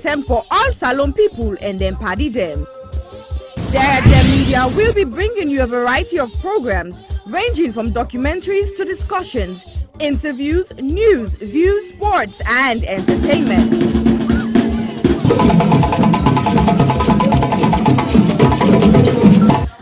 item for all Salon people and then party them. Sierra Leone Media will be bringing you a variety of programs ranging from documentaries to discussions, interviews, news, views, sports, and entertainment.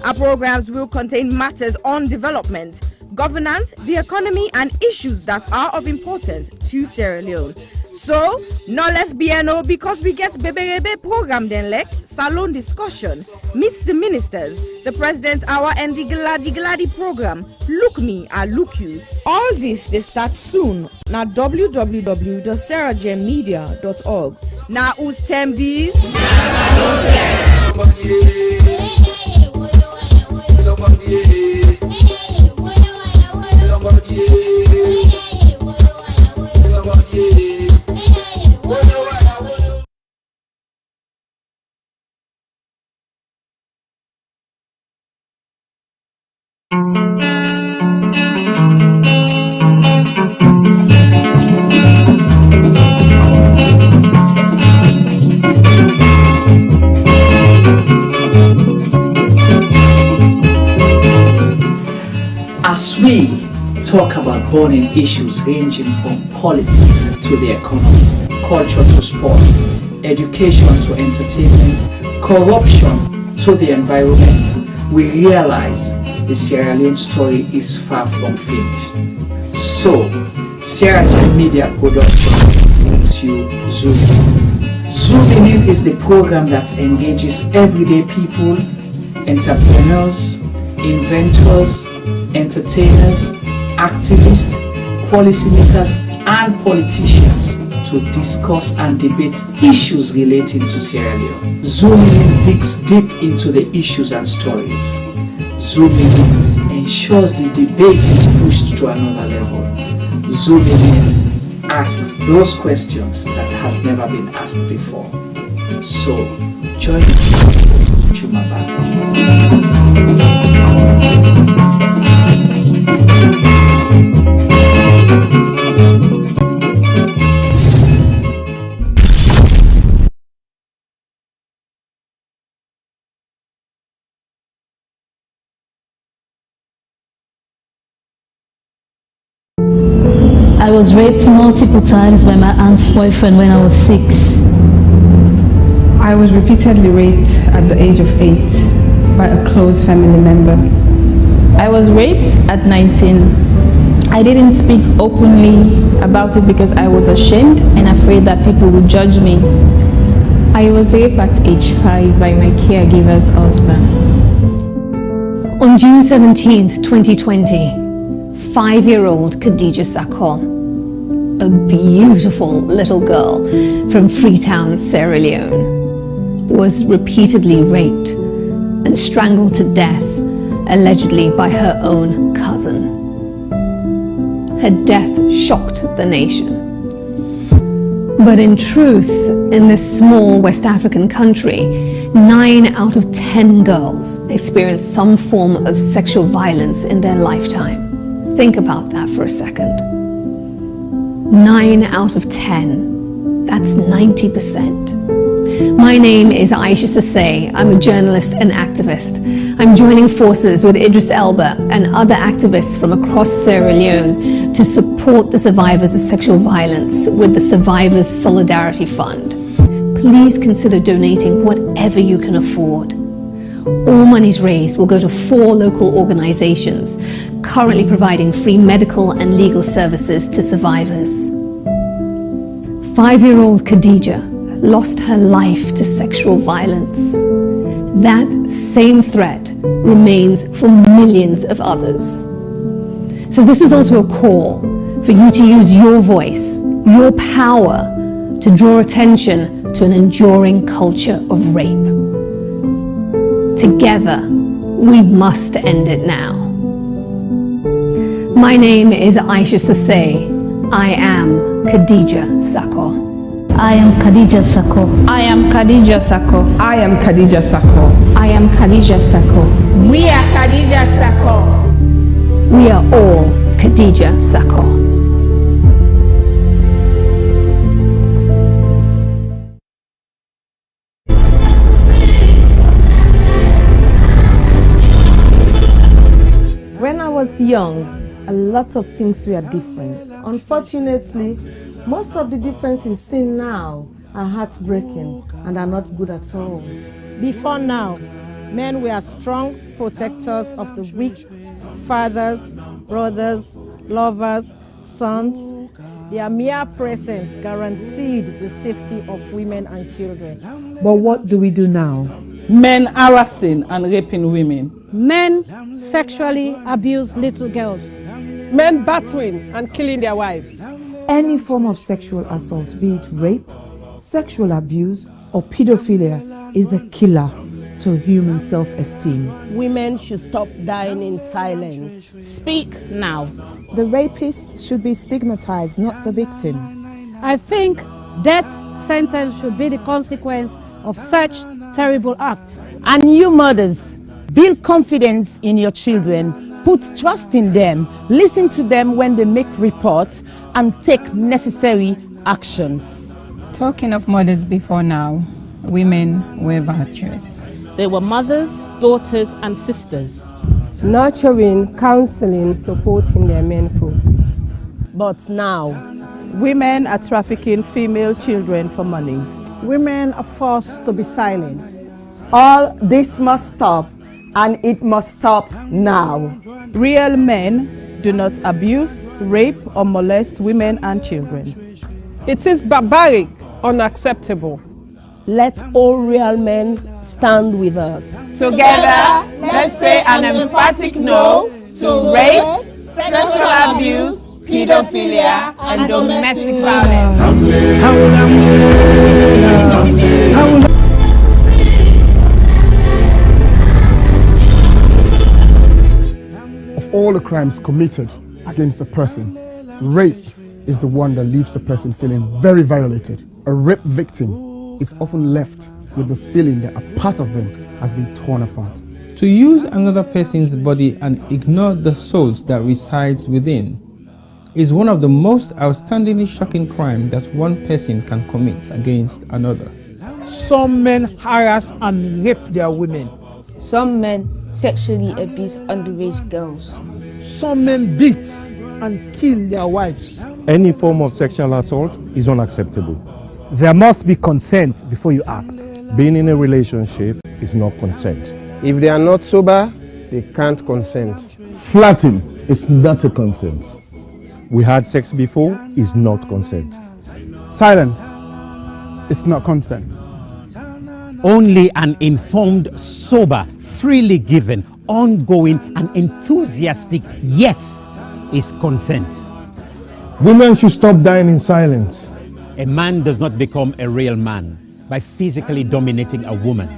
Our programs will contain matters on development, governance, the economy, and issues that are of importance to Sierra Leone. So, no left BNO because we get Bebe program then like Salon discussion, meets the ministers, the President's Hour, and the Gladi program. Look me, I look you. All this they start soon na www.sierragemedia.org. Now who's tem these? As we talk about burning issues ranging from politics to the economy, culture to sport, education to entertainment, corruption to the environment, we realize the Sierra Leone story is far from finished. So, Sierra Leone Media Production brings you Zooming In. Zooming In is the program that engages everyday people, entrepreneurs, inventors, entertainers, activists, policymakers, and politicians to discuss and debate issues relating to Sierra Leone. Zooming In digs deep into the issues and stories. Zooming In ensures the debate is pushed to another level. Zooming In asks those questions that has never been asked before. So, join us, Chumaba. I was raped multiple times by my aunt's boyfriend when I was 6. I was repeatedly raped at the age of 8 by a close family member. I was raped at 19. I didn't speak openly about it because I was ashamed and afraid that people would judge me. I was raped at age 5 by my caregiver's husband. On June 17th, 2020, 5-year-old Khadija Sakho, a beautiful little girl from Freetown, Sierra Leone, was repeatedly raped and strangled to death, allegedly by her own cousin. Her death shocked the nation. But in truth, in this small West African country, 9 out of 10 girls experience some form of sexual violence in their lifetime. Think about that for a second. 9 out of 10. That's 90%. My name is Aisha Sase. I'm a journalist and activist. I'm joining forces with Idris Elba and other activists from across Sierra Leone to support the survivors of sexual violence with the Survivors Solidarity Fund. Please consider donating whatever you can afford. All monies raised will go to 4 local organizations currently providing free medical and legal services to survivors. 5-year-old Khadija lost her life to sexual violence. That same threat remains for millions of others. So this is also a call for you to use your voice, your power, to draw attention to an enduring culture of rape. Together, we must end it now. My name is Aisha Sase. I am Khadija Sakho. I am Khadija Sakho. I am Khadija Sakho. I am Khadija Sakho. I am Khadija Sakho. We are Khadija Sakho. We are all Khadija Sakho. young, a lot of things were different. Unfortunately, most of the differences seen now are heartbreaking and are not good at all. Before now, men were strong protectors of the weak, fathers, brothers, lovers, sons. Their mere presence guaranteed the safety of women and children. But what do we do now? Men harassing and raping women. Men sexually abuse little girls. Men battering and killing their wives. Any form of sexual assault, be it rape, sexual abuse, or pedophilia, is a killer to human self-esteem. Women should stop dying in silence. Speak now. The rapist should be stigmatized, not the victim. I think death sentence should be the consequence of such terrible acts. And you mothers, build confidence in your children, put trust in them, listen to them when they make reports, and take necessary actions. Talking of mothers before now, women were virtuous. They were mothers, daughters, and sisters. Nurturing, counseling, supporting their men folks. But now, women are trafficking female children for money. Women are forced to be silenced. All this must stop, and it must stop now. Real men do not abuse, rape, or molest women and children. It is barbaric, unacceptable. Let all real men stand with us. Together, let's say an emphatic no to rape, sexual abuse, pedophilia, and domestic violence. Of all the crimes committed against a person, rape is the one that leaves the person feeling very violated. A rape victim is often left with the feeling that a part of them has been torn apart. To use another person's body and ignore the soul that resides within is one of the most outstandingly shocking crimes that one person can commit against another. Some men harass and rape their women. Some men sexually abuse underage girls. Some men beat and kill their wives. Any form of sexual assault is unacceptable. There must be consent before you act. Being in a relationship is not consent. If they are not sober, they can't consent. Flirting is not a consent. We had sex before is not consent. Silence is not consent. Only an informed, sober, freely given, ongoing and enthusiastic yes is consent. Women should stop dying in silence. A man does not become a real man by physically dominating a woman.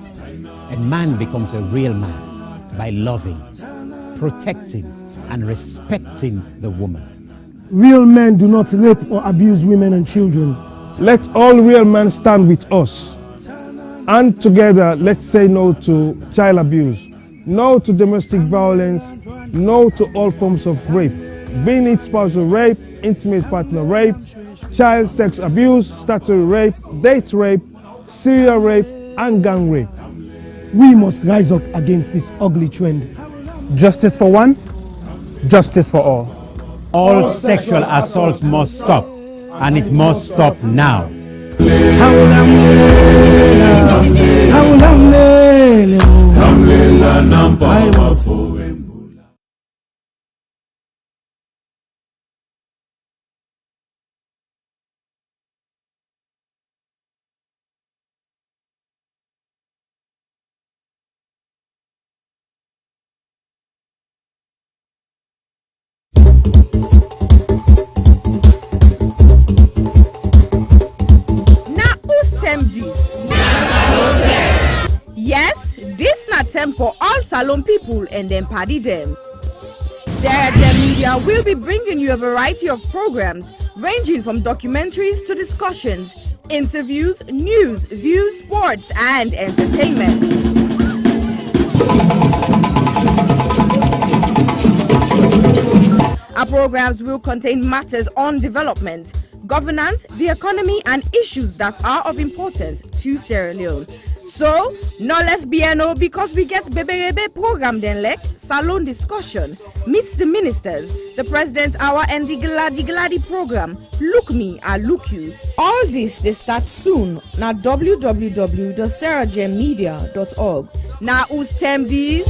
A man becomes a real man by loving, protecting, and respecting the woman. Real men do not rape or abuse women and children. Let all real men stand with us. And together, let's say no to child abuse, no to domestic violence, no to all forms of rape, being it spousal rape, intimate partner rape, child sex abuse, statutory rape, date rape, serial rape, and gang rape. We must rise up against this ugly trend. Justice for one, justice for all. All sexual assault must stop, and it must stop now. Yes, this na term for all Salon people and them party them. Sierra Leone Media will be bringing you a variety of programs ranging from documentaries to discussions, interviews, news, views, sports, and entertainment. Our programs will contain matters on development, governance, the economy, and issues that are of importance to Sierra Leone. So, no left BNO because we get Bebe program then like salon discussion, meets the ministers, the president's hour and the Gladi program. Look me, I look you. All this they start soon na www.sarahjemmedia.org. Now who's tem these?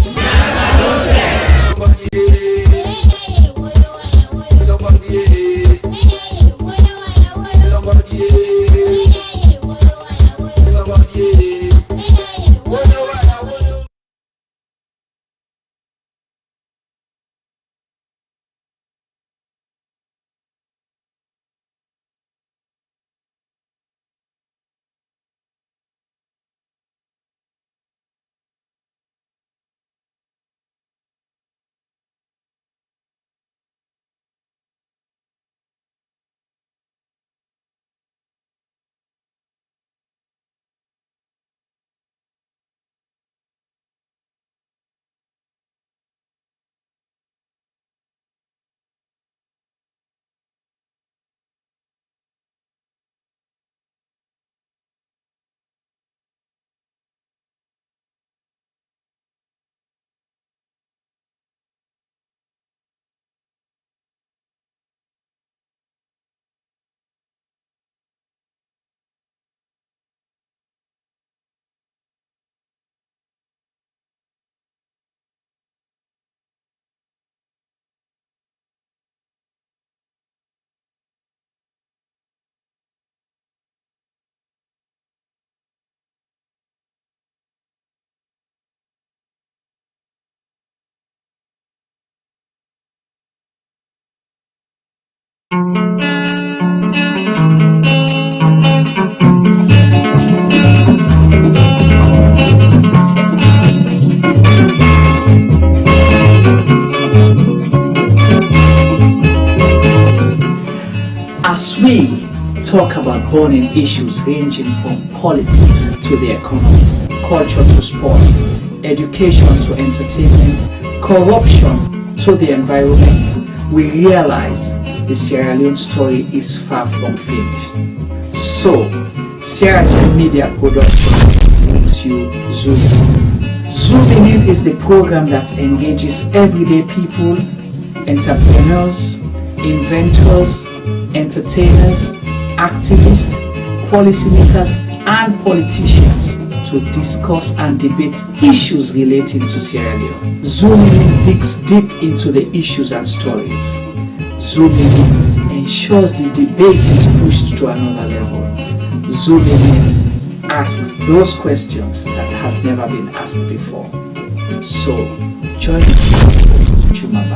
As we talk about burning issues ranging from politics to the economy, culture to sport, education to entertainment, corruption to the environment, we realize the Sierra Leone story is far from finished. So, Sierra Leone Media Production brings you Zooming In. Zooming In is the program that engages everyday people, entrepreneurs, inventors, entertainers, activists, policymakers, and politicians to discuss and debate issues relating to Sierra Leone. Zooming In digs deep into the issues and stories. Zooming In ensures the debate is pushed to another level. Zooming In asks those questions that has never been asked before. So, join us,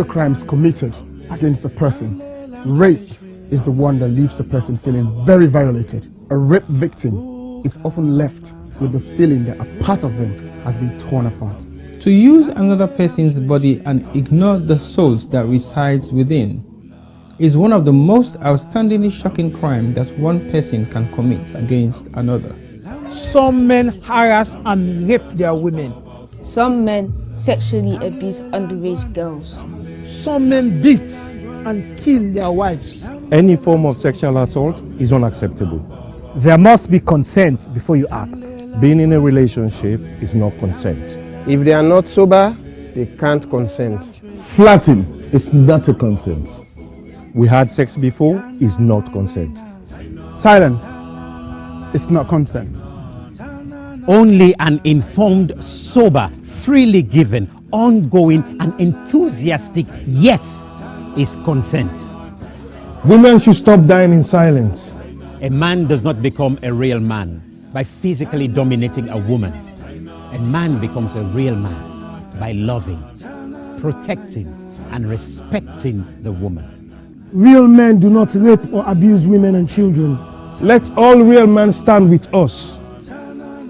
the crimes committed against a person, rape is the one that leaves a person feeling very violated. A rape victim is often left with the feeling that a part of them has been torn apart. To use another person's body and ignore the souls that resides within is one of the most outstandingly shocking crimes that one person can commit against another. Some men harass and rape their women. Some men sexually abuse underage girls. Some men beat and kill their wives. Any form of sexual assault is unacceptable. There must be consent before you act. Being in a relationship is not consent. If they are not sober, they can't consent. Flirting is not a consent. We had sex before is not consent. Silence is not consent. Only an informed, sober, freely given, ongoing and enthusiastic yes is consent. Women should stop dying in silence. A man does not become a real man by physically dominating a woman. A man becomes a real man by loving, protecting and respecting the woman. Real men do not rape or abuse women and children. Let all real men stand with us.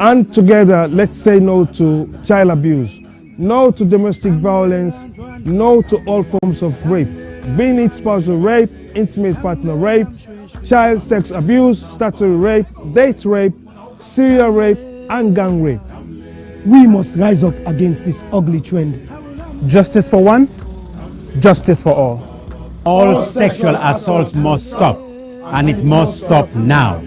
And together, let's say no to child abuse, no to domestic violence, no to all forms of rape, being it spousal rape, intimate partner rape, child sex abuse, statutory rape, date rape, serial rape, and gang rape. We must rise up against this ugly trend. Justice for one, justice for all. All sexual assault must stop, and it must stop now.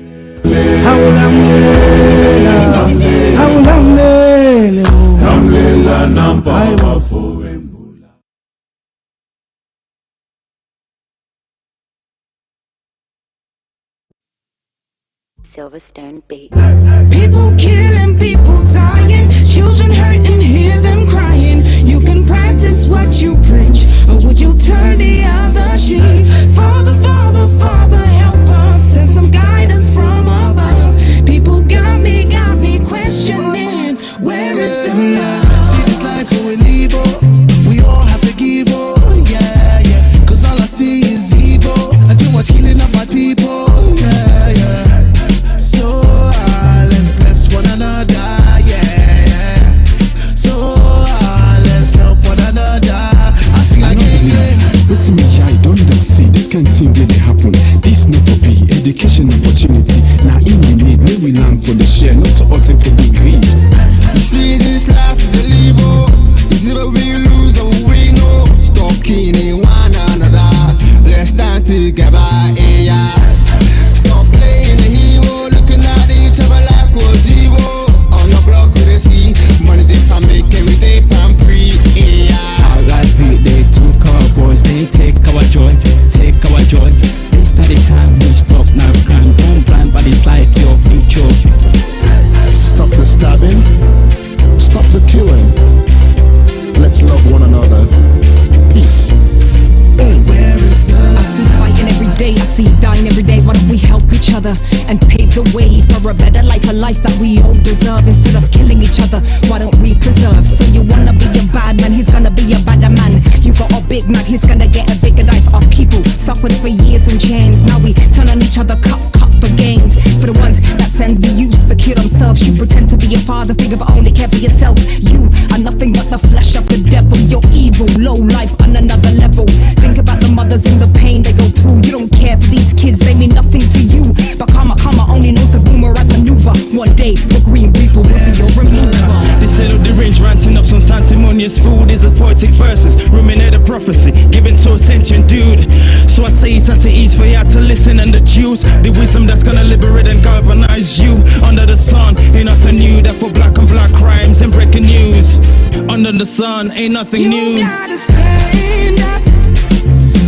Silverstone Beats. People killing, people dying, children hurting, hear them crying. You can practice what you preach, or would you turn the other cheek? Father, Father, Father, help us, send some guidance from above. People got me questioning, where is the love? See this life going evil, we all have to give up, yeah, yeah. Cause all I see is evil, and too much killing of my people, yeah, yeah. So let's bless one another, yeah, yeah. So let's help one another. I sing again, yeah. What's in me, I don't see. This can't seem really happen. This not to be education opportunity. Now in we need, may we learn for the share, not to attempt for the greed. You see this life is the libo. It's either we lose or we know. Stop killing one another. Let's stand together, yeah. Stop playing the hero, looking at each other like we're zero. On your block with a C, money they can make every day pan free, yeah. R.I.P. they took our boys, they take our joy, take our joy. They started time, we stop now crime. Don't blind bodies like your future. Stop the stabbing, stop the killing. Let's love one another. Peace. Hey, where is the I see fighting every day, I see dying every day. Why don't we help each other and pave the way for a better life, a life that we all deserve? Instead of killing each other, why don't we preserve? So you wanna be a bad man, he's gonna be a badder man. You got a big knife, he's gonna get a bigger knife. Our people suffered for years in chains. Now we turn on each other, cut for gains. For the ones that send the youth to kill themselves, you pretend to be a father figure but only care for yourself. You are nothing but the flesh of the devil. You're evil, low life on another level. Think about the mothers and the pain they go through. You don't care for these kids, they mean nothing to you. But karma only knows the boomerang maneuver. One day the green reaper will be your remover. They settle the range, ranting up some sanctimonious food. Is a poetic verses, ruminate a prophecy, given to a sentient dude. So I say it's as it is for you to listen and deduce the wisdom that's gonna liberate and galvanize you. Under the sun, ain't nothing new. That for black on black crimes and breaking news. Under the sun, ain't nothing new. You gotta stand up.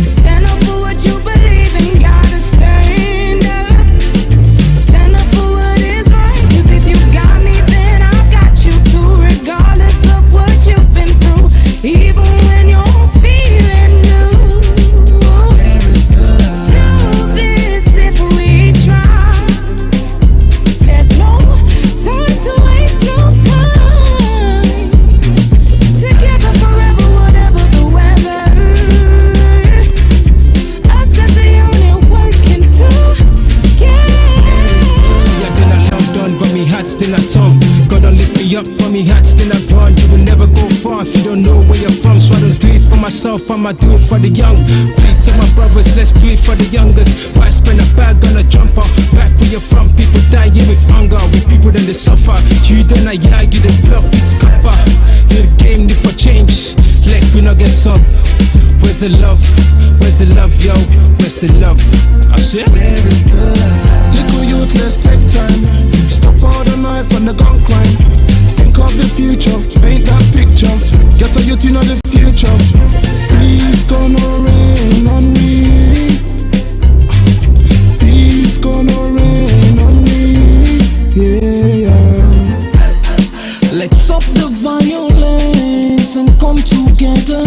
Stand up for what you believe in. Gotta stand up. Stand up for what is right. Cause if you got me, then I've got you too. Regardless of what you've been through. Even when you're feeling new. Do this if we try. There's no time to waste, no time. Together forever, whatever the weather. still a tongue. Gonna lift me up, but me hat still a drawn. You will never go far if you don't know where you're from. So I don't do it for myself, I'ma do it for the young. Please tell my brothers, let's do it for the youngest. Why spend a bag on a jumper? Back where you're from, people dying with hunger. With people then they suffer. You then I you the bluff, it's copper. You the game need for change. Let we not get sub. Where's the love? Where's the love, yo? Where's the love? I said, where is the love? Little youth, let's take time. Stop all the knife and the gun crime. Think of the future, paint that picture. Get a youth in the future. Peace gonna rain on me. Peace gonna rain on me. Yeah. Let's stop the violence and come together.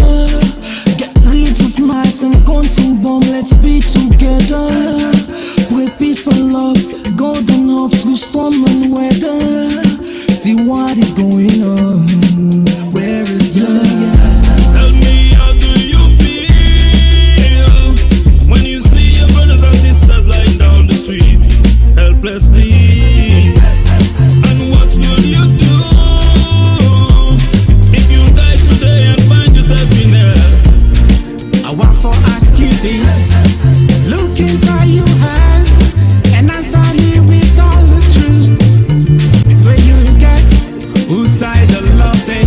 Get rid of knives and guns and bomb. Let's be together. With peace and love, golden hopes through storm and weather. See what is going on. Where is love? Tell me, how do you feel when you see your brothers and sisters lying down the street helplessly? And what will you do if you die today and find yourself in hell? I want to ask you this. Look inside your hands and answer me with all the truth. Where you get, whose side the love they?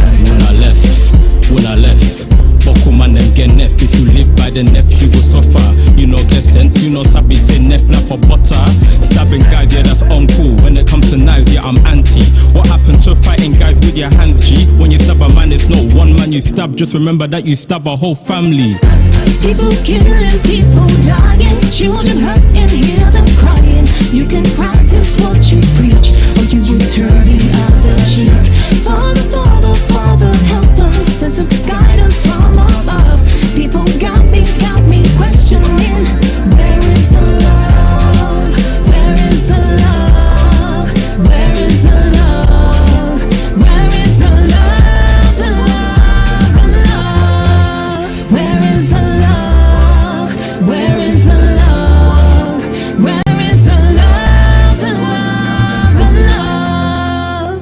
When I left, Bokum and them get nef. If you live by the nef, you will suffer. You know get sense, you know sabi say nef not for butter. Stabbing guys, yeah that's uncool. When it comes to knives, yeah I'm anti. What happened to fighting guys with your hands, G? When you stab a man, it's not one man you stab. Just remember that you stab a whole family. People killing, people dying, children hurt and hear them crying. You can practice what you preach, or you will turn the other cheek. Father, Father, Father, help us, send some guidance from above. People got me questioning, where is the love? Where is the love? Where is the love? Where is the love? The love, the love. Where is the love? Where is the love? Where is the love? The love, the love.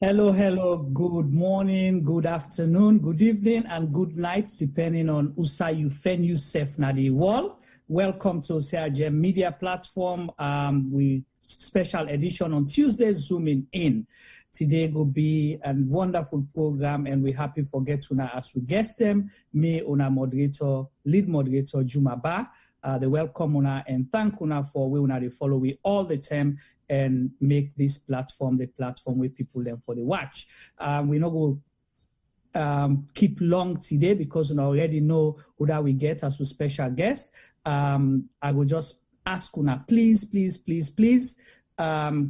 Hello, good morning, good afternoon, good evening, and good night, depending on Usa you fen yourself na the wall. Welcome to CRGM Media Platform. We special edition on Tuesday, zooming in. Today will be a wonderful program, and we're happy for get to now as we guest them. Me, una moderator, lead moderator Juma Ba. They welcome una and thank una for we una they follow we all the time and make this platform the platform where people learn for the watch. We not go keep long today because we already know who that we get as a special guest. I will just ask una please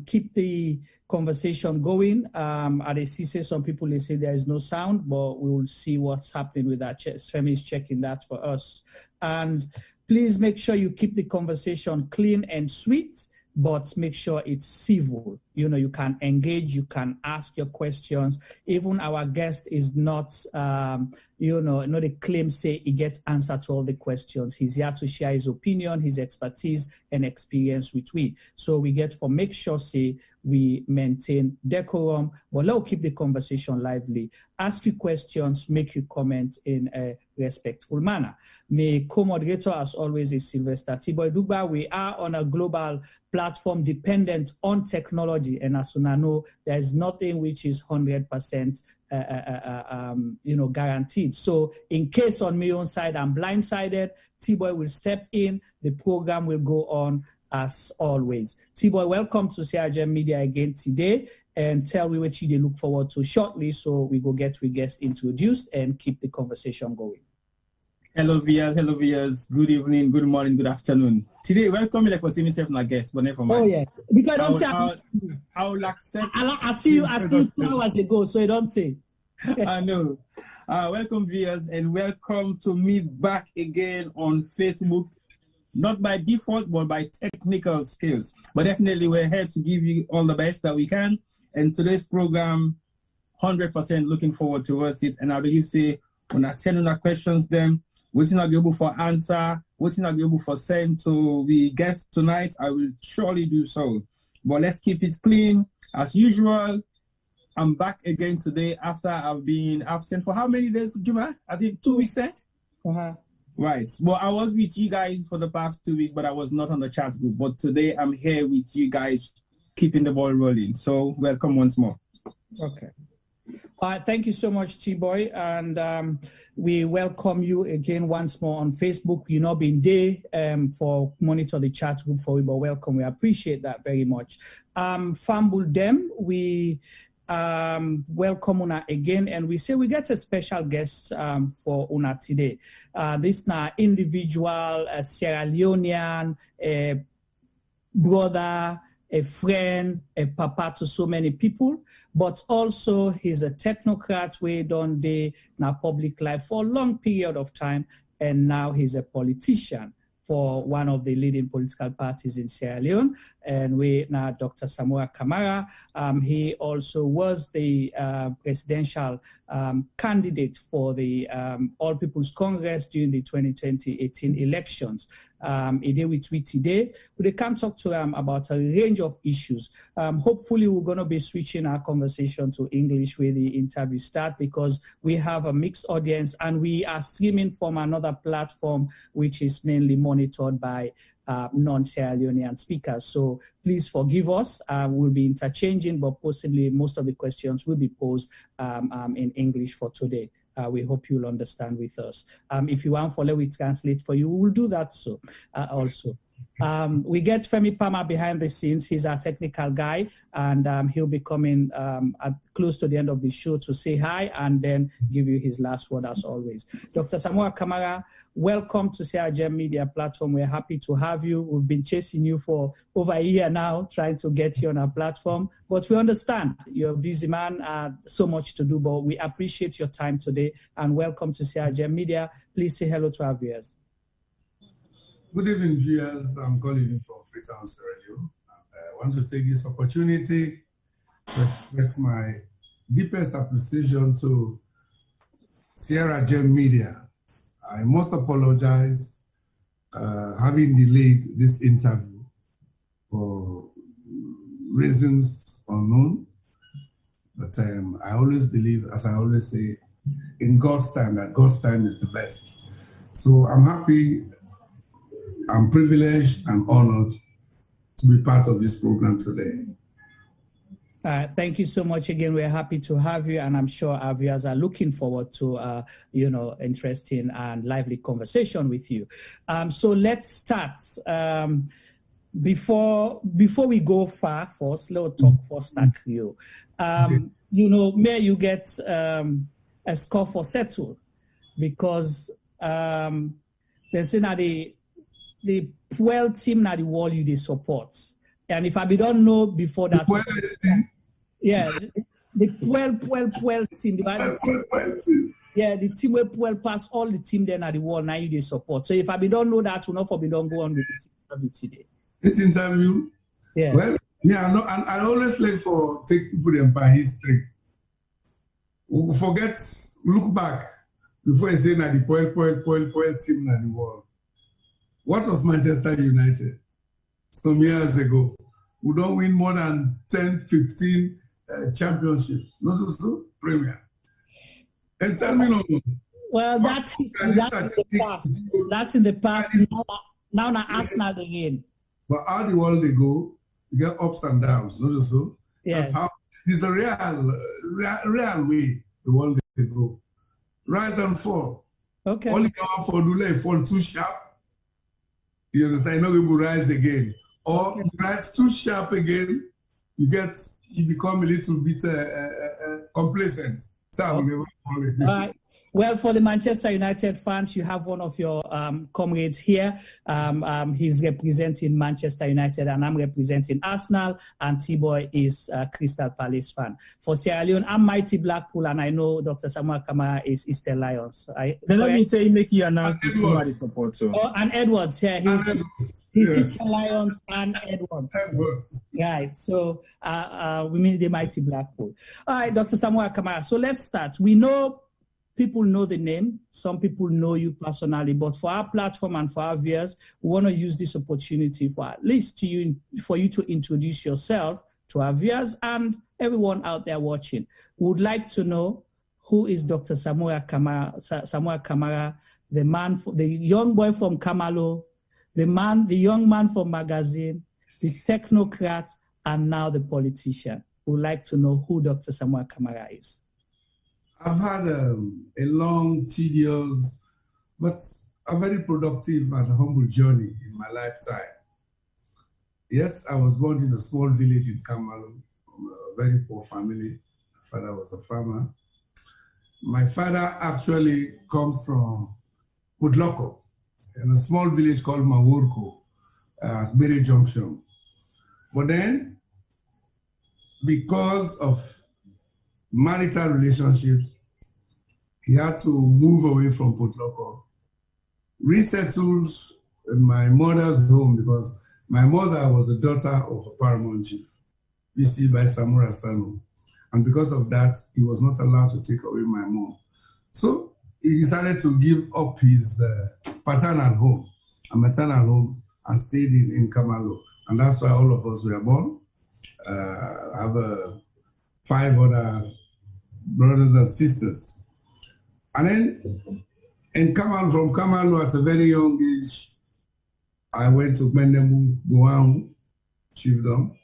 keep the conversation going. I see some people, they say there is no sound, but we will see what's happening with that. Femi is checking that for us. And please make sure you keep the conversation clean and sweet, but make sure it's civil. You know, you can engage, you can ask your questions. Even our guest is not, not a claim say he gets answer to all the questions. He's here to share his opinion, his expertise and experience with we. So we get for make sure say we maintain decorum, but let's keep the conversation lively. Ask you questions, make you comment in a respectful manner. My co-moderator, as always, is Sylvester Tiboy-Dugba. We are on a global platform dependent on technology, and as you know, there is nothing which is 100% guaranteed. So in case on my own side I'm blindsided, T-Boy will step in, the program will go on as always. T-Boy, welcome to CRGM Media again today, and tell me what you look forward to shortly, so we go get we guests introduced and keep the conversation going. Hello viewers, good evening, good morning, good afternoon. Today, welcome like for seeing myself and my guest, but never mind. Oh yeah, because I will accept. I see you 2 hours ago, so you don't say. I know. Welcome viewers, and welcome to meet back again on Facebook. Not by default, but by technical skills. But definitely, we're here to give you all the best that we can. And today's program, 100% looking forward towards it. And I believe say when I send our questions, them. Waiting not able for answer, waiting not able for send to the guest tonight, I will surely do so. But let's keep it clean. As usual, I'm back again today after I've been absent for how many days, Juma? I think 2 weeks, eh? Right. Well, I was with you guys for the past 2 weeks, but I was not on the chat group. But today I'm here with you guys, keeping the ball rolling. So welcome once more. Okay. Thank you so much, T-Boy, and we welcome you again once more on Facebook. You know, been there for monitor the chat group for you, but welcome. We appreciate that very much. Fambul Dem, we welcome Una again, and we say we get a special guest for Una today. This now individual Sierra Leonean brother, a friend, a papa to so many people, but also he's a technocrat way done day in public life for a long period of time, and now he's a politician for one of the leading political parties in Sierra Leone, and we now Dr. Samura Kamara. He also was the presidential candidate for the All People's Congress during the 2018 elections. He did with me today. We can talk to him about a range of issues. Hopefully, we're going to be switching our conversation to English where the interview start, because we have a mixed audience and we are streaming from another platform which is mainly monitored by non-Sierra Leonean speakers. So please forgive us. We'll be interchanging, but possibly most of the questions will be posed in English for today. We hope you'll understand with us. If you want follow, we translate for you. We will do that so also. We get Femi Palmer behind the scenes. He's our technical guy, and he'll be coming close to the end of the show to say hi and then give you his last word as always. Dr. Samura Kamara, welcome to CRGM Media Platform. We're happy to have you. We've been chasing you for over a year now, trying to get you on our platform, but we understand you're a busy man, so much to do, but we appreciate your time today, and welcome to CRGM Media. Please say hello to our viewers. Good evening, viewers. I'm calling in from Freetown, Sierra Leone. I want to take this opportunity to express my deepest appreciation to CRGM Media. I must apologize having delayed this interview for reasons unknown, but I always believe, as I always say, in God's time, that God's time is the best. So I'm happy, I'm privileged and honored to be part of this program today. Thank you so much again. We're happy to have you, and I'm sure our viewers are looking forward to, interesting and lively conversation with you. So let's start. Before we go far, first, let's talk first at you. May you get a score for settle, because they say now the Puel team na the wall you they support. And if I don't know before that, Yeah, the Puel team. Yeah, the team where Puel pass all the team then at the wall, now you they support. So if I don't know that, will not for me don't go on with this interview today. This interview? Yeah. Well, yeah, no, and I always like for take people in by history. We forget, look back before I say that the Puel team at the wall. What was Manchester United some years ago? We don't win more than 10, 15 championships, not also Premier. And tell me no. Well, that's in the past. That's in the past. Now Arsenal again. But how the world they go, you get ups and downs, not so. Yeah. That's how it's a real way the world they go. Rise and fall. Okay. Only come for do fall too sharp. You understand? Not going to rise again. Or you rise too sharp again, you become a little bit complacent. So well, for the Manchester United fans, you have one of your comrades here. He's representing Manchester United, and I'm representing Arsenal, and T-Boy is a Crystal Palace fan. For Sierra Leone, I'm Mighty Blackpool, and I know Dr. Samura Kamara is Eastern Lions. Then let me say, make you announce the team I support. So. Oh, and Edwards, yeah, he's Eastern Lions and Edwards. Right, so we mean the Mighty Blackpool. All right, Dr. Samura Kamara, so let's start. We know people know the name. Some people know you personally, but for our platform and for our viewers, we want to use this opportunity for at least for you to introduce yourself to our viewers and everyone out there watching. We would like to know who is Dr. Samura Kamara, the young boy from Kamalo, the young man from Magazine, the technocrat, and now the politician. We would like to know who Dr. Samura Kamara is. I've had a long, tedious, but a very productive and humble journey in my lifetime. Yes, I was born in a small village in Kamalo, from a very poor family. My father was a farmer. My father actually comes from Udloko, in a small village called Mawurko, at Berry Junction. But then, because of marital relationships, he had to move away from Potloko, resettles in my mother's home because my mother was the daughter of a paramount chief, BC by Samura Sanu. And because of that, he was not allowed to take away my mom. So he decided to give up his paternal home and maternal home and stayed in Kamalo. And that's why all of us were born. I have 5 other brothers and sisters. And then from Kamalo at a very young age, I went to Gbenembu, Goan, chiefdom.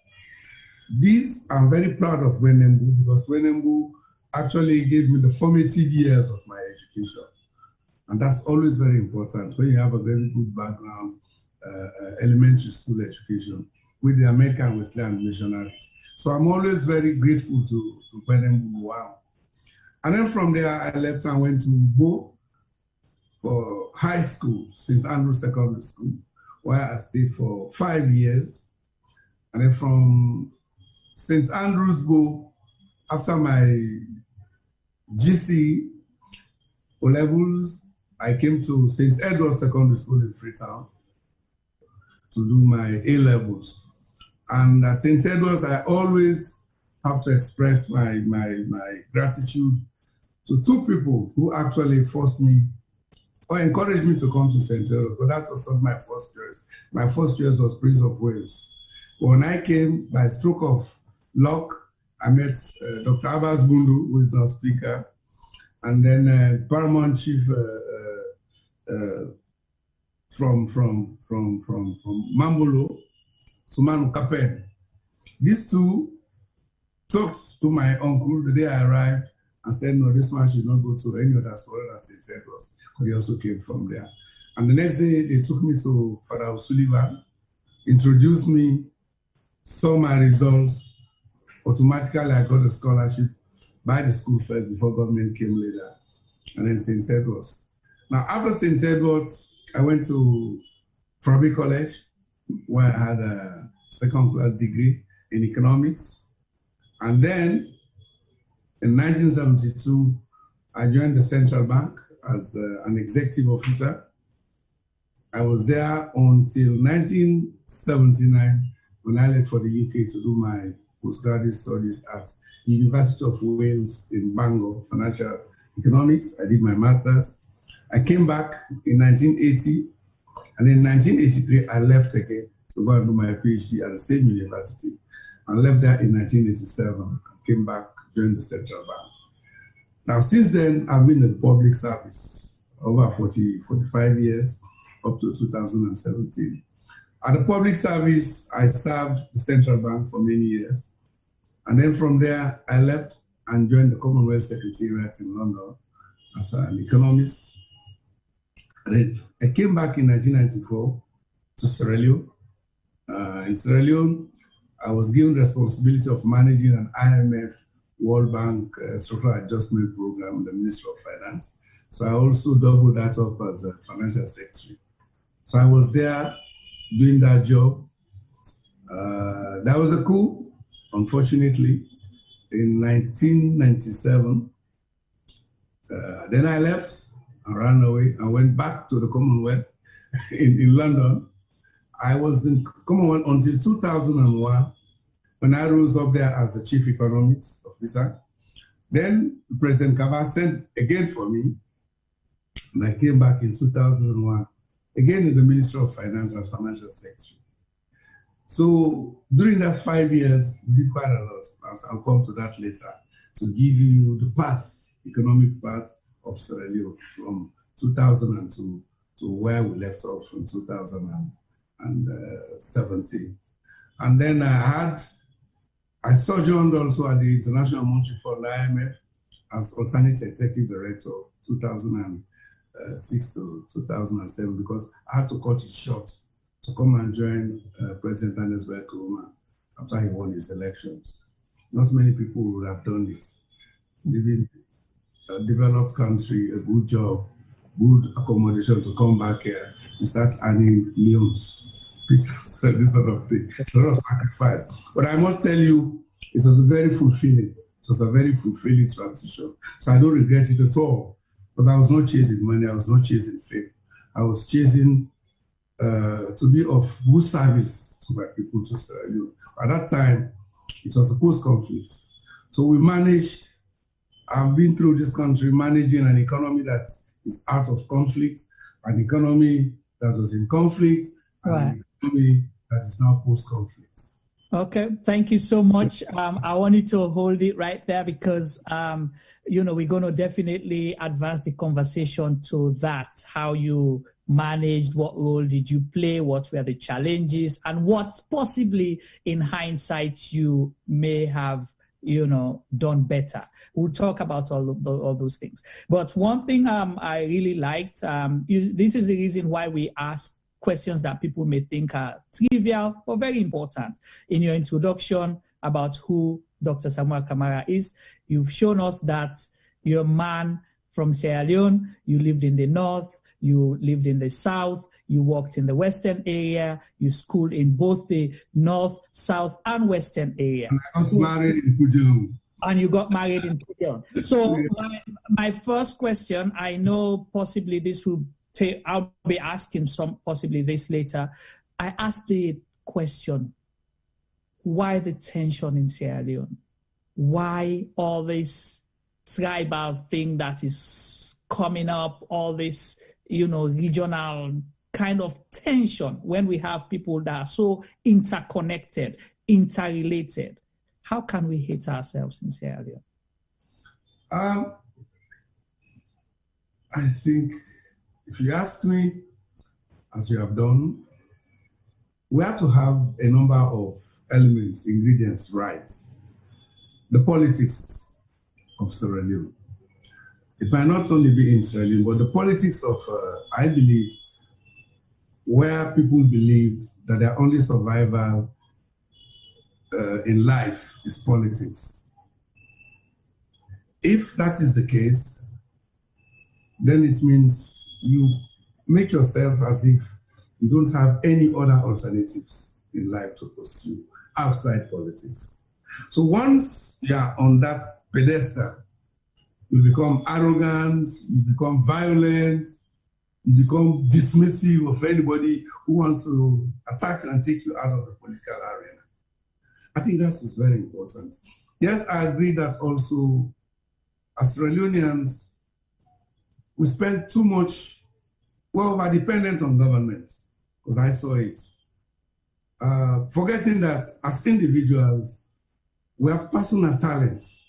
I'm very proud of Gbenembu because Gbenembu actually gave me the formative years of my education. And that's always very important when you have a very good background, elementary school education with the American Wesleyan missionaries. So I'm always very grateful to Gbenembu, Goan. And then from there, I left and went to Bo for high school, St. Andrews Secondary School, where I stayed for 5 years. And then from St. Andrews Bo, after my GC O-levels, I came to St. Edward's Secondary School in Freetown to do my A-levels. And at St. Edward's, I always have to express my gratitude to 2 people who actually forced me or encouraged me to come to St. Edward's, but that was not my first choice. My first choice was Prince of Wales. When I came, by stroke of luck, I met Dr. Abbas Bundu, who is now speaker, and then Paramount Chief from Mambolo, Sumanu Kapen. These 2 talked to my uncle the day I arrived and said, no, this man should not go to any other school than St. Edward's, because he also came from there. And the next day, they took me to Father O'Sullivan, introduced me, saw my results. Automatically, I got a scholarship by the school first before government came later, and then St. Edward's. Now, after St. Edward's, I went to Froby College, where I had a second-class degree in economics. And then in 1972, I joined the central bank as an executive officer. I was there until 1979 when I left for the UK to do my postgraduate studies at the University of Wales in Bangor, financial economics. I did my master's. I came back in 1980, and in 1983, I left again to go and do my PhD at the same university. I left there in 1987. I came back, joined the central bank. Now, since then, I've been in public service over 45 years, up to 2017. At the public service, I served the central bank for many years. And then from there, I left and joined the Commonwealth Secretariat in London as an economist. And then I came back in 1994 to Sierra Leone. In Sierra Leone, I was given responsibility of managing an IMF World Bank Structural Adjustment Program, the Ministry of Finance. So I also doubled that up as a financial secretary. So I was there doing that job. That was a coup, unfortunately, in 1997. Then I left and ran away and went back to the Commonwealth in London. I was in Commonwealth until 2001 when I rose up there as the chief economist officer. Then President Kamara sent again for me, and I came back in 2001, again in the Ministry of Finance as financial secretary. So during that 5 years, we did quite a lot. I'll come to that later to give you the path, economic path of Sierra Leone from 2002 to where we left off from 2017. And then I sojourned also at the International Monetary Fund, IMF, as alternate executive director 2006 to 2007 because I had to cut it short to come and join President Ernest Koroma after he won his elections. Not many people would have done it. Living a developed country, a good job, good accommodation to come back here, you start earning millions. This sort of thing, a lot of sacrifice. But I must tell you, it was very fulfilling. It was a very fulfilling transition. So I don't regret it at all. Because I was not chasing money, I was not chasing fame. I was chasing to be of good service to my people to Sierra Leone. At that time, it was a post-conflict. So we managed, I've been through this country managing an economy that is out of conflict, an economy that was in conflict, right. An economy that is now post-conflict. Okay, thank you so much. I wanted to hold it right there because, we're going to definitely advance the conversation to that, how you managed, what role did you play, what were the challenges, and what possibly in hindsight you may have, done better. We'll talk about all those things. But one thing I really liked, this is the reason why we ask questions that people may think are trivial or very important. In your introduction about who Dr. Samura Kamara is, you've shown us that you're a man from Sierra Leone, you lived in the north, you lived in the south, you worked in the western area, you schooled in both the north, south, and western area. And I got married in Pujilong. And you got married in Pujilong. So my first question, I know possibly this will I'll be asking possibly this later. I asked the question, why the tension in Sierra Leone? Why all this tribal thing that is coming up, all this, regional kind of tension when we have people that are so interconnected, interrelated? How can we hate ourselves in Sierra Leone? I think if you ask me, as you have done, we have to have a number of elements, ingredients right. The politics of Sierra Leone. It might not only be in Sierra Leone, but the politics of, I believe, where people believe that their only survival in life is politics. If that is the case, then it means you make yourself as if you don't have any other alternatives in life to pursue outside politics. So once you are on that pedestal, you become arrogant, you become violent, you become dismissive of anybody who wants to attack and take you out of the political arena. I think that is very important. Yes, I agree that also as Sierra Leoneans, we spend too much, we're dependent on government, because I saw it. Forgetting that as individuals, we have personal talents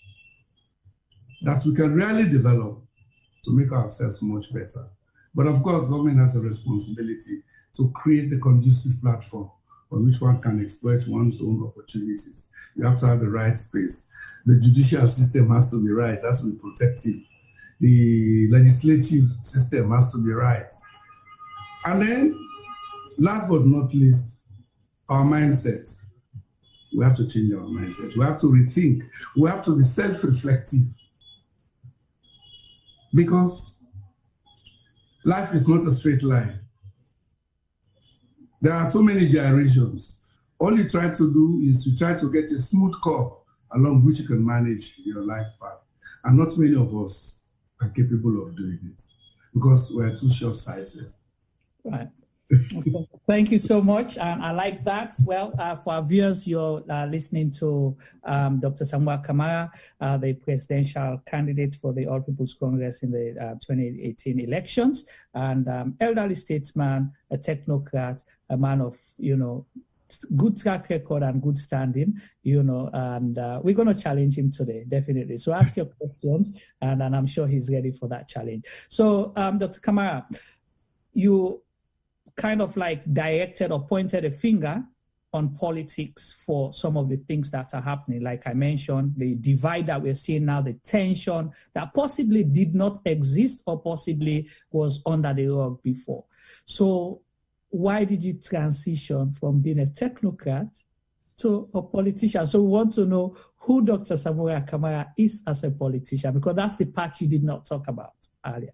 that we can really develop to make ourselves much better. But of course, government has a responsibility to create the conducive platform on which one can exploit one's own opportunities. You have to have the right space. The judicial system has to be right, has to be protective. The legislative system has to be right. And then, last but not least, our mindset. We have to change our mindset. We have to rethink. We have to be self-reflective. Because life is not a straight line. There are so many gyrations. All you try to do is to try to get a smooth curve along which you can manage your life path. And not many of us are capable of doing it because we're too short-sighted. Right. Okay. Thank you so much. I like that. Well, for our viewers, you're listening to Dr. Samura Kamara, the presidential candidate for the All People's Congress in the 2018 elections, and elderly statesman, a technocrat, a man of, good track record and good standing, and we're going to challenge him today, definitely. So ask your questions, and I'm sure he's ready for that challenge. So, Dr. Kamara, you kind of like directed or pointed a finger on politics for some of the things that are happening. Like I mentioned, the divide that we're seeing now, the tension that possibly did not exist or possibly was under the rug before. So why did you transition from being a technocrat to a politician? So we want to know who Dr. Samura Kamara is as a politician, because that's the part you did not talk about earlier.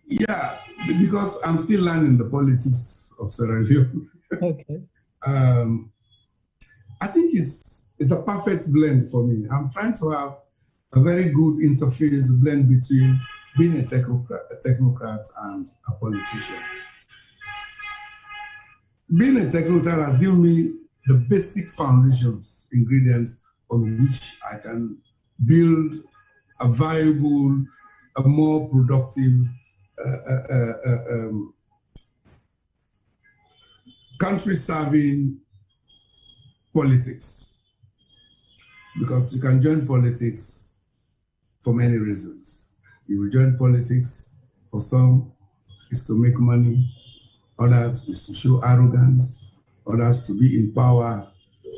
Yeah, because I'm still learning the politics of Sierra Leone. Okay. I think it's a perfect blend for me. I'm trying to have a very good interface blend between being a technocrat and a politician. Being a technocrat has given me the basic foundations, ingredients on which I can build a viable, a more productive country-serving politics, because you can join politics for many reasons. You will join politics, for some is to make money, others is to show arrogance, others to be in power,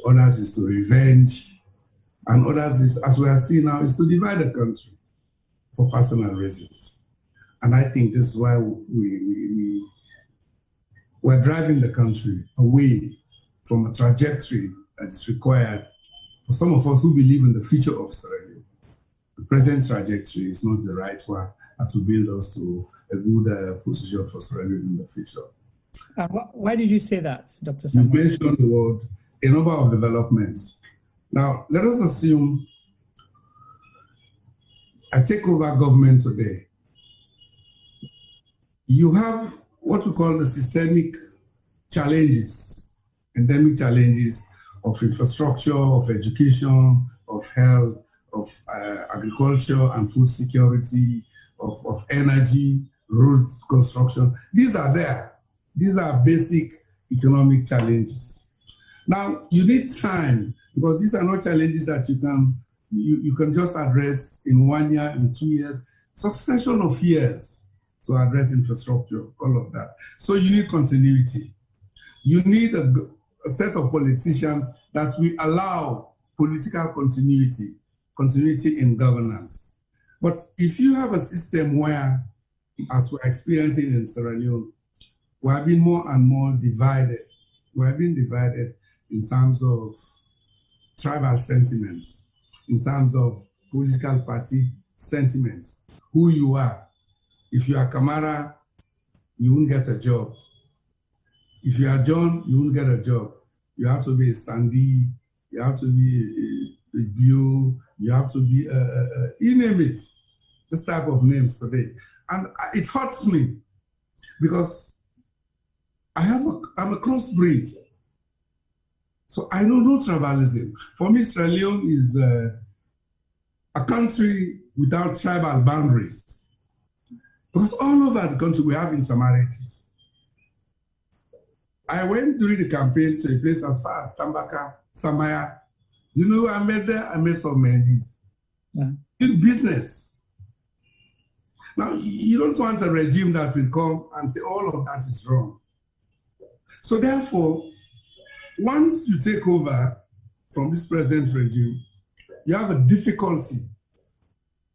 others is to revenge, and others is, as we are seeing now, is to divide the country for personal reasons. And I think this is why we're driving the country away from a trajectory that is required for some of us who believe in the future of Sierra Leone. The present trajectory is not the right one that will build us to a good position for Sierra Leone in the future. Why did you say that, Dr. Samura? You mentioned the word, a number of developments. Now, let us assume I take over government today. You have what we call the systemic challenges, endemic challenges of infrastructure, of education, of health, of agriculture and food security, of energy, roads construction. These are there. These are basic economic challenges. Now, you need time, because these are not challenges that you can just address in 1 year, in 2 years, succession of years to address infrastructure, all of that. So you need continuity. You need a set of politicians that will allow political continuity in governance. But if you have a system where, as we're experiencing in Sierra Leone, we have been more and more divided. We have been divided in terms of tribal sentiments, in terms of political party sentiments, who you are. If you are Kamara, you won't get a job. If you are John, you won't get a job. You have to be a Sandy, you have to be a view, you have to be you name it, this type of names today. And it hurts me because I'm a crossbreed. So I know no tribalism. For me, Sierra Leone is a country without tribal boundaries. Because all over the country, we have intermarriages. I went during the campaign to a place as far as Tambaka, Samaya. You know, I met there, I met some men in business. Now, you don't want a regime that will come and say all of that is wrong. So therefore, once you take over from this present regime, you have a difficulty.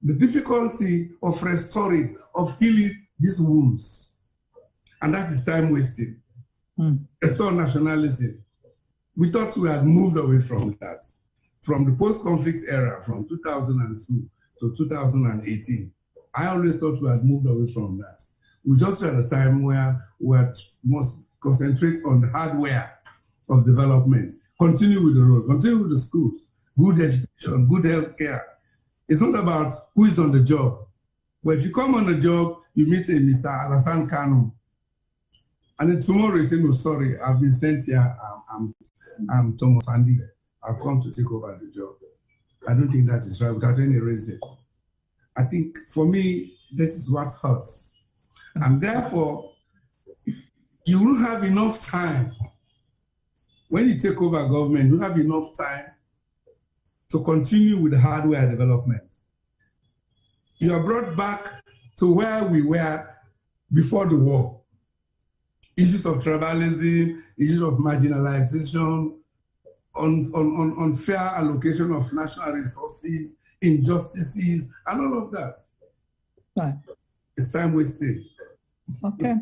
The difficulty of restoring, of healing these wounds. And that is time wasting. Restore nationalism. We thought we had moved away from that. From the post-conflict era, from 2002 to 2018, I always thought we had moved away from that. We just had a time where we must concentrate on the hardware of development, continue with the road, continue with the schools, good education, good health care. It's not about who is on the job. But if you come on the job, you meet a Mr. Artisan Kano, and then tomorrow you say, no, sorry, I've been sent here, I'm Thomas Andy. I've come to take over the job. I don't think that is right without any reason. I think for me, this is what hurts. And therefore, you won't have enough time. When you take over government, you have enough time to continue with the hardware development. You are brought back to where we were before the war. Issues of tribalism, issues of marginalization, unfair allocation of national resources, injustices, and all of that. Right. It's time wasted. Okay.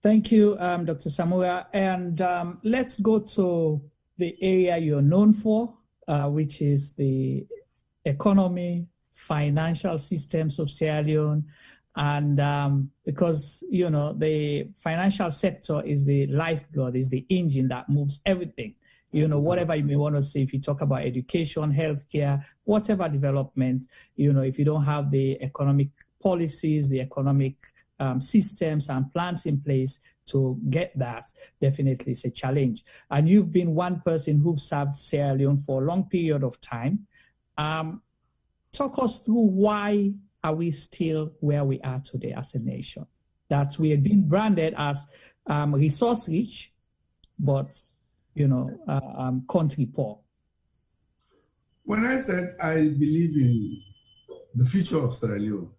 Thank you, Dr. Samura. And let's go to the area you're known for, which is the economy, financial systems of Sierra Leone. And because, you know, the financial sector is the lifeblood, is the engine that moves everything. You know, whatever you may want to say, if you talk about education, healthcare, whatever development, you know, if you don't have the economic policies, the economic systems and plans in place to get that, definitely it's a challenge. And you've been one person who served Sierra Leone for a long period of time. Talk us through why are we still where we are today as a nation? That we have been branded as resource rich, but, you know, country poor. When I said I believe in the future of Sierra Leone,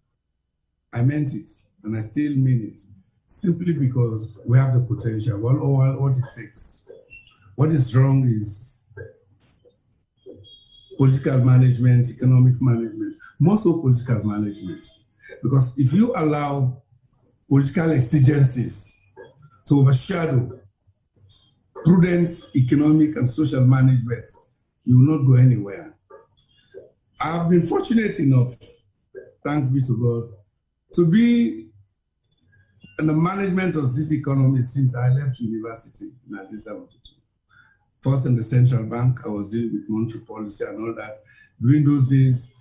I meant it, and I still mean it, simply because we have the potential, what it takes. What is wrong is political management, economic management, more so political management. Because if you allow political exigencies to overshadow prudent economic and social management, you will not go anywhere. I've been fortunate enough, thanks be to God, to be in the management of this economy since I left university in 1972. First in the central bank, I was dealing with monetary policy and all that. During those days,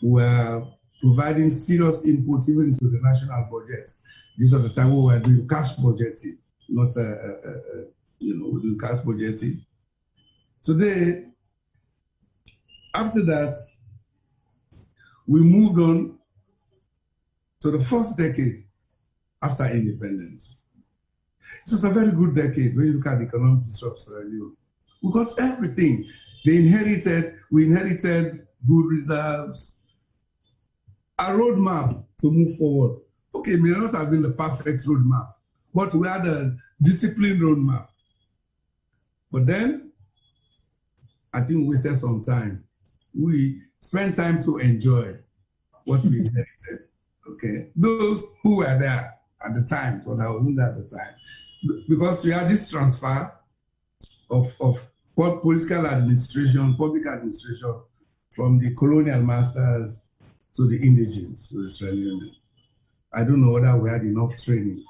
we were providing serious input even into the national budget. These are the time we were doing cash budgeting, not, you know, we're doing cash budgeting. Today, after that, we moved on to the first decade after independence. It was a very good decade when you look at the economic history of Sierra Leone. We got everything. We inherited good reserves, a roadmap to move forward. Okay, it may not have been the perfect roadmap, but we had a disciplined roadmap. But then, I think we wasted some time. We spent time to enjoy what we inherited. Okay, those who were there at the time, because I wasn't there at the time, because we had this transfer of political administration, public administration, from the colonial masters to the indigenes, to the Sierra Leone. I don't know whether we had enough training,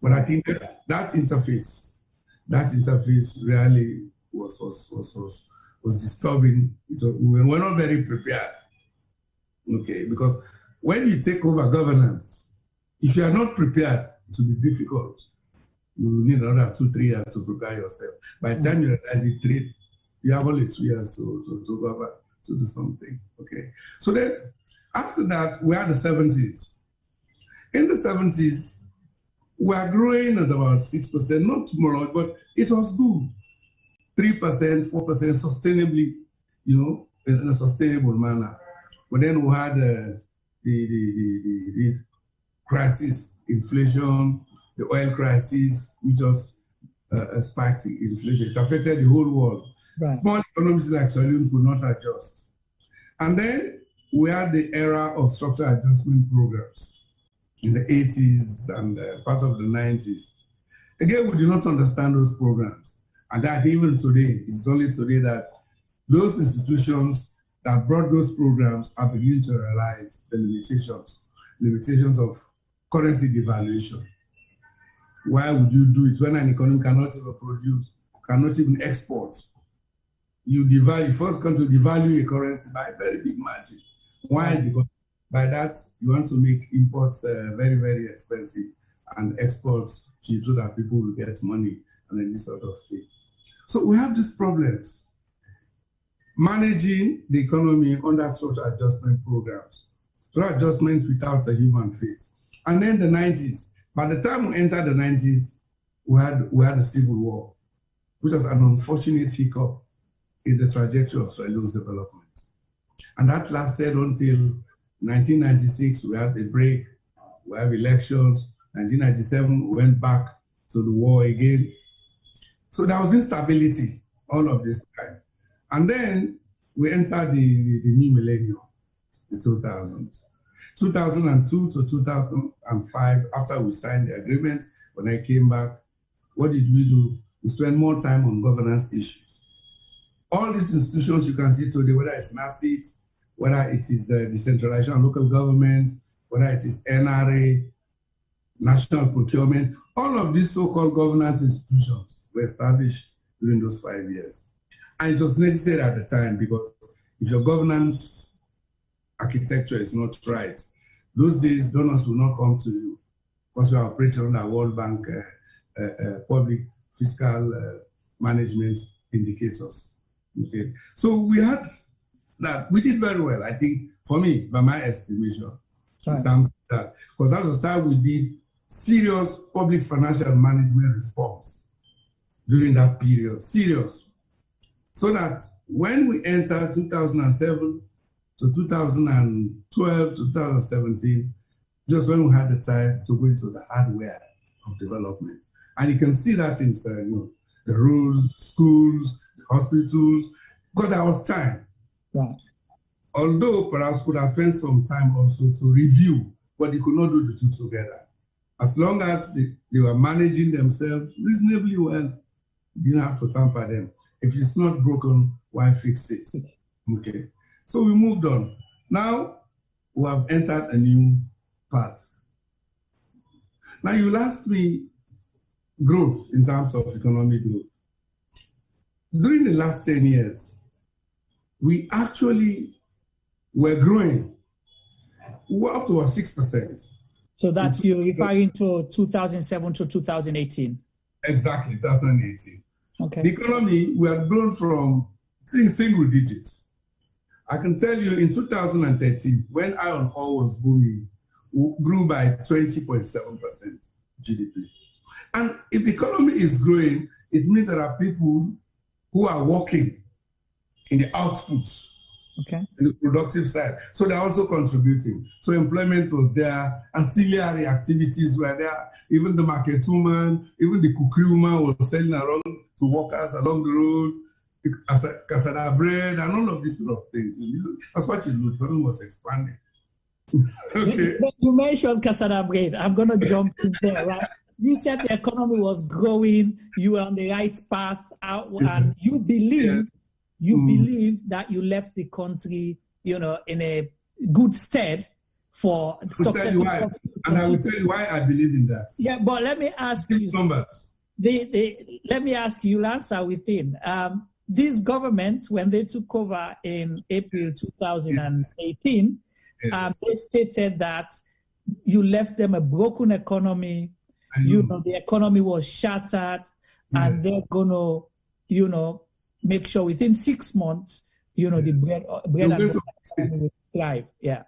but I think that interface really was was disturbing. We were not very prepared. Okay, because when you take over governance, if you are not prepared, it will be difficult. You will need another 2-3 years to prepare yourself. By the time you realize you have only 2 years to do something. Okay. So then, after that, we had the 70s. In the 70s, we are growing at about 6%, not too much, but it was good. 3%, 4% sustainably, in a sustainable manner. But then we had the crisis, inflation, the oil crisis, which just spiked inflation. It affected the whole world. Right. Small economies like Sierra Leone could not adjust. And then we had the era of structural adjustment programs in the 80s and part of the 90s. Again, we did not understand those programs. And that even today, it's only today that those institutions that brought those programs are beginning to realize the limitations of currency devaluation. Why would you do it when an economy cannot even produce, cannot even export? You first come to devalue a currency by a very big margin. Why? Because by that, you want to make imports very, very expensive and exports cheap so that people will get money and then this sort of thing. So we have these problems. Managing the economy under social adjustment programs. Social adjustment without a human face. And then the 90s. By the time we entered the 90s, we had a civil war, which was an unfortunate hiccup in the trajectory of Sierra Leone's development. And that lasted until 1996. We had a break, we have elections. 1997, we went back to the war again. So there was instability all of this time. And then we entered the new millennium, the 2000s. 2002 to 2005, after we signed the agreement, when I came back, what did we do? We spent more time on governance issues. All these institutions you can see today, whether it's NACIT, whether it is decentralization and local government, whether it is NRA, national procurement, all of these so-called governance institutions were established during those 5 years. And it was necessary at the time because if your governance architecture is not right, those days donors will not come to you because you are operating under World Bank public fiscal management indicators. Okay, so we had that. We did very well, I think, for me, by my estimation, in terms of that, because that was the time we did serious public financial management reforms during that period, serious. So that when we entered 2007 to 2012, 2017, just when we had the time to go into the hardware of development. And you can see that in the roads, schools, the hospitals, because there was time. Right. Although perhaps could have spent some time also to review, but they could not do the two together. As long as they were managing themselves reasonably well, you didn't have to tamper them. If it's not broken, why fix it? Okay. So we moved on. Now we have entered a new path. Now you'll ask me growth in terms of economic growth. During the last 10 years, we actually were growing. We're up to 6%. So that's you're referring to 2007 to 2018? Exactly, 2018. Okay. The economy, we have grown from single digits. I can tell you in 2013, when iron ore was booming, we grew by 20.7% GDP. And if the economy is growing, it means there are people who are working in the output, okay, in the productive side. So they're also contributing. So employment was there, ancillary activities were there. Even the market woman, even the cookery woman was selling around to workers along the road, cassava bread, and all of these sort of things. That's what you do. The economy was expanding. Okay. You mentioned cassava bread. I'm going to jump in there, right? You said the economy was growing, you were on the right path, and you believe that you left the country, in a good stead for success. And I will tell you why I believe in that. Yeah, but let me ask you. Numbers. Let me ask you, you'll answer within. these governments, when they took over in April 2018, they stated that you left them a broken economy. You know, the economy was shattered, and they're gonna, you know, make sure within 6 months, you know, the bread and butter will thrive. Yeah.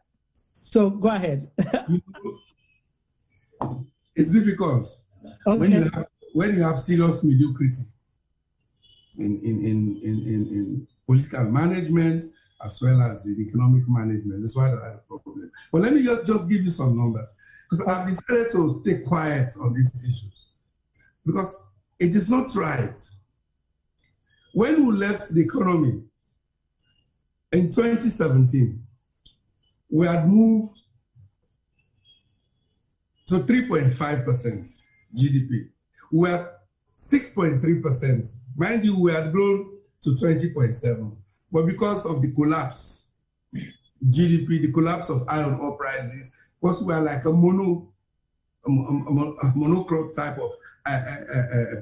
So go ahead. It's difficult when you have serious mediocrity in political management as well as in economic management. That's why I have a problem. But let me just give you some numbers, because I've decided to stay quiet on these issues because it is not right. When we left the economy in 2017, we had moved to 3.5% GDP. We were 6.3%. Mind you, we had grown to 20.7%. But because of the collapse, GDP, the collapse of iron ore prices, because we are like a monocrop type of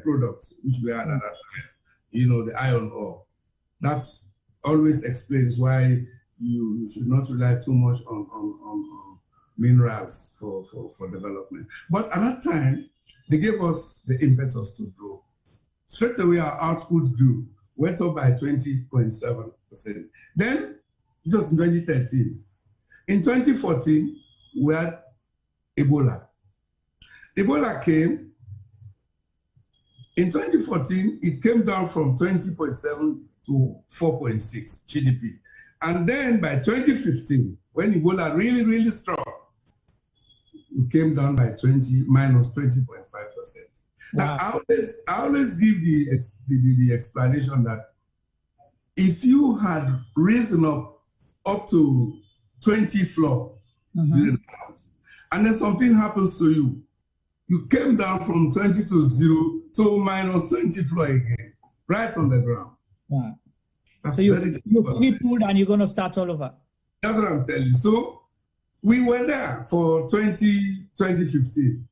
product, which we had at that time, you know, the iron ore. That always explains why you should not rely too much on minerals for development. But at that time, they gave us the impetus to grow. Straight away, our output grew, went up by 20.7%. Then, just in 2013. In 2014, we had Ebola. Ebola came. In 2014, it came down from 20.7 to 4.6 GDP. And then by 2015, when Ebola really, really struck, we came down by minus 20.5%. Now, I always give the explanation that if you had risen up to 20 floor, and then something happens to you, you came down from 20 to 0 to minus 20 floor again, right on the ground. Wow. So you're crippled and you're going to start all over. That's what I'm telling you. So we were there for 2015,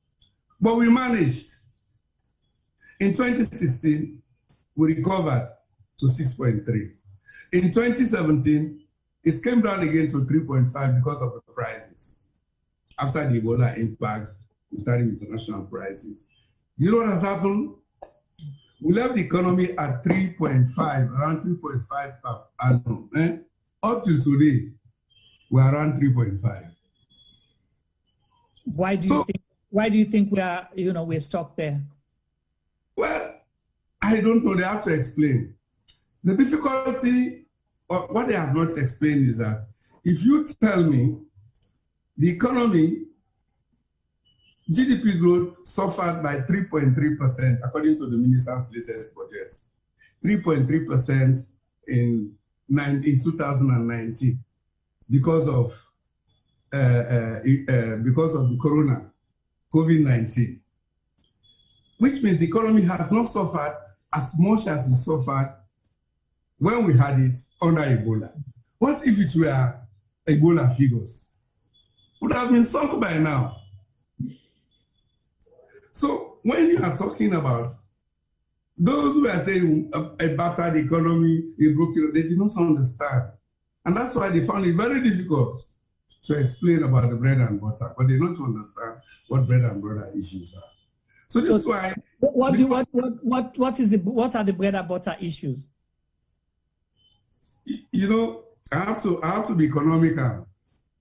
but we managed. In 2016, we recovered to 6.3. In 2017, it came down again to 3.5 because of the prices. After the Ebola impact, we started with international prices. You know what has happened? We left the economy at 3.5, around 3.5 per annum. Up till today, we're around 3.5. Why do you think we're stuck there? Well, I don't know. They have to explain. The difficulty, or what they have not explained, is that if you tell me the economy, GDP growth suffered by 3.3% according to the minister's latest budget, 3.3% in 2019 because of the COVID-19. Which means the economy has not suffered as much as it suffered when we had it under Ebola. What if it were Ebola figures? Would have been sunk by now. So when you are talking about those who are saying a battered economy, a broken, they did not understand. And that's why they found it very difficult to explain about the bread and butter, but they don't understand what bread and butter issues are. So that's why. What are the bread and butter issues? You know, I have to be economical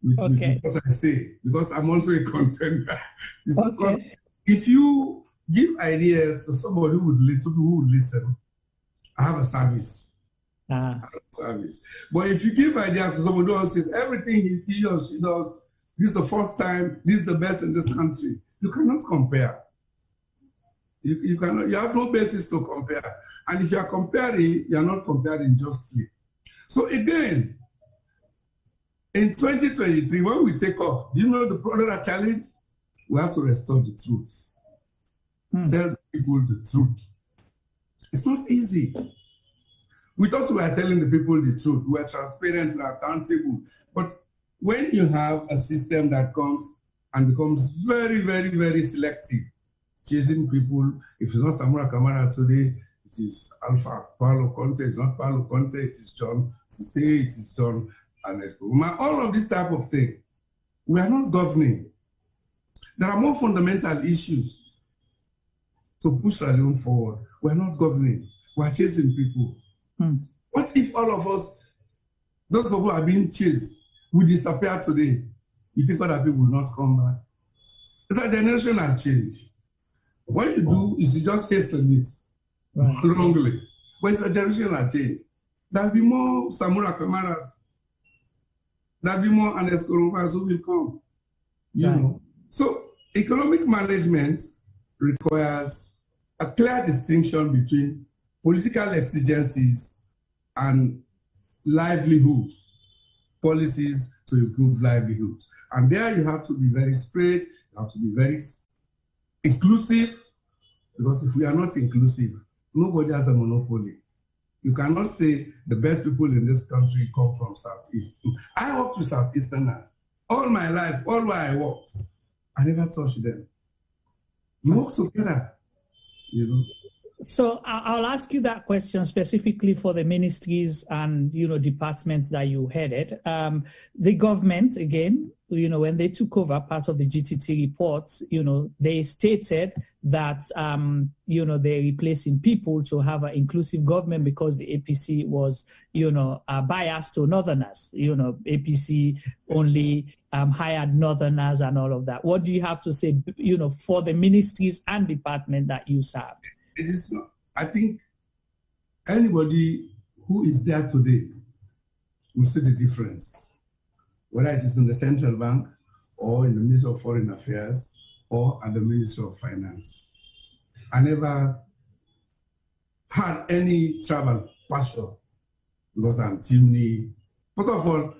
with what I say, because I'm also a contender. Because if you give ideas to somebody who would listen, I have a service. But if you give ideas to somebody who says everything he or she does, this is the first time, this is the best in this country, you cannot compare. You cannot. You have no basis to compare. And if you are comparing, you are not comparing justly. So again, in 2023, when we take off, you know the product challenge? We have to restore the truth. Tell people the truth. It's not easy. We thought we were telling the people the truth. We are transparent, we are accountable. But when you have a system that comes and becomes very, very, very selective, chasing people, if it's not Samura Kamara today, it is Alpha Paulo Conte, it's not Paulo Conte, it is John Cisse, it is John Ernest. All of this type of thing. We are not governing. There are more fundamental issues to push Sierra Leone forward. We are not governing. We are chasing people. What if all of us, those who are being chased, will disappear today? You think other people will not come back? It's a generational change. What you do is you just hasten it wrongly. But it's a generational change. There'll be more Samura Kamaras. There'll be more Ernest Koromas who will come. You know. So economic management requires a clear distinction between political exigencies and livelihood policies to improve livelihoods. And there you have to be very straight, you have to be very inclusive, because if we are not inclusive, nobody has a monopoly. You cannot say the best people in this country come from Southeast. I worked with Southeasterners all my life, all where I worked. I never touched them. We work together, you know. So I'll ask you that question specifically for the ministries and, you know, departments that you headed. The government, again, you know, when they took over part of the GTT reports, you know, they stated that, you know, they're replacing people to have an inclusive government because the APC was, you know, biased to Northerners. You know, APC only hired Northerners and all of that. What do you have to say, you know, for the ministries and department that you served? It is not, I think anybody who is there today will see the difference, whether it is in the central bank or in the Ministry of Foreign Affairs or at the Ministry of Finance. I never had any travel passion because I'm Timney. First of all,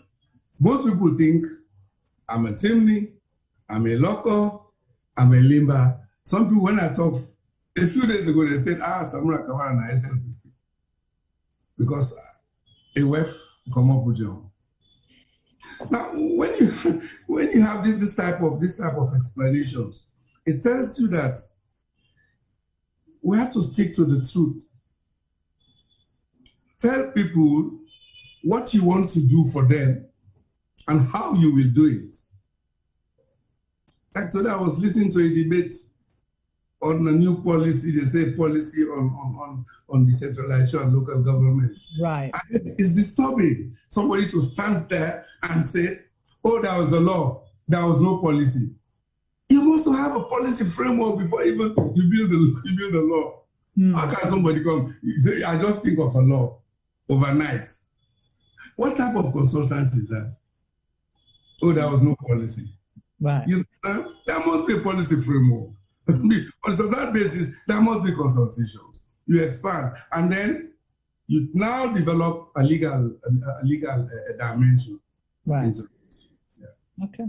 most people think I'm a Timney, I'm a local, I'm a Limba. Some people, when I talk, a few days ago, they said, Samura Kamara na SLP. Because a wife come up with you. Now, when you have this type of explanations, it tells you that we have to stick to the truth. Tell people what you want to do for them and how you will do it. Like today, I was listening to a debate on a new policy. They say policy on decentralization and local government. Right. And it's disturbing somebody to stand there and say, oh, that was the law, there was no policy. You must have a policy framework before even you build the law. How can somebody come say, I just think of a law overnight? What type of consultant is that? Oh, there was no policy. Right. You know, there must be a policy framework. On that basis, there must be consultations. You expand, and then you now develop a legal dimension. Right. Okay.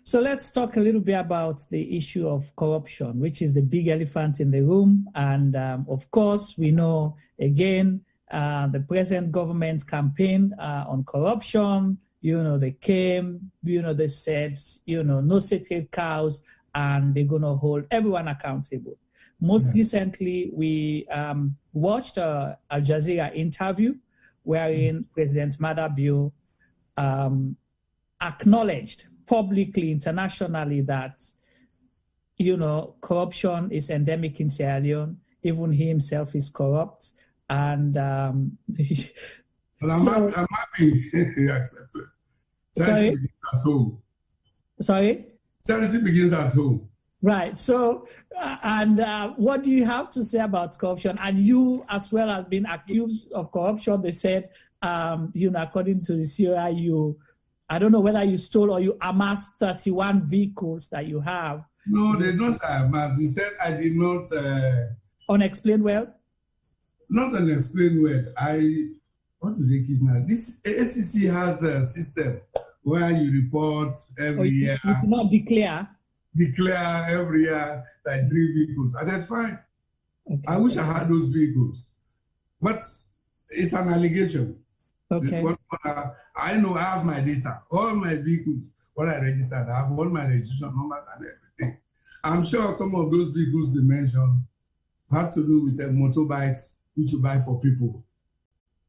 So let's talk a little bit about the issue of corruption, which is the big elephant in the room. And of course, we know, again, the present government's campaign on corruption, you know, they came, you know, they said, you know, no sacred cows, and they're going to hold everyone accountable. Most recently, we watched a Al Jazeera interview wherein President Mathew acknowledged publicly, internationally, that, you know, corruption is endemic in Sierra Leone. Even he himself is corrupt. And I'm happy he accepted. Sorry? Begins at home. Sorry? Charity begins at home. Right. So, what do you have to say about corruption? And you, as well, have been accused of corruption. They said, you know, according to the Sierra, I don't know whether you stole or you amassed 31 vehicles that you have. No, they don't say I amassed. They said I did not. Unexplained wealth? Not unexplained wealth. What do they keep now? This ACC has a system where you report every year. You cannot declare. Declare every year like 3 vehicles. I said, fine. Okay. I wish I had those vehicles. But it's an allegation. Okay. I know I have my data, all my vehicles, what I registered, I have all my registration numbers and everything. I'm sure some of those vehicles they mentioned had to do with the motorbikes which you buy for people,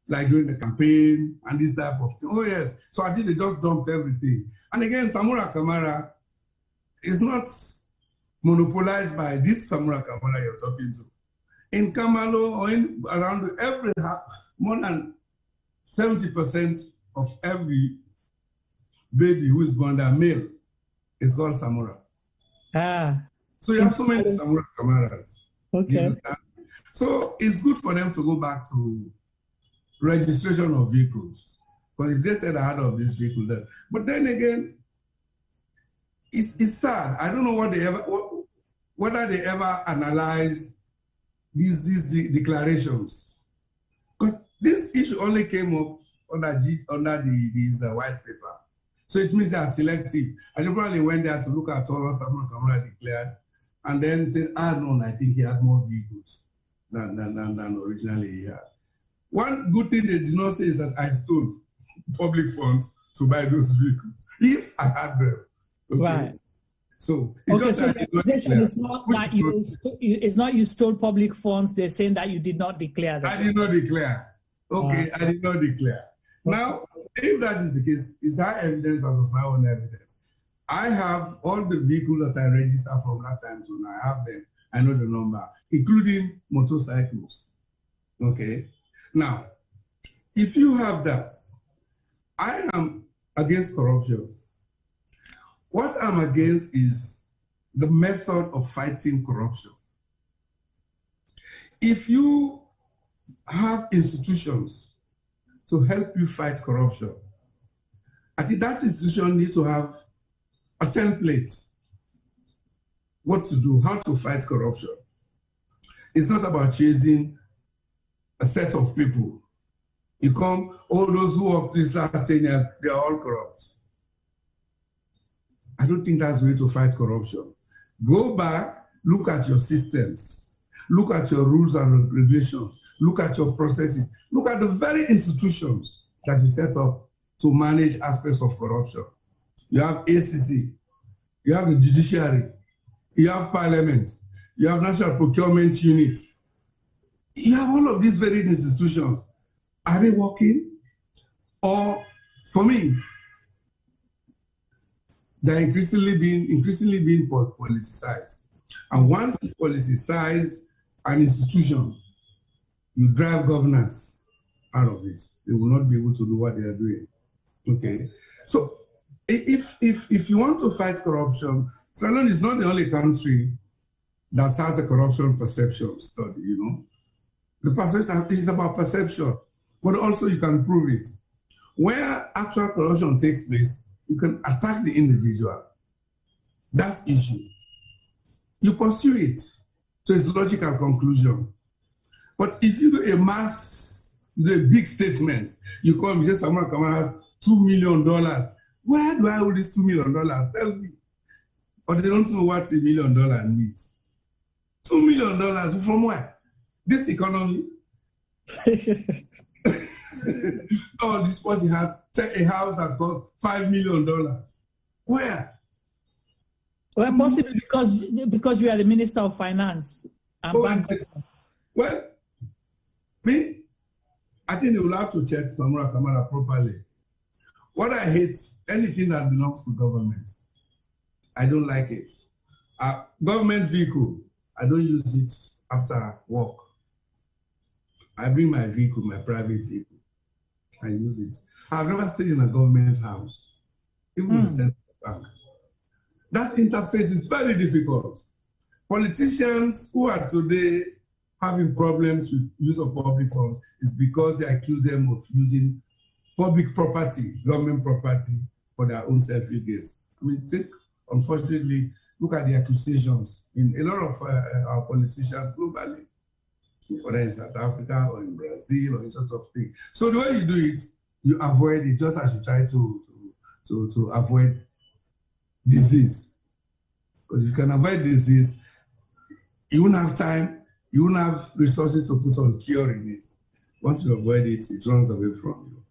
like during the campaign and this type of thing. Oh yes, so I think they just dumped everything. And again, Samura Kamara is not monopolized by this Samura Kamara you're talking to. In Kamalo or in around every more than 70% of every baby who is born there male is called Samura. So you have so many Samura Kamaras. Okay. So it's good for them to go back to registration of vehicles. Because if they said I had of this vehicle there. But then again, it's sad. I don't know whether they ever analyzed these declarations. Because this issue only came up under this white paper. So it means they are selective. And they probably went there to look at all what Samura Kamara declared and then said, no, I think he had more vehicles than originally he had. One good thing they did not say is that I stole public funds to buy those vehicles. If I had them. Okay. Right. So it's not you stole public funds. They're saying that you did not declare that. I did not declare. Okay, I did not declare. Now, if that is the case, is that evidence versus my own evidence? I have all the vehicles that I registered from that time to now. I have them. I know the number, including motorcycles. Okay. Now, if you have that, I am against corruption. What I'm against is the method of fighting corruption. If you have institutions to help you fight corruption, I think that institution needs to have a template, what to do, how to fight corruption. It's not about chasing a set of people. You come, all those who worked this last 10 years, they are all corrupt. I don't think that's the way to fight corruption. Go back, look at your systems, look at your rules and regulations, look at your processes, look at the very institutions that you set up to manage aspects of corruption. You have ACC, you have the judiciary, you have parliament, you have national procurement unit. You have all of these very institutions. Are they working? Or, for me, they're increasingly being politicized. And once you politicize an institution, you drive governance out of it. They will not be able to do what they are doing. Okay. So if you want to fight corruption, Sierra Leone is not the only country that has a corruption perception study, you know. The perception is about perception, but also you can prove it. Where actual corruption takes place, you can attack the individual. That's issue. You pursue it to its logical conclusion. But if you do a big statement, you come, you say Samura Kamara has $2 million. Where do I hold this $2 million? Tell me. But they don't know what $1 million means. $2 million from where? This economy. Oh, this person has a house that costs $5 million. Where? Well, possibly because you are the Minister of Finance. Well, me, I think they will have to check Samura Kamara properly. What I hate, anything that belongs to government, I don't like it. Government vehicle, I don't use it after work. I bring my vehicle, my private vehicle. I use it. I've never stayed in a government house, even in the central bank. That interface is very difficult. Politicians who are today having problems with use of public funds is because they accuse them of using public property, government property, for their own selfish gains. I mean, unfortunately, look at the accusations in a lot of our politicians globally, whether in South Africa or in Brazil or in sort of thing. So the way you do it, you avoid it just as you try to avoid disease. Because if you can avoid disease, you won't have time, you won't have resources to put on curing it. Once you avoid it, it runs away from you.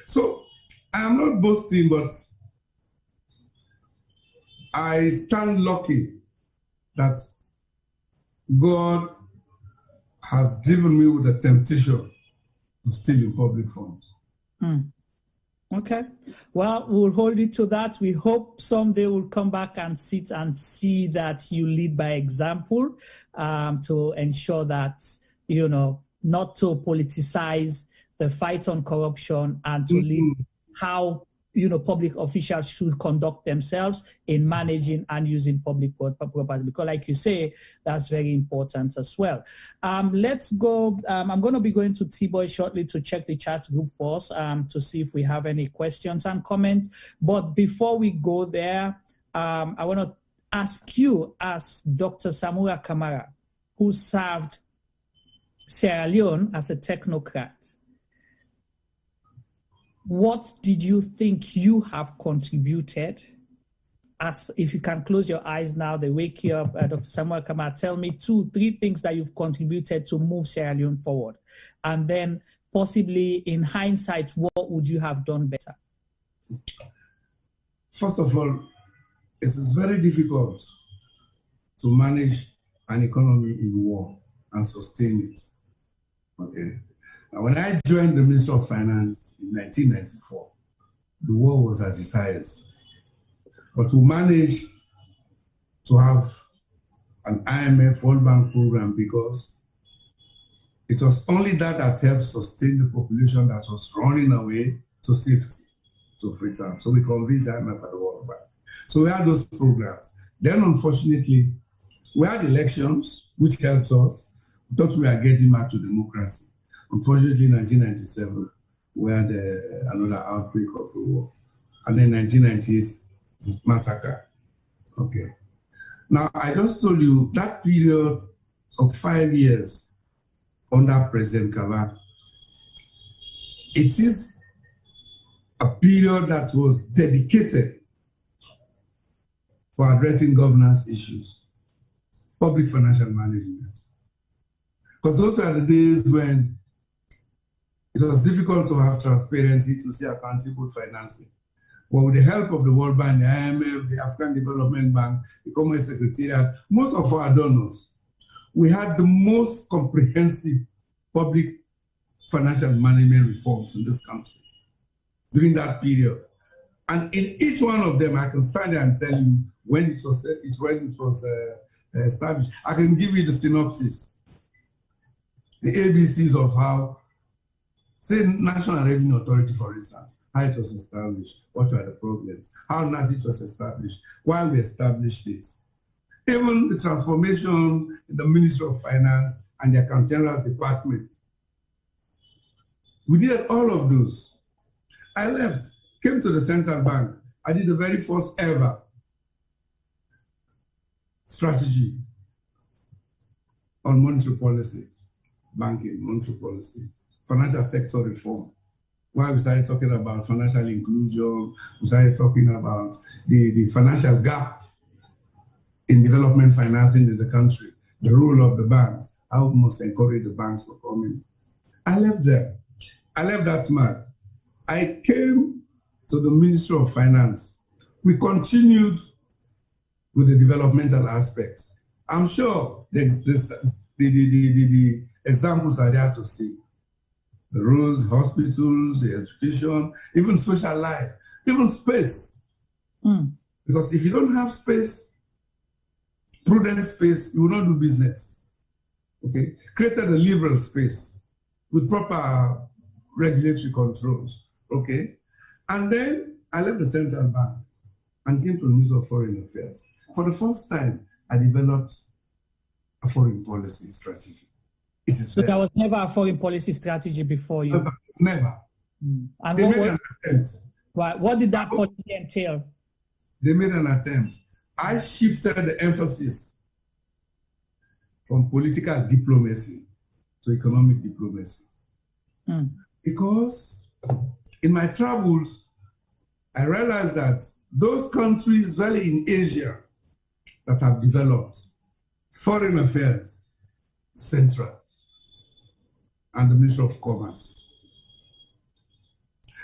So I am not boasting, but I stand lucky that God has driven me with the temptation to steal in public funds. Okay. Well, we'll hold you to that. We hope someday we'll come back and sit and see that you lead by example, to ensure that, you know, not to politicize the fight on corruption and to lead how, you know, public officials should conduct themselves in managing and using public property. Because like you say, that's very important as well. Let's go. I'm going to be going to T-Boy shortly to check the chat group for us to see if we have any questions and comments. But before we go there, I want to ask you, as Dr. Samura Kamara, who served Sierra Leone as a technocrat, what did you think you have contributed? As if you can close your eyes now, they wake you up, Dr. Samura Kamara, tell me 2-3 things that you've contributed to move Sierra Leone forward. And then possibly in hindsight, what would you have done better? First of all, it is very difficult to manage an economy in war and sustain it. Okay. Now, when I joined the Ministry of Finance in 1994, the war was at its highest. But we managed to have an IMF World Bank program because it was only that helped sustain the population that was running away to safety, to freedom. So we convinced IMF at the World Bank. So we had those programs. Then, unfortunately, we had elections, which helped us. We thought we were getting back to democracy. Unfortunately, in 1997, we had another outbreak of the war. And then 1998, massacre. Okay. Now, I just told you that period of 5 years under President Kamara, it is a period that was dedicated for addressing governance issues, public financial management. Because those were the days when it was difficult to have transparency, to see accountable financing. But with the help of the World Bank, the IMF, the African Development Bank, the Commerce Secretariat, most of our donors, we had the most comprehensive public financial management reforms in this country during that period. And in each one of them, I can stand there and tell you when it was established. I can give you the synopsis, the ABCs of how, say, National Revenue Authority, for instance, how it was established, what were the problems, how NASIT was established, why we established it. Even the transformation in the Ministry of Finance and the Accountant General's Department. We did all of those. I left, came to the Central Bank. I did the very first ever strategy on monetary policy, banking, monetary policy, financial sector reform. Why we started talking about financial inclusion, we started talking about the financial gap in development financing in the country, the role of the banks, how we must encourage the banks to come in. I left there. I left that mark. I came to the Ministry of Finance. We continued with the developmental aspects. I'm sure the examples are there to see. The roads, hospitals, the education, even social life, even space. Because if you don't have space, prudent space, you will not do business. Okay? Created a liberal space with proper regulatory controls. Okay? And then I left the Central Bank and came to the Ministry of Foreign Affairs. For the first time, I developed a foreign policy strategy. So there was never a foreign policy strategy before you? Never. And they made an attempt. What did that policy entail? They made an attempt. I shifted the emphasis from political diplomacy to economic diplomacy. Because in my travels, I realized that those countries, especially in Asia, that have developed foreign affairs, central, and the Ministry of Commerce.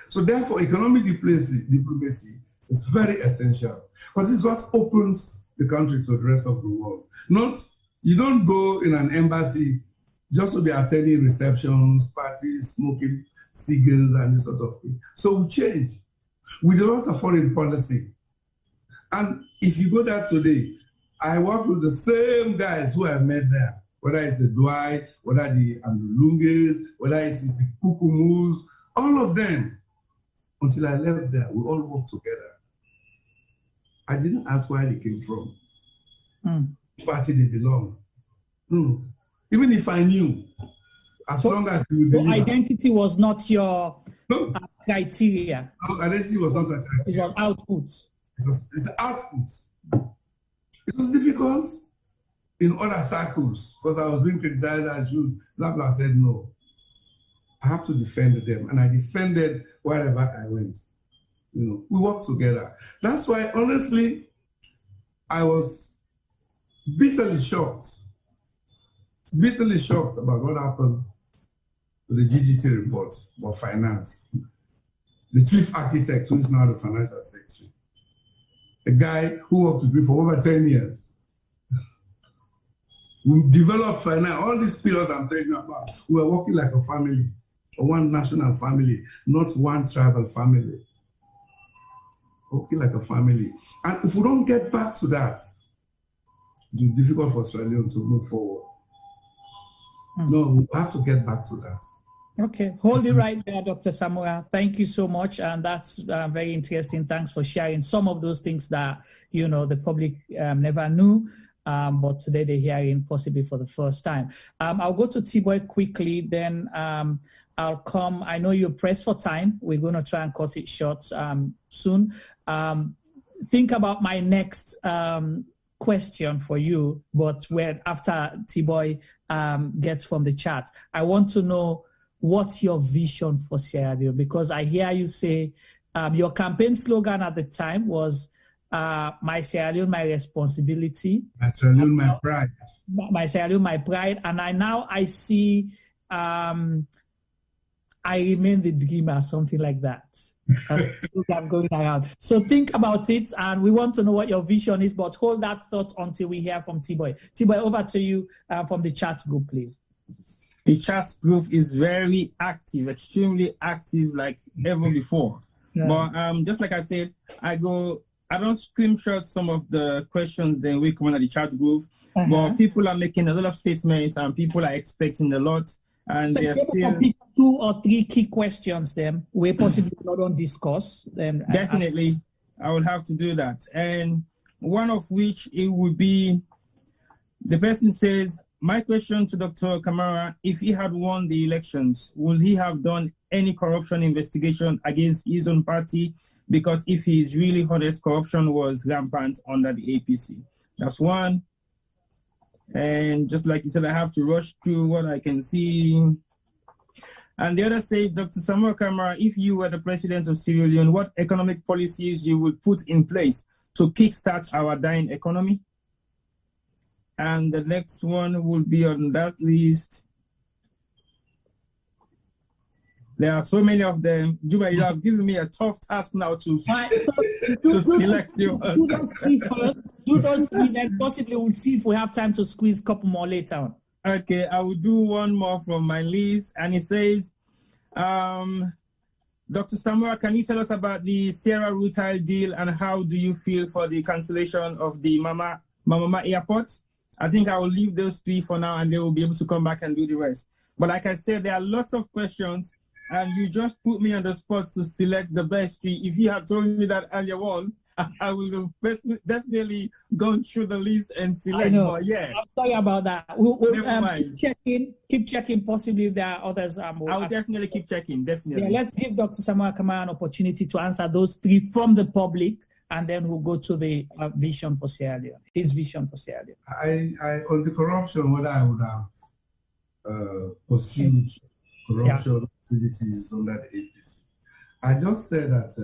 So therefore, economic diplomacy is very essential. But this is what opens the country to the rest of the world. You don't go in an embassy just to be attending receptions, parties, smoking cigars, and this sort of thing. So we changed. We do not afford foreign policy. And if you go there today, I work with the same guys who I met there, whether it's the Dwight, whether the Andulunges, whether it is the Kukumus, all of them. Until I left there, we all worked together. I didn't ask where they came from, which party they belong. No. Even if I knew, as long as you deliver. Identity was not your criteria. No, identity was not a criteria. It was output. It's output. It was difficult in other circles because I was being criticized as you. Blah blah said no. I have to defend them, and I defended wherever I went. You know, we worked together. That's why, honestly, I was bitterly shocked about what happened to the GGT report about finance. The chief architect, who is now the financial secretary, a guy who worked with me for over 10 years. We developed finance, all these pillars I'm talking about. We were working like a family, one national family, not one tribal family. Working like a family. And if we don't get back to that, it's difficult for Sierra Leone to move forward. No, we have to get back to that. Okay, hold it right there, Dr. Samura. Thank you so much, and that's very interesting. Thanks for sharing some of those things that, you know, the public never knew, but today they're hearing possibly for the first time. I'll go to T-Boy quickly, then I'll come. I know you're pressed for time. We're going to try and cut it short soon. Think about my next question for you, but when after T-Boy gets from the chat, I want to know what's your vision for Sierra Leone, because I hear you say your campaign slogan at the time was my Sierra Leone, my responsibility. My Sierra Leone, my pride. My Sierra Leone, my pride. And I see I remain the dreamer, something like that. That's I'm going around. So think about it, and we want to know what your vision is, but hold that thought until we hear from T-Boy. T-Boy, over to you from the chat group, please. The chat group is very active, extremely active, like ever before. Yeah. But just like I said, I don't screenshot some of the questions then we come on the chat group. But people are making a lot of statements and people are expecting a lot. And so they're still 2 or 3 key questions then we possibly not on discourse. Then definitely I will have to do that. And one of which it would be, the person says, my question to Dr. Kamara, if he had won the elections, would he have done any corruption investigation against his own party? Because if he is really honest, corruption was rampant under the APC. That's one. And just like you said, I have to rush through what I can see. And the other says, Dr. Samura Kamara, if you were the president of Sierra Leone, what economic policies you would put in place to kickstart our dying economy? And the next one will be on that list. There are so many of them. Juba, you have given me a tough task now to select you. Do those three, then possibly we'll see if we have time to squeeze a couple more later on. Okay, I will do one more from my list. And it says, Dr. Samura, can you tell us about the Sierra Rutile deal and how do you feel for the cancellation of the Mama Airport? I think I will leave those 3 for now and they will be able to come back and do the rest. But like I said, there are lots of questions and you just put me on the spot to select the best 3. If you had told me that earlier on, I will have definitely gone through the list and select more. Yeah, I'm sorry about that. We'll keep checking. Possibly if there are others. I will definitely keep checking. Definitely. Yeah, let's give Dr. Samura Kamara an opportunity to answer those 3 from the public, and then we'll go to the vision for Sierra Leone. His vision for Sierra Leone. I on the corruption, what I would have pursued corruption activities under the APC. I just said that.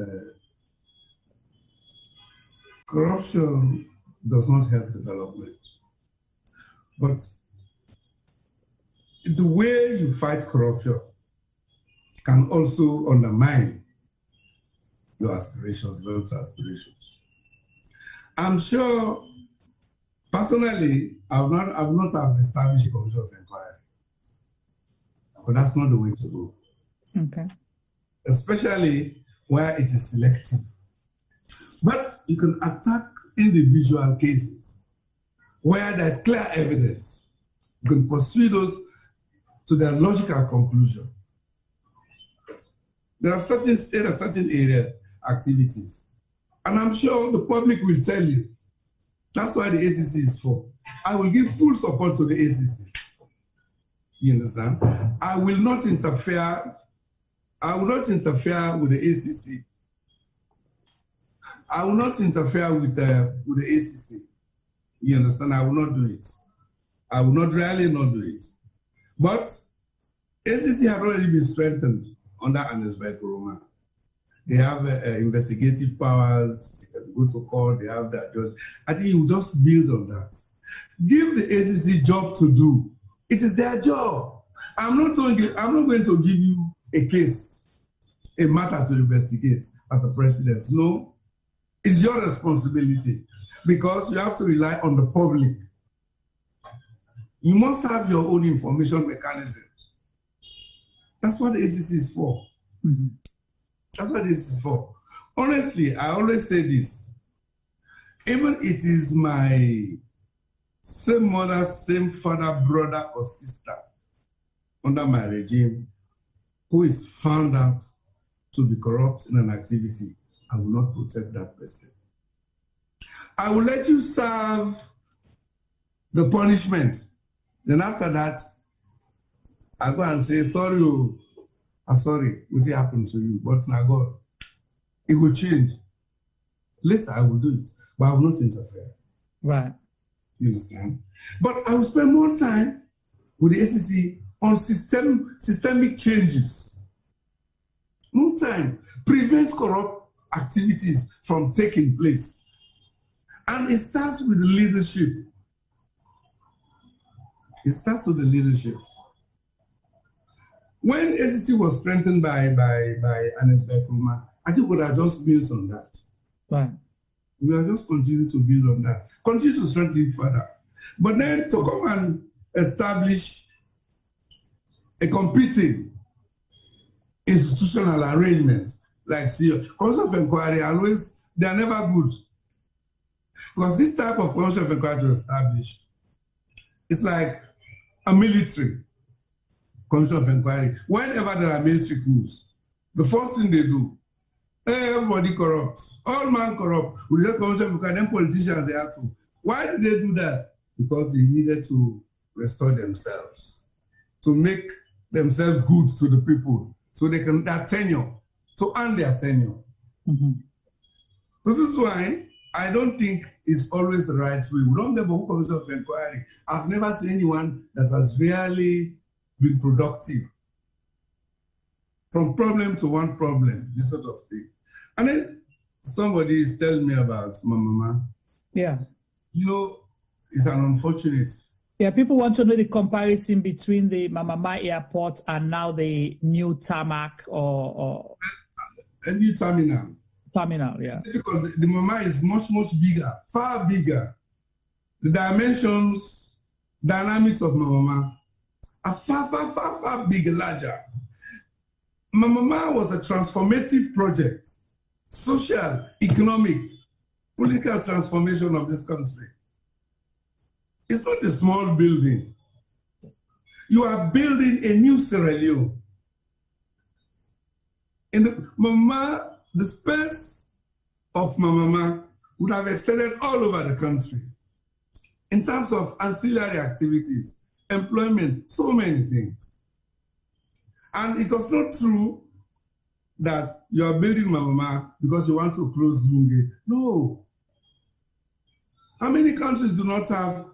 Corruption does not help development. But the way you fight corruption can also undermine your aspirations, development aspirations. I'm sure, personally, I've not established a commission of inquiry. But that's not the way to go. Okay. Especially where it is selective. But you can attack individual cases where there's clear evidence. You can pursue those to their logical conclusion. There are certain area activities, and I'm sure the public will tell you. That's why the ACC is for. I will give full support to the ACC. You understand? I will not interfere. I will not interfere with the ACC. I will not interfere with the ACC. You understand? I will not do it. I will not really not do it. But ACC have already been strengthened under Ernest by Koroma. They have investigative powers, they can go to court, they have that judge. I think you just build on that. Give the ACC job to do. It is their job. I'm not going to give you a case, a matter to investigate as a president. No, it's your responsibility because you have to rely on the public. You must have your own information mechanism. That's what the ACC is for. Mm-hmm. That's what this is for. Honestly, I always say this. Even it is my same mother, same father, brother, or sister under my regime who is found out to be corrupt in an activity, I will not protect that person. I will let you serve the punishment. Then after that, I go and say, sorry, I'm sorry, what happened to you, but now God, it will change. Later, I will do it, but I will not interfere. Right. You understand? But I will spend more time with the ACC on systemic changes. More time. Prevent corrupt activities from taking place. And it starts with the leadership. It starts with the leadership. When ACC was strengthened by Ernest Koroma, I think we have just built on that. Right. We are just continuing to build on that. Continue to strengthen it further. But then to come and establish a competing institutional arrangement like Commission of Inquiry, always, they are never good. Because this type of Commission of Inquiry to establish, it's like a military Commission of Inquiry. Whenever there are military coups, the first thing they do, everybody corrupt, all man corrupt. We just Commission of Inquiry, then politicians they ask them, why did they do that? Because they needed to restore themselves, to make themselves good to the people, so they can their tenure, to earn their tenure. Mm-hmm. So this is why I don't think it's always the right way. We don't have a Commission of Inquiry. I've never seen anyone that has really been productive. From problem to one problem, this sort of thing. And then somebody is telling me about Mama. Yeah. You know, it's an unfortunate. Yeah, people want to know the comparison between the Mamama airport and now the new tarmac or a new terminal. Terminal, yeah. It's difficult. The Mama is much, much bigger, far bigger. The dimensions, dynamics of Mama are far bigger, larger. Mama was a transformative project, social, economic, political transformation of this country. It's not a small building. You are building a new Sierra Leone. In the space of Mama would have extended all over the country in terms of ancillary activities, employment, so many things. And it was not true that you are building Mama because you want to close Lunge. No. How many countries do not have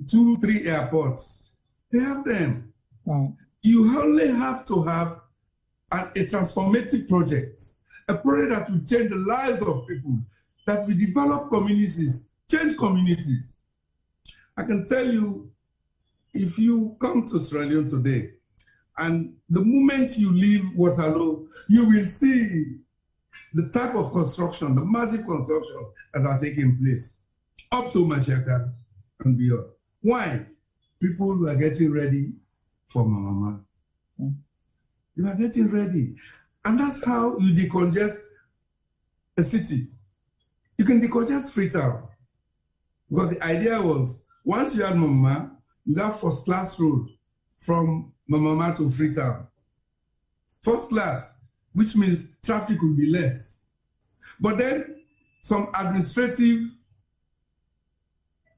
2-3 airports? They have them. Right. You only have to have a transformative project, a project that will change the lives of people, that will develop communities, change communities. I can tell you, if you come to Sierra Leone today, and the moment you leave Waterloo, you will see the type of construction, the massive construction that are taking place, up to Mashaka and beyond. Why? People were getting ready for Mama. You are getting ready. And that's how you decongest a city. You can decongest Freetown. Because the idea was, once you had Mamama, you have first class road from Mamama to Freetown. First class, which means traffic will be less. But then some administrative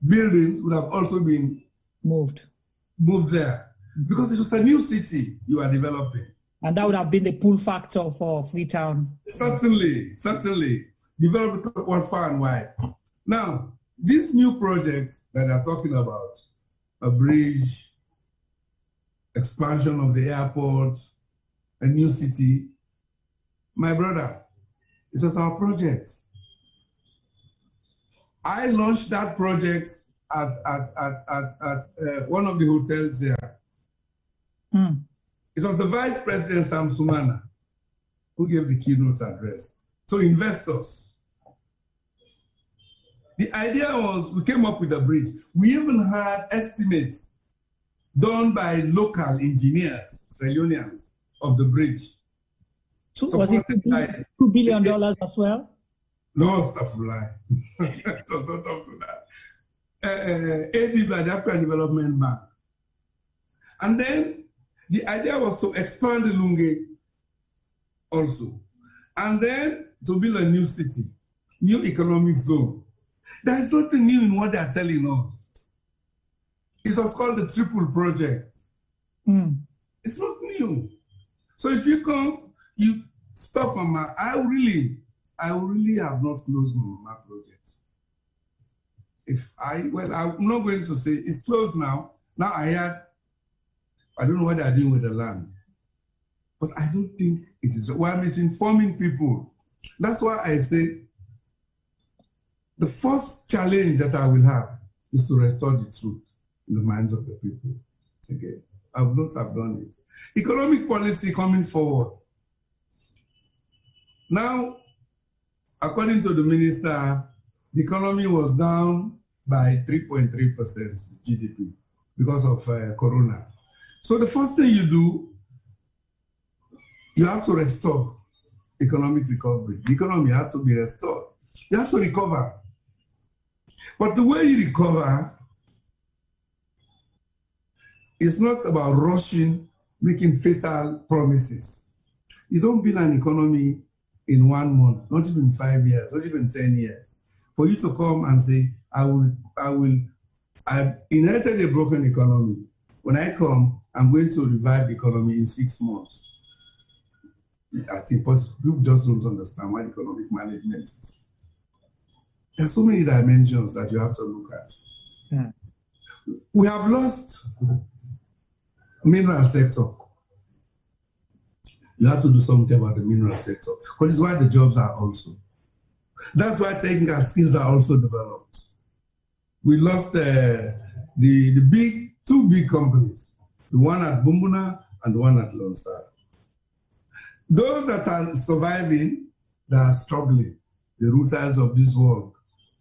buildings would have also been moved there, because it was a new city you are developing. And that would have been the pull factor for Freetown. Certainly. Development was far and wide. Now, these new projects that are talking about, a bridge, expansion of the airport, a new city, my brother, it was our project. I launched that project at one of the hotels there. It was the Vice President, Samura, who gave the keynote address. So investors. The idea was, we came up with a bridge. We even had estimates done by local engineers, Sierra Leoneans, of the bridge. Was it $2 billion as well? No, stuff like it was not up to that. AD by the African Development Bank. And then the idea was to expand the Lunge also. And then to build a new city, new economic zone. There is nothing new in what they are telling us. It was called the Triple Project. It's not new. So if you come, you stop Mama. I really have not closed my project. I'm not going to say it's closed now. Now I don't know what they're doing with the land. But I don't think it is. We're misinforming people. That's why I say the first challenge that I will have is to restore the truth in the minds of the people. Okay. I would not have done it. Economic policy coming forward. Now, according to the minister, the economy was down by 3.3% GDP because of Corona. So the first thing you do, you have to restore economic recovery. The economy has to be restored. You have to recover. But the way you recover is not about rushing, making fatal promises. You don't build an economy in 1 month, not even 5 years, not even 10 years. For you to come and say, I've inherited a broken economy. When I come, I'm going to revive the economy in 6 months. I think people just don't understand what economic management is. There are so many dimensions that you have to look at. We have lost mineral sector. You have to do something about the mineral sector, but it's why the jobs are also. That's why technical skills are also developed. We lost the two big companies, the one at Bumbuna and the one at Lone Star. Those that are surviving, they are struggling. The rutiles of this world,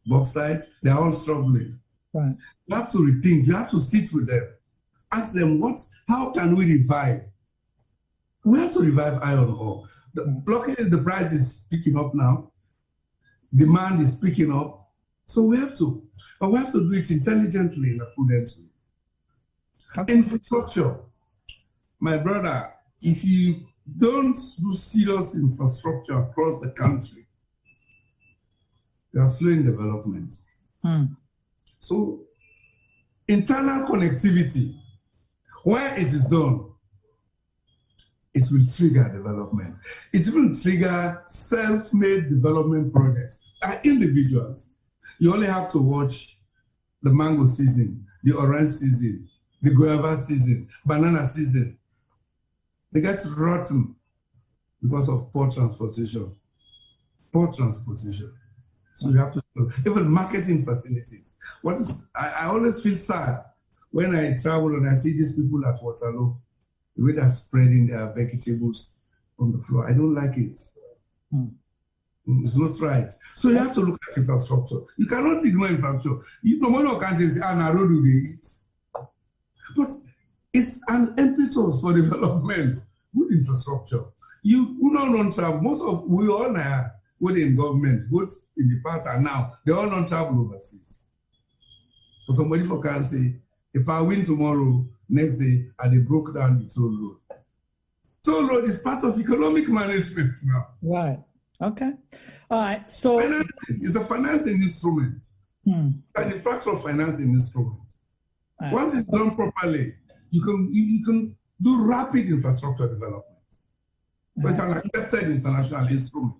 bauxite, they are all struggling. Right. You have to rethink, you have to sit with them. Ask them, how can we revive? We have to revive iron ore. Luckily, the price is picking up now. Demand is picking up. So we have to. But we have to do it intelligently in a prudent way. Infrastructure. My brother, if you don't do serious infrastructure across the country, you are slowing development. So, internal connectivity, where it is done, it will trigger development. It will trigger self-made development projects. Individuals, you only have to watch the mango season, the orange season, the guava season, banana season. They get rotten because of poor transportation. So you have to do, even marketing facilities. I always feel sad when I travel and I see these people at Waterloo, the way they're spreading their vegetables on the floor. I don't like it. It's not right. So you have to look at infrastructure. You cannot ignore infrastructure. No one can say, road do they eat. But It's an impetus for development, good infrastructure. You don't travel. Most of we all now, both in government, both in the past and now, they all don't travel overseas. For somebody for can say, if I win tomorrow, next day, and they broke down the toll road. Toll road is part of economic management now. Right. Okay. All right. So financing is a financing instrument. An infrastructure financing instrument. Right. Once it's done properly, you can do rapid infrastructure development. But it's an accepted international instrument.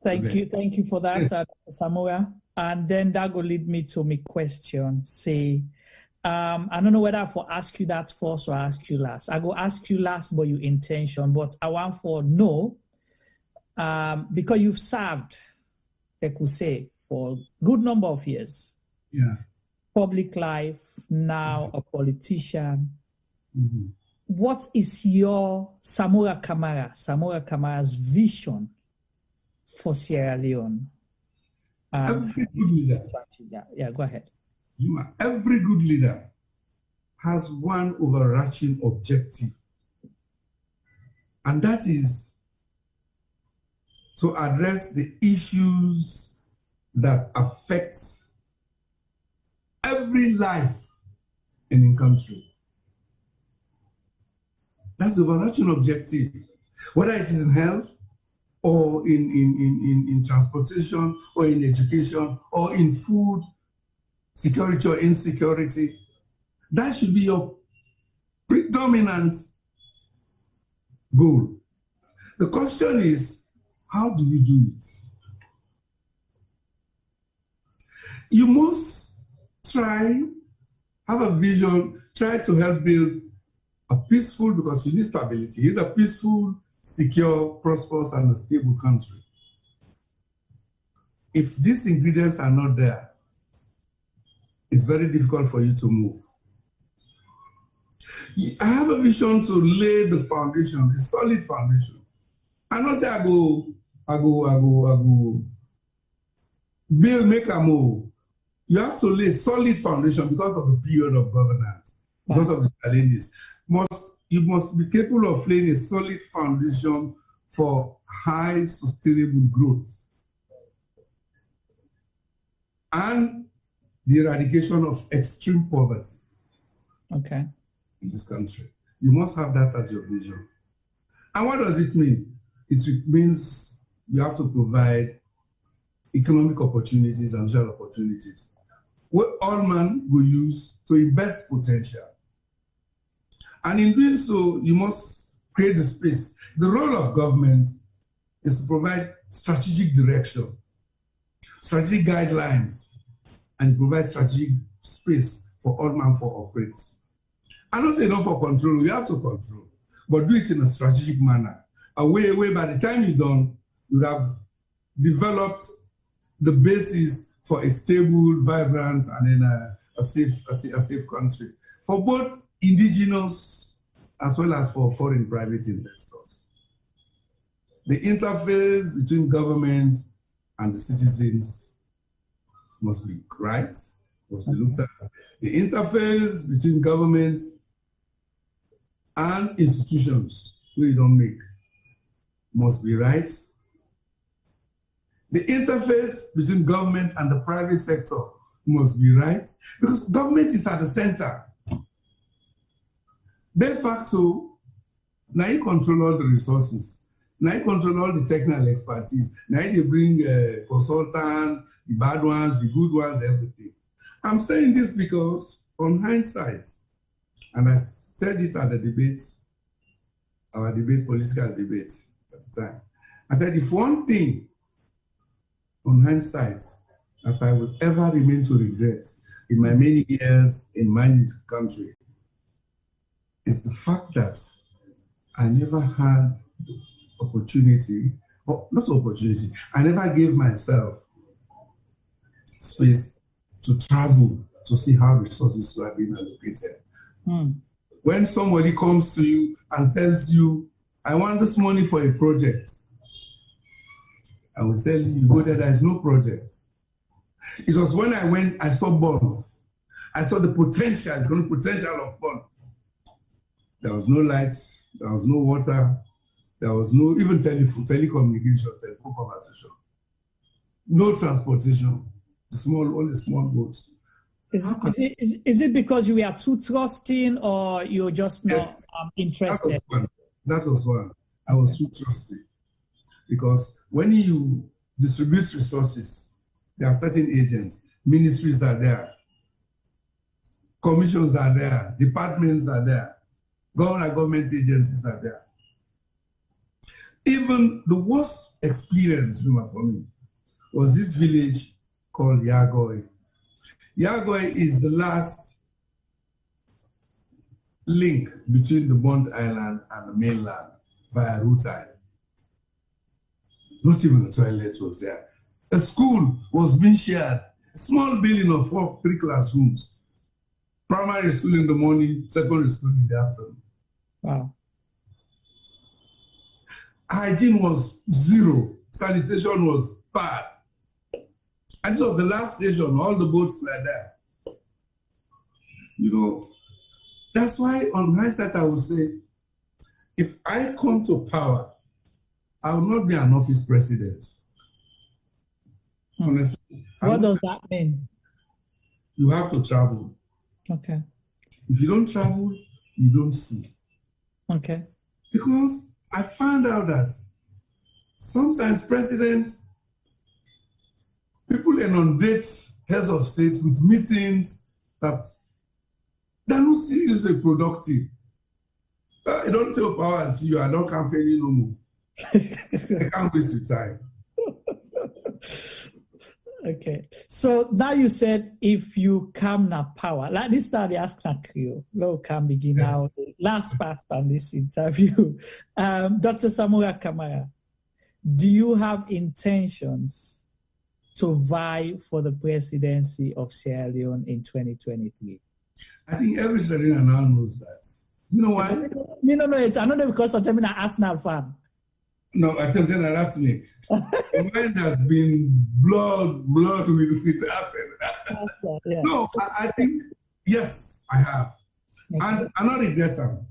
Thank you for that, Samura. And then that will lead me to my question. Say, I don't know whether I will ask you that first or ask you last. I go ask you last, but your intention. But I want for no, because you've served, I could say, for a good number of years. Yeah. Public life, now a politician. What is your Samura Kamara's vision for Sierra Leone? Every good leader. Yeah, go ahead. Every good leader has one overarching objective, and that is to address the issues that affect every life in the country. That's the overarching objective, whether it is in health or in transportation or in education or in food security or insecurity. That should be your predominant goal. The question is, how do you do it? You must try, have a vision, try to help build a peaceful, because you need stability, you need a peaceful, secure, prosperous, and a stable country. If these ingredients are not there, it's very difficult for you to move. I have a vision to lay the foundation, the solid foundation. I not say I go build, make a move. You have to lay solid foundation because of the period of governance, because of the challenges. You must be capable of laying a solid foundation for high sustainable growth and the eradication of extreme poverty. Okay. In this country. You must have that as your vision. And what does it mean? It means you have to provide economic opportunities and social opportunities what all man will use to invest potential. And in doing so, you must create the space. The role of government is to provide strategic direction, strategic guidelines, and provide strategic space for all man for operate. I don't say not for control, you have to control, but do it in a strategic manner. A way by the time you're done, you have developed the basis for a stable, vibrant, and then a safe country for both indigenous as well as for foreign private investors. The interface between government and the citizens must be right, must be looked at. The interface between government and institutions, we don't make, must be right. The interface between government and the private sector must be right, because government is at the center. De facto, now you control all the resources. Now you control all the technical expertise. Now you bring consultants, the bad ones, the good ones, everything. I'm saying this because on hindsight, and I said it at the debate, our debate, political debate at the time, I said if one thing on hindsight that I will ever remain to regret in my many years in my country is the fact that I never had opportunity, or not opportunity, I never gave myself space to travel to see how resources were being allocated. When somebody comes to you and tells you, I want this money for a project, I will tell you, you go there is no project. It was when I went, I saw bonds. I saw the potential, the potential of bonds. There was no light, there was no water, there was no even telecommunication, telephone conversation. No transportation, only small boats. Is it because you are too trusting or you're just not interested? That was one. I was too trusting. Because when you distribute resources, there are certain agents, ministries are there, commissions are there, departments are there, government agencies are there. Even the worst experience for me was this village called Yagoy. Yagoy is the last link between the Bond Island and the mainland via route island. Not even a toilet was there. A school was being shared, a small building of 3 classrooms. Primary school in the morning, secondary school in the afternoon. Wow. Hygiene was zero. Sanitation was bad. And this was the last station, all the boats were there. You know, that's why on hindsight I would say, if I come to power, I will not be an office president. Honestly. What does that mean? You have to travel. Okay. If you don't travel, you don't see. Okay. Because I found out that sometimes presidents, people inundate heads of state with meetings that they're not seriously productive. I don't tell power and see you, I don't campaign no more. I can't waste your time. Okay. So now you said if you come na power, like this time they ask you, low can begin now. The last part of this interview. Dr. Samura Kamara, do you have intentions to vie for the presidency of Sierra Leone in 2023? I think every Sierra Leonean now knows that. You know why? No, it's another because of them an Arsenal fan. No, I tell you, that's me. The mind has been blood with Arsenal. Yeah. No, I think, yes, I have. Okay. And I'm not regretting.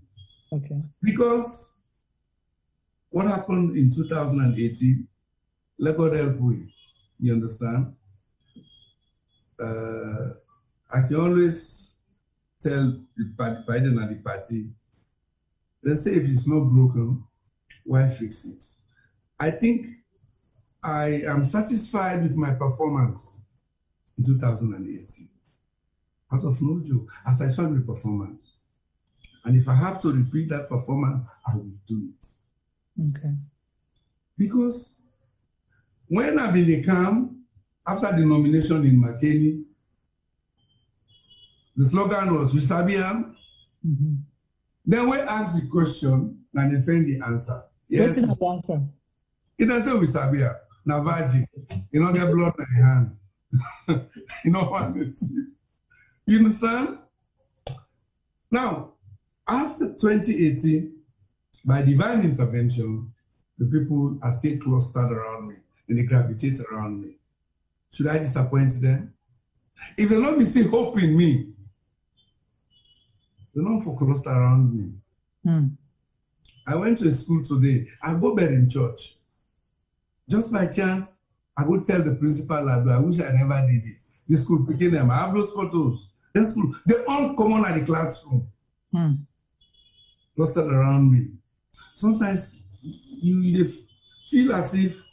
Okay. Because what happened in 2018, let God help we. You understand? I can always tell the Biden and the party, they say if it's not broken, why fix it? I think I am satisfied with my performance in 2018. Out of no joke, as I saw the performance. And if I have to repeat that performance, I will do it. Okay. Because when I've been in the camp, after the nomination in McKinney, the slogan was, "We sabi am." Mm-hmm. Then we ask the question and they find the answer. Yes. What's the answer? It doesn't say we sabi am. Now virgin, you don't get blood in your hand. You know what I mean? You understand? Now, after 2018, by divine intervention, the people are still clustered around me and they gravitate around me. Should I disappoint them? If they not be still hope in me, they're not for cluster around me. I went to a school today. I go there in church. Just by chance, I go tell the principal, I wish I never did it. The school picking them. I have those photos. The school, they're all common at the classroom. Clustered around me. Sometimes you feel as if,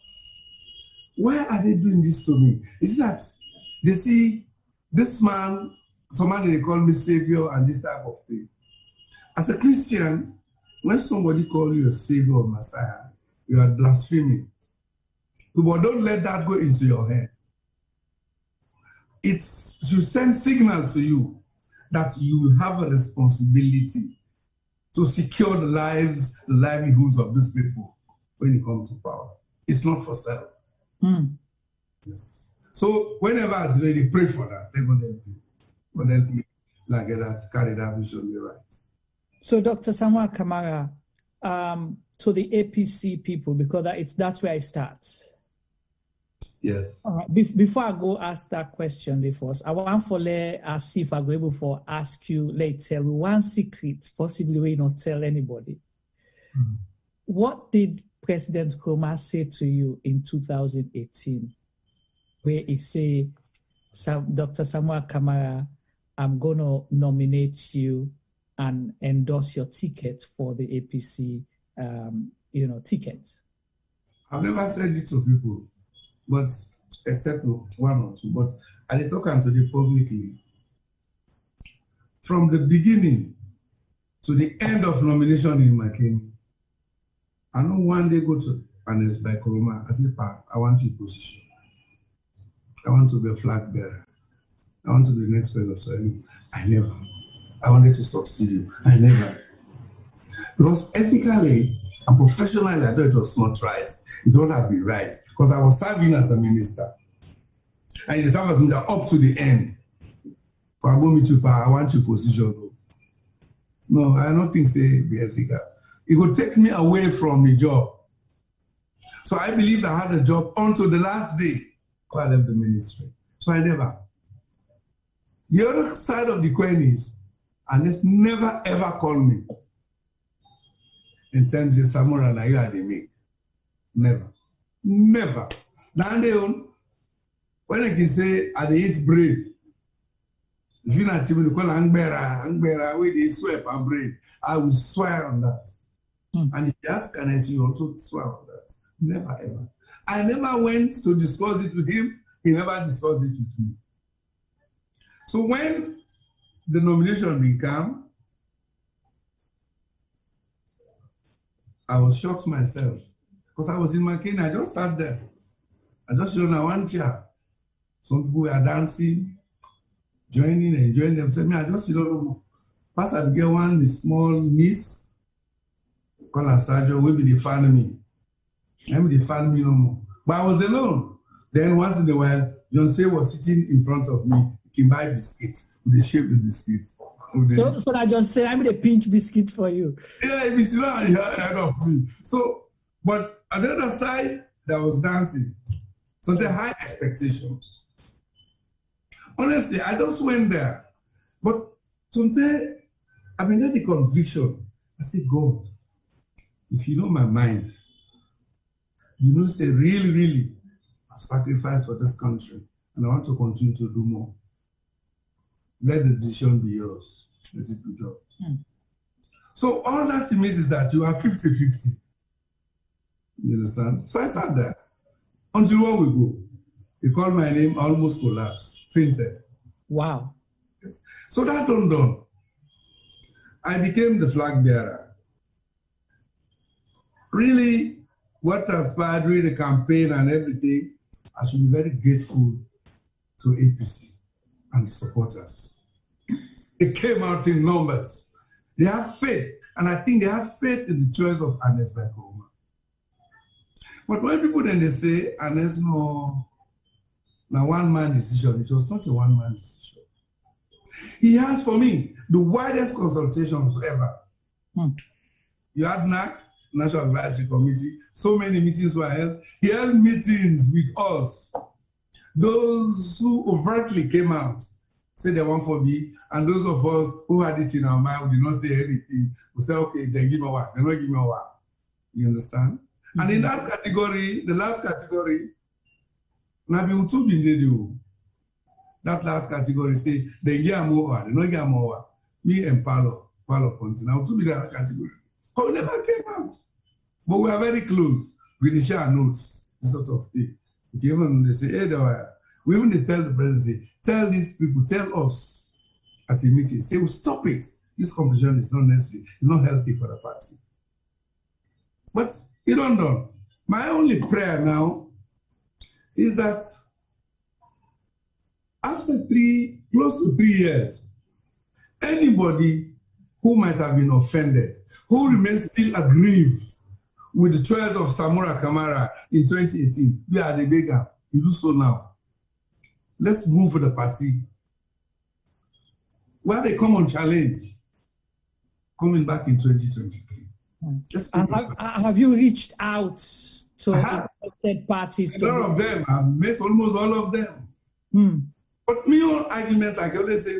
why are they doing this to me? It's that they see this man, somebody they call me savior and this type of thing. As a Christian, when somebody calls you a savior or Messiah, you are blaspheming. But don't let that go into your head. It should send signal to you that you have a responsibility to secure the lives, the livelihoods of these people when you come to power. It's not for sale. Yes. So whenever I was ready, pray for that. They're going to help you. But help me like that, carry that vision right. So Dr. Samura Kamara, to the APC people, because that's where it starts. Yes. All right. Before I go ask that question, I want to see if I'm able to ask you later one secret, possibly we not tell anybody. Mm-hmm. What did President Koroma say to you in 2018, where he say, Dr. Samura Kamara, I'm going to nominate you and endorse your ticket for the APC, ticket? I've never said it to people, but except to one or two. But I talk to the publicly. From the beginning to the end of nomination in McCain, I know one day go to Ernest by Koroma. I say, Pa, I want your position. I want to be a flag bearer. I want to be the next president. I never. I wanted to succeed you. I never. Because ethically and professionally, I know it was not right. It would not have been right. Because I was serving as a minister. And it served as minister up to the end. I want your position. No, I don't think say be ethical. It would take me away from the job. So I believed I had a job until the last day before I left the ministry. So I never. The other side of the coin is, Ernest never ever called me in terms of Samura na you are the make. Never. Never. Now when I can say I eat bread, if you're not even call Angbera, where they swear on bread, I will swear on that. And if you ask Ernest, you also swear on that. Never ever. I never went to discuss it with him. He never discussed it with me. So when the nomination began, I was shocked myself because I was in McCain. I just sat there. I just sat on one chair. Some people were dancing, joining and enjoying themselves. Me, I just sit on. First, I get one small niece called her Sergio. We be the family. I'm the family no more. But I was alone. Then once in a while, John was sitting in front of me. He can buy biscuits. They shape the biscuits. So I just say, I'm the pinch biscuit for you. Yeah, if it's not ahead of me. So, but on the other side, there was dancing. So the high expectations. Honestly, I just went there. But sometimes I've been getting the conviction. I say, God, if you know my mind, you know, say really, really, I've sacrificed for this country and I want to continue to do more. Let the decision be yours. Let it be done. So all that it means is that you are 50-50. You understand? So I sat there until 1 week ago. He called my name, almost collapsed, fainted. Wow. Yes. So that done. I became the flag bearer. Really, what transpired during the campaign and everything, I should be very grateful to APC and the supporters. They came out in numbers. They have faith, and I think they have faith in the choice of Ernest by Koroma. But when people then they say Ernest no, now one-man decision, it was not a one-man decision. He has for me the widest consultations ever. You had NAC, National Advisory Committee, so many meetings were held. He held meetings with us. Those who overtly came out said they want for me, and those of us who had it in our mind, we did not say anything. We say, okay, then give me one. Then not give me one. You understand? And in that category, the last category, Nabi Utu bin that last category say they get more, they not get more. Me and Paulo Ponte. Now Utu bin that category. But we never came out. But we are very close. We share notes, this sort of thing. Even they say, hey, we even tell the presidency, tell these people, tell us at a meeting, say, well, stop it. This competition is not necessary. It's not healthy for the party. But it don't done. My only prayer now is that after close to 3 years, anybody who might have been offended, who remains still aggrieved with the choice of Samura Kamara in 2018, we are the beggar. You do so now. Let's move for the party. Where they come on challenge, coming back in 2023. And have you reached out to interested parties. A lot of them, I've met almost all of them. But my own argument, I can always say,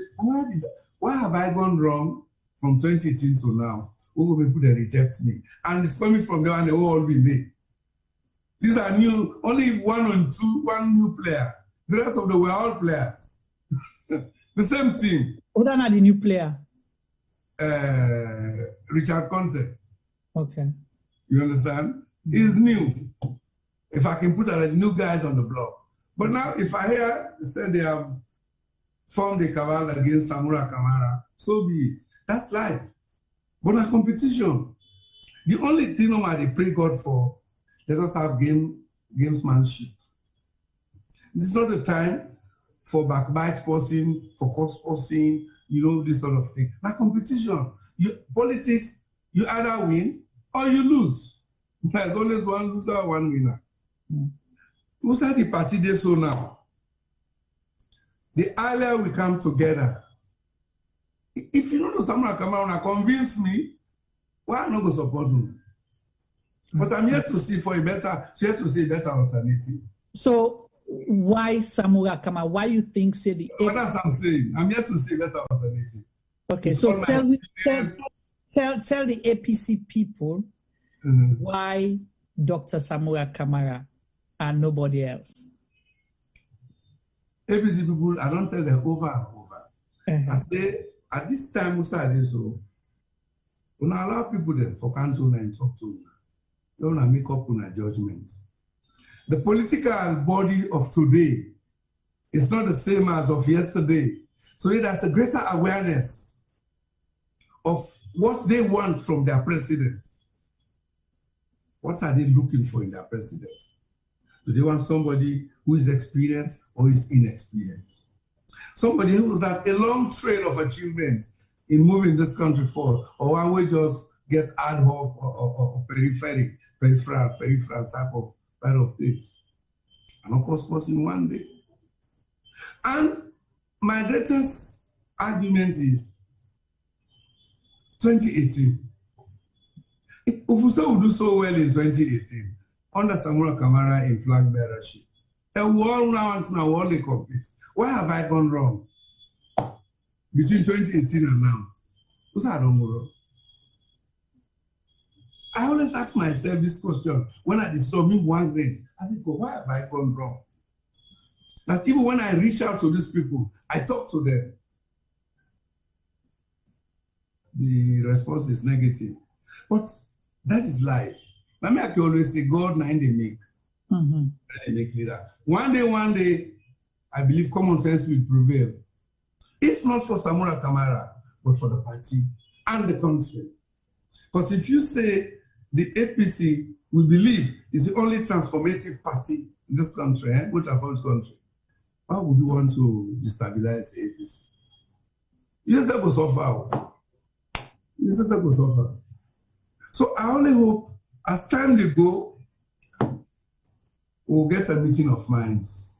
why have I gone wrong from 2018 to now? Oh, people they reject me. And it's coming from there and they all be there. These are new, only one new player. The rest of them were all players. The same team. Who are the new player? Richard Conte. Okay. You understand? He's new. If I can put new guys on the block. But now, if I hear they have formed a cabal against Samura Kamara, so be it. That's life. But a competition. The only thing I pray God for, let us have gamesmanship. This is not the time for backbite posting, for cost posting, this sort of thing. Now, competition. Politics, you either win or you lose. There's always one loser, one winner. Who's at the party they so now? The earlier we come together, if you know Samura Kamara convince me, why not go support him? But I'm here to see a better alternative. So why Samura Kamara? Why you think say the? What else I'm saying? I'm here to see a better alternative. Okay, so tell the APC people why Dr. Samura Kamara and nobody else. APC people, I don't tell them over and over. I say, at this time, we allow people then for council and talk to them. They want to make up on a judgment. The political body of today is not the same as of yesterday. Today, there's a greater awareness of what they want from their president. What are they looking for in their president? Do they want somebody who is experienced or is inexperienced? Somebody who has had a long trail of achievement in moving this country forward, or one way just get ad hoc or peripheral type of things. And of course, possibly one day. And my greatest argument is 2018. If we say we do so well in 2018, under Samura Kamara in flag bearership, a world round now world they compete. Why have I gone wrong between 2018 and now? Who's I don't go wrong? I always ask myself this question when I disturb me one grade. I say, why have I gone wrong? That even when I reach out to these people, I talk to them, the response is negative. But that is life. I mean, I can always say, God, nine they make. They make leader. One day, I believe common sense will prevail. If not for Samura Kamara, but for the party and the country. Because if you say the APC, we believe, is the only transformative party in this country, which our first country, why would you want to destabilize the APC? You just have to suffer. You just have to suffer. So I only hope, as time they go, we'll get a meeting of minds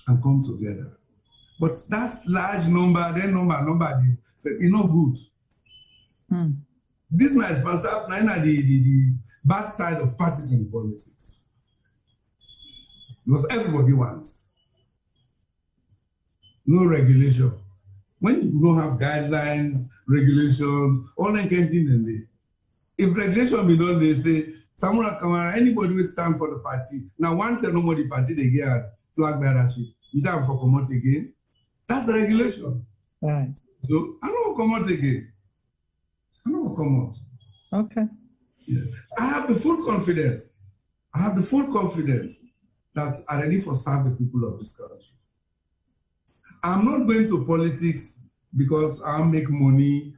and come together. But that's large number, then number, you know good. This might pass up the bad side of partisan politics. Because everybody wants. No regulation. When you don't have guidelines, regulations, all that kind of thing in there. If regulation be done, they say, Samura Kamara, anybody will stand for the party. Now, one tell nobody party, they get flag bearership. You don't have to come out again. That's the regulation. Right. So, I don't come out again. I don't come out. Okay. Yeah. I have the full confidence. That I'm ready for serve the people of this country. I'm not going to politics because I make money.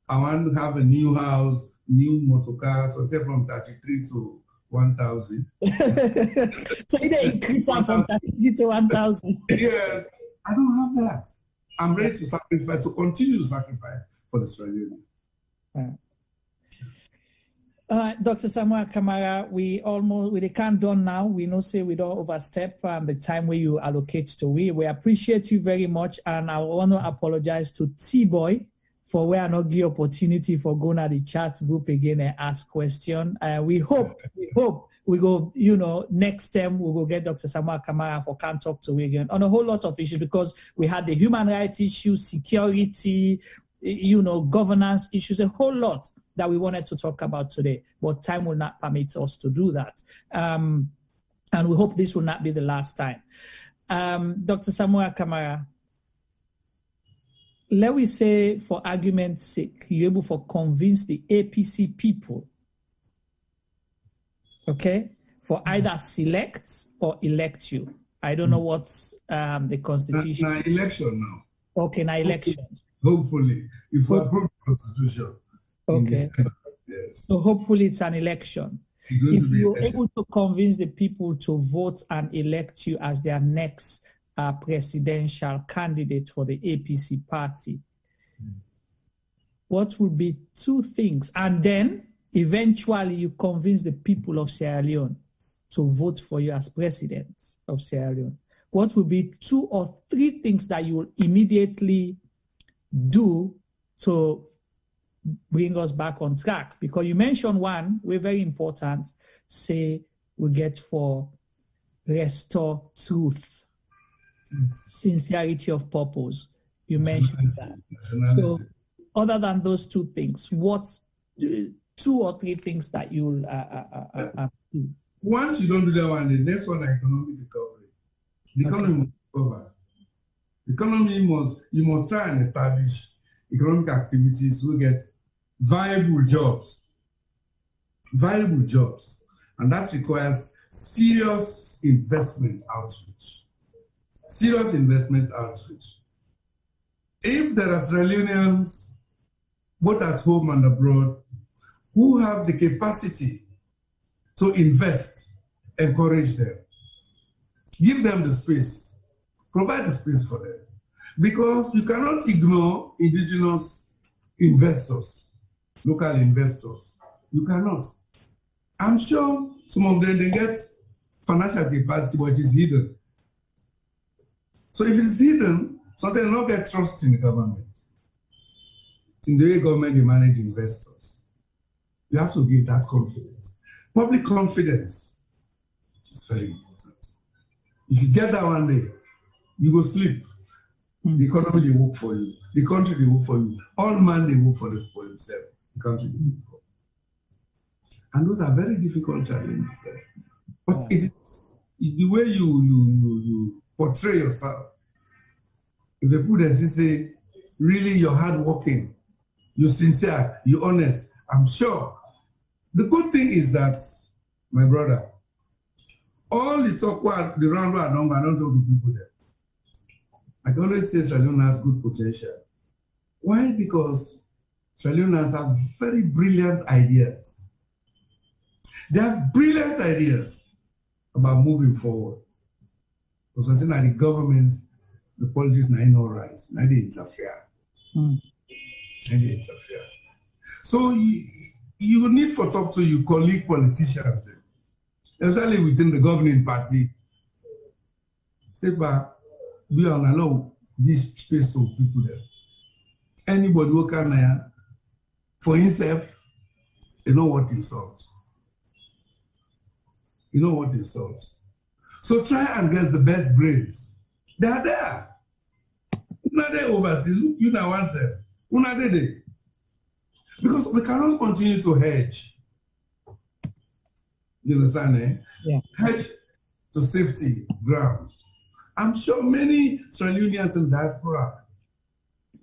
I want to have a new house, new motor car, so take from 33 to 1,000. So you increase from 33 to 1,000. Yes, I don't have that. I'm ready to sacrifice, to continue to sacrifice for the Sierra Leone. Dr. Samura Kamara, we can't done now. We know say we don't overstep the time where you allocate to we. We appreciate you very much, and I want to apologize to T-Boy for where I not give opportunity for going at the chat group again and ask question. We hope we go, you know, next term we will get Dr. Samura Kamara for Can't Talk to again on a whole lot of issues, because we had the human rights issues, security, you know, governance issues, a whole lot that we wanted to talk about today, but time will not permit us to do that. And we hope this will not be the last time. Dr. Samura Kamara, let me say, for argument's sake, you're able to convince the APC people, okay, for either select or elect you. I don't know what's the constitution. Now election now. Okay, now election. Hopefully, if we approve the constitution. Okay. Yes. So hopefully it's an election. If you're able to convince the people to vote and elect you as their next presidential candidate for the APC party, what would be two things? And then eventually you convince the people of Sierra Leone to vote for you as president of Sierra Leone. What would be 2 or 3 things that you will immediately do to bring us back on track? Because you mentioned one, we're very important, say we get for restore truth, sincerity of purpose. You mentioned that. So other than those 2 things, what's 2 or 3 things that you'll do? Once you don't do that one, the next one is economic recovery. The economy must recover. The economy you must try and establish economic activities will get viable jobs. Viable jobs. And that requires serious investment outreach. Serious investment outreach. If there are Sierra Leoneans, both at home and abroad, who have the capacity to invest, encourage them. Give them the space. Provide the space for them. Because you cannot ignore indigenous investors, local investors. You cannot. I'm sure some of them, they get financial capacity, but it's hidden. So if it's hidden, sometimes they don't get trust in the government. In the way government they manage investors. You have to give that confidence. Public confidence is very important. If you get that one day, you go sleep. The economy, they work for you. The country, they work for you. All man, they work for themselves. The country, they work for. And those are very difficult challenges. But it is the way you portray yourself. If they put and say, really, you're hardworking, you're sincere, you're honest, I'm sure. The good thing is that, my brother, all the talk, the round I don't talk to people there. I can always say Sierra Leone has good potential. Why? Because Sierra Leoneans have very brilliant ideas. They have brilliant ideas about moving forward. But something like the government, the politics, are not right. Now they interfere. So you need for talk to your colleague politicians, especially within the governing party. Say, but we are allow this space to people there. Anybody who can, for himself, you know what he solves. You know what he solves. So try and get the best brains. They are there. Una there overseas. Look, you know oneself. Una there. Because we cannot continue to hedge. You understand, eh? Yeah. Hedge to safety ground. I'm sure many Sierra Leoneans in diaspora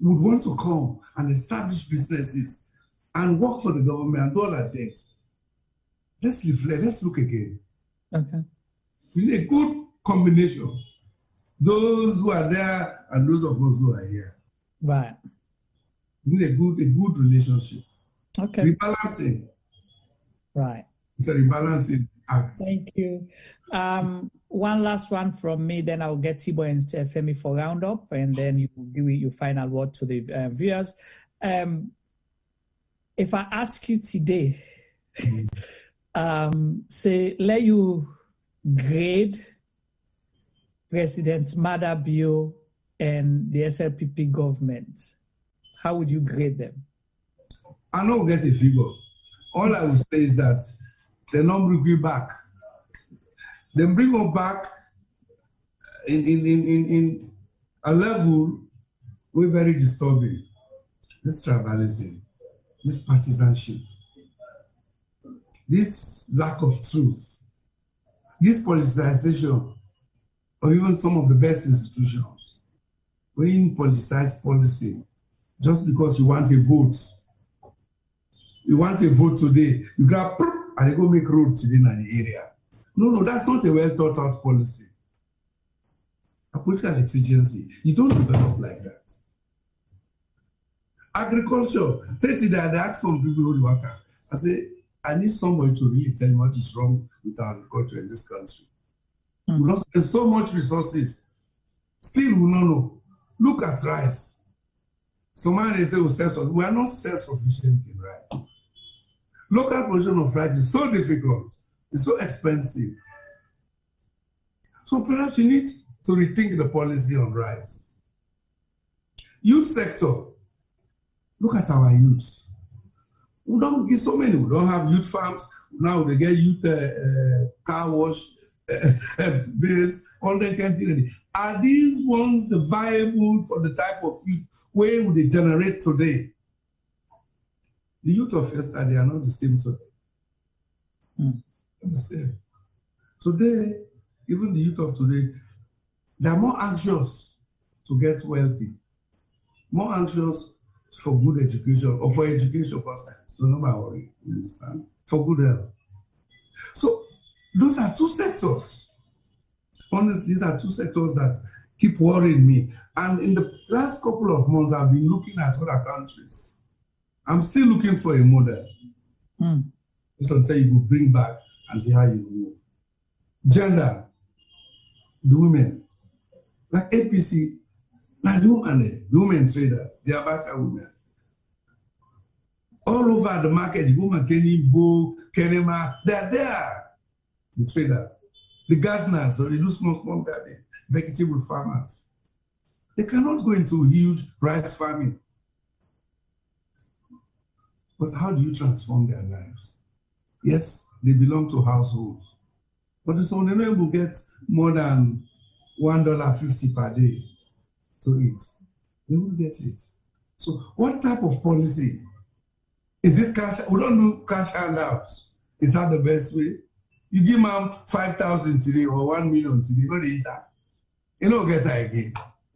would want to come and establish businesses and work for the government and do all that things. Let's reflect, let's look again. Okay. We need a good combination. Those who are there and those of us who are here. Right. We need a good relationship. Okay. Rebalancing. Right. It's a rebalancing act. Thank you. One last one from me, then I'll get Tibo and Femi for roundup, and then you give your final word to the viewers. If I ask you today, say, let you grade President Mathew and the SLPP government, how would you grade them? I don't get a figure. All I would say is that the number will be back Then bring us back in a level we're very disturbing. This tribalism, this partisanship, this lack of truth, this politicization of even some of the best institutions. When you politicize policy just because you want a vote. You want a vote today, you grab and they go make road today in the area. No, that's not a well thought out policy. A political exigency. You don't develop like that. Agriculture, they ask some people who work. I say, I need somebody to really tell me what is wrong with agriculture in this country. We don't spend so much resources. Still, we don't know. Look at rice. Somebody say we are not self-sufficient in rice. Local production of rice is so difficult. It's so expensive. So perhaps you need to rethink the policy on rice. Youth sector. Look at our youth. We don't get so many. We don't have youth farms. Now they get youth car wash, base, all that kind of thing. Are these ones viable for the type of youth where would they generate today? The youth of yesterday are not the same today. Not the same. Today, even the youth of today, they are more anxious to get wealthy, more anxious for good education or for education. So no matter what, you understand? For good health. So those are two sectors. Honestly, these are two sectors that keep worrying me. And in the last couple of months, I've been looking at other countries. I'm still looking for a model. Just until you will bring back and see how you move. Gender, the women. Like APC, like the women traders, the Abacha women. All over the market, you go McKinney, Bo, Kenema, they're there. The traders, the gardeners, or they do small gardening, vegetable farmers. They cannot go into huge rice farming. But how do you transform their lives? Yes, they belong to households. But it's only they will get more than $1.50 per day to eat. They will get it. So what type of policy? Is this cash? We don't do cash handouts. Is that the best way? You give them 5,000 today or 1 million today, not eat that. You don't get that again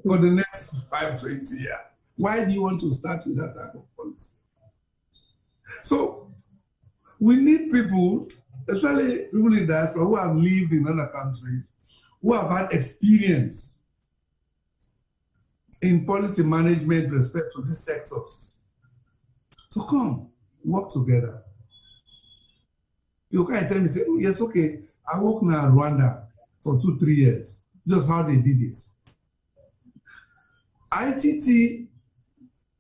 for the next 5-20 years. Why do you want to start with that type of policy? So we need people, especially people in diaspora who have lived in other countries, who have had experience in policy management with respect to these sectors, to come, work together. You can't tell me, say, oh, yes, okay, I worked in Rwanda for 2-3 years, just how they did it. ITT,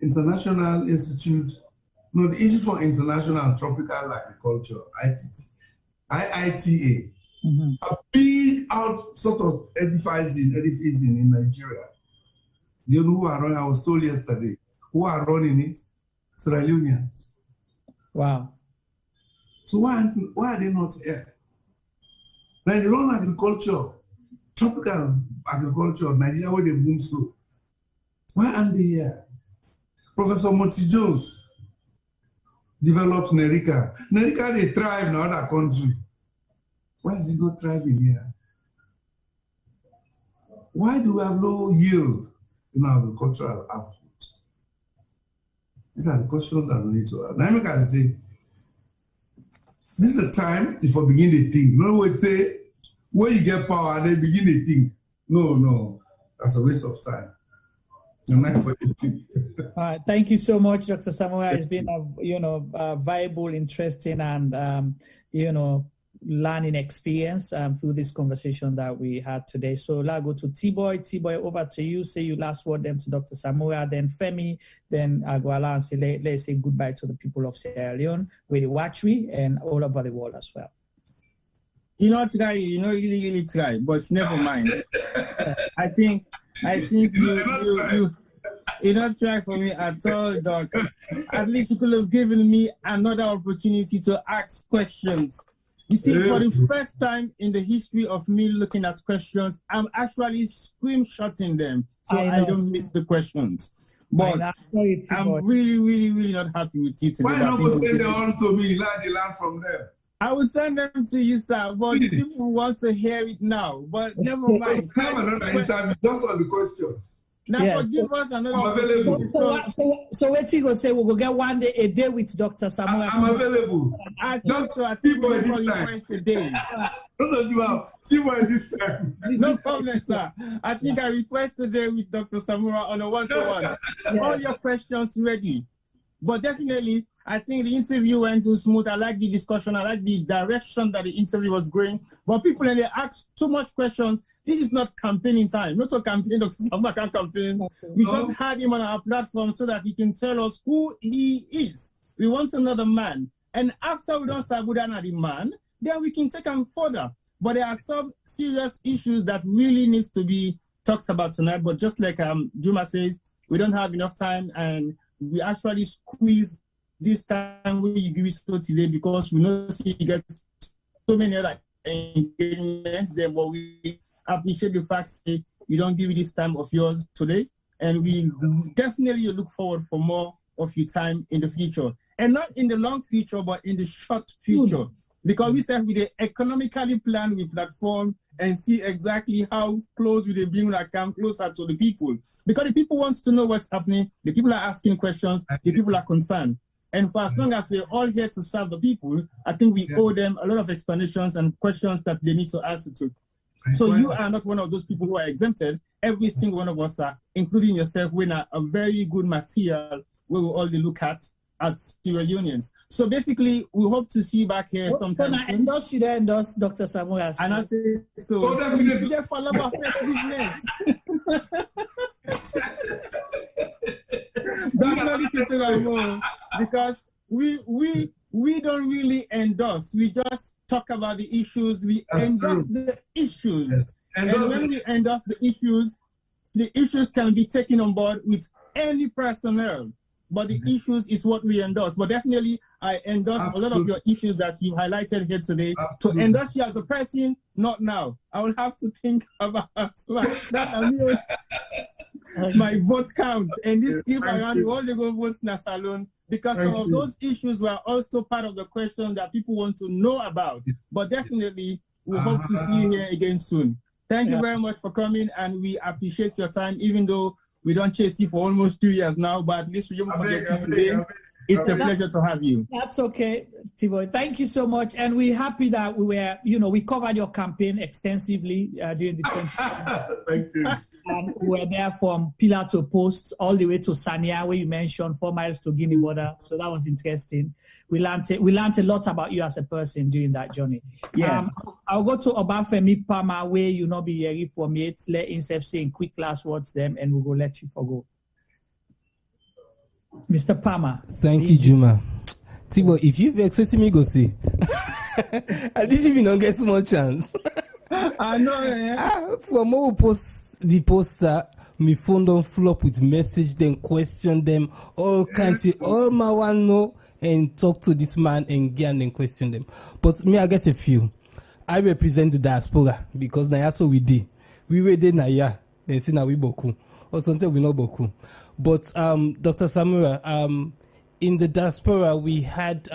International Institute, no, the Institute for International and Tropical Agriculture, IITA, a big sort of edifice in Nigeria. You know who are running? I was told yesterday. Who are running it? Sierra Leoneans. Wow. So why are they not here? Now they run agriculture, tropical agriculture, Nigeria where they boom so. Why aren't they here? Professor Moti Jones developed Nerica. Nerica, they thrive in other country. Why is it not thriving here? Why do we have low yield in our agricultural output? These are the questions that we need to ask. Now I can say, this is the time if we begin to think. No one say, when you get power, they begin to think. No, that's a waste of time. Thank you so much, Dr. Samura. It's been a viable, interesting, and learning experience through this conversation that we had today. So let's go to T-Boy. T-Boy, over to you. Say your last word then to Dr. Samura, then Femi, then Agwala, and say, let's say goodbye to the people of Sierra Leone, with the Watchery, and all over the world as well. You know, try, really try, but never mind. I think you not try for me at all, Doc. At least you could have given me another opportunity to ask questions. You see, for the first time in the history of me looking at questions, I'm actually screenshotting them so I don't miss the questions. But I'm really not happy with you today. Why not go send them on to me? Learn from them. I will send them to you, sir, but people want to hear it now. But never mind. Have another interview just on the questions. Now, give us another. I'm available. So what you gonna say? We'll go get one day a day with Dr. Samura. I'm available. I think so. I think we'll request a day. This time. No problem, sir. I think I request a day with Dr. Samura on a one-to-one. All your questions ready. But definitely, I think the interview went too smooth. I like the discussion. I like the direction that the interview was going. But people, when they ask too much questions, this is not campaigning time. Not a campaign, Dr. Samura can campaign. We just had him on our platform so that he can tell us who he is. We want another man. And after we don't Sabudan the man, then we can take him further. But there are some serious issues that really needs to be talked about tonight. But just like Juma says, we don't have enough time, and we actually squeeze this time where you give it so today because we know you get so many other engagements there, but we appreciate the fact that you don't give it this time of yours today, and we definitely look forward for more of your time in the future, and not in the long future, but in the short future, because we said we economically plan with platform and see exactly how close we bring that camp closer to the people. Because the people wants to know what's happening, the people are asking questions, the people are concerned. And for as long as we're all here to serve the people, I think we owe them a lot of explanations and questions that they need to answer to. So you are not one of those people who are exempted. Every single one of us are, including yourself, we're a very good material where we all look at as Sierra Leoneans. So basically, we hope to see you back here sometime soon. Endorse Dr. Samura. And I say so. Definitely. Follow up business. Definitely sitting at home, because we don't really endorse. We just talk about the issues. We endorse the issues. Yes. And when we endorse the issues can be taken on board with any personnel. But the issues is what we endorse. But definitely, I endorse a lot of your issues that you highlighted here today. To endorse you as a person, not now. I will have to think about that. My vote count. And this clip around, we only go vote in a salon, because some of those issues were also part of the question that people want to know about. But definitely, we hope to see you here again soon. Thank you very much for coming, and we appreciate your time, even though we don't chase you for almost 2 years now, but at least we don't forget you today. It's a pleasure to have you. That's okay, Tiboy. Thank you so much. And we're happy that we were, we covered your campaign extensively during the 2020. Thank you. And we were there from pillar to post all the way to Sanya, where you mentioned 4 miles to Guinea border. So that was interesting. We learned a lot about you as a person during that journey. Yeah. I'll go to Obafemi Pama, where you not be ready for me. Let himself say in quick last words them, and we will let you forgo. Mr. Pama. Thank you, Juma. Tibo, if you've accepted me, go see. At least if you don't get small chance. I know, for more post the poster, my phone don't flop with message, then question them, all kinds of, all my one know, and talk to this man and get and question them. But me, I get a few. I represent the diaspora, because now that's what we did. We were there now, yeah. Then see now we boku. Or something we know boku. But Dr. Samura, in the diaspora, we had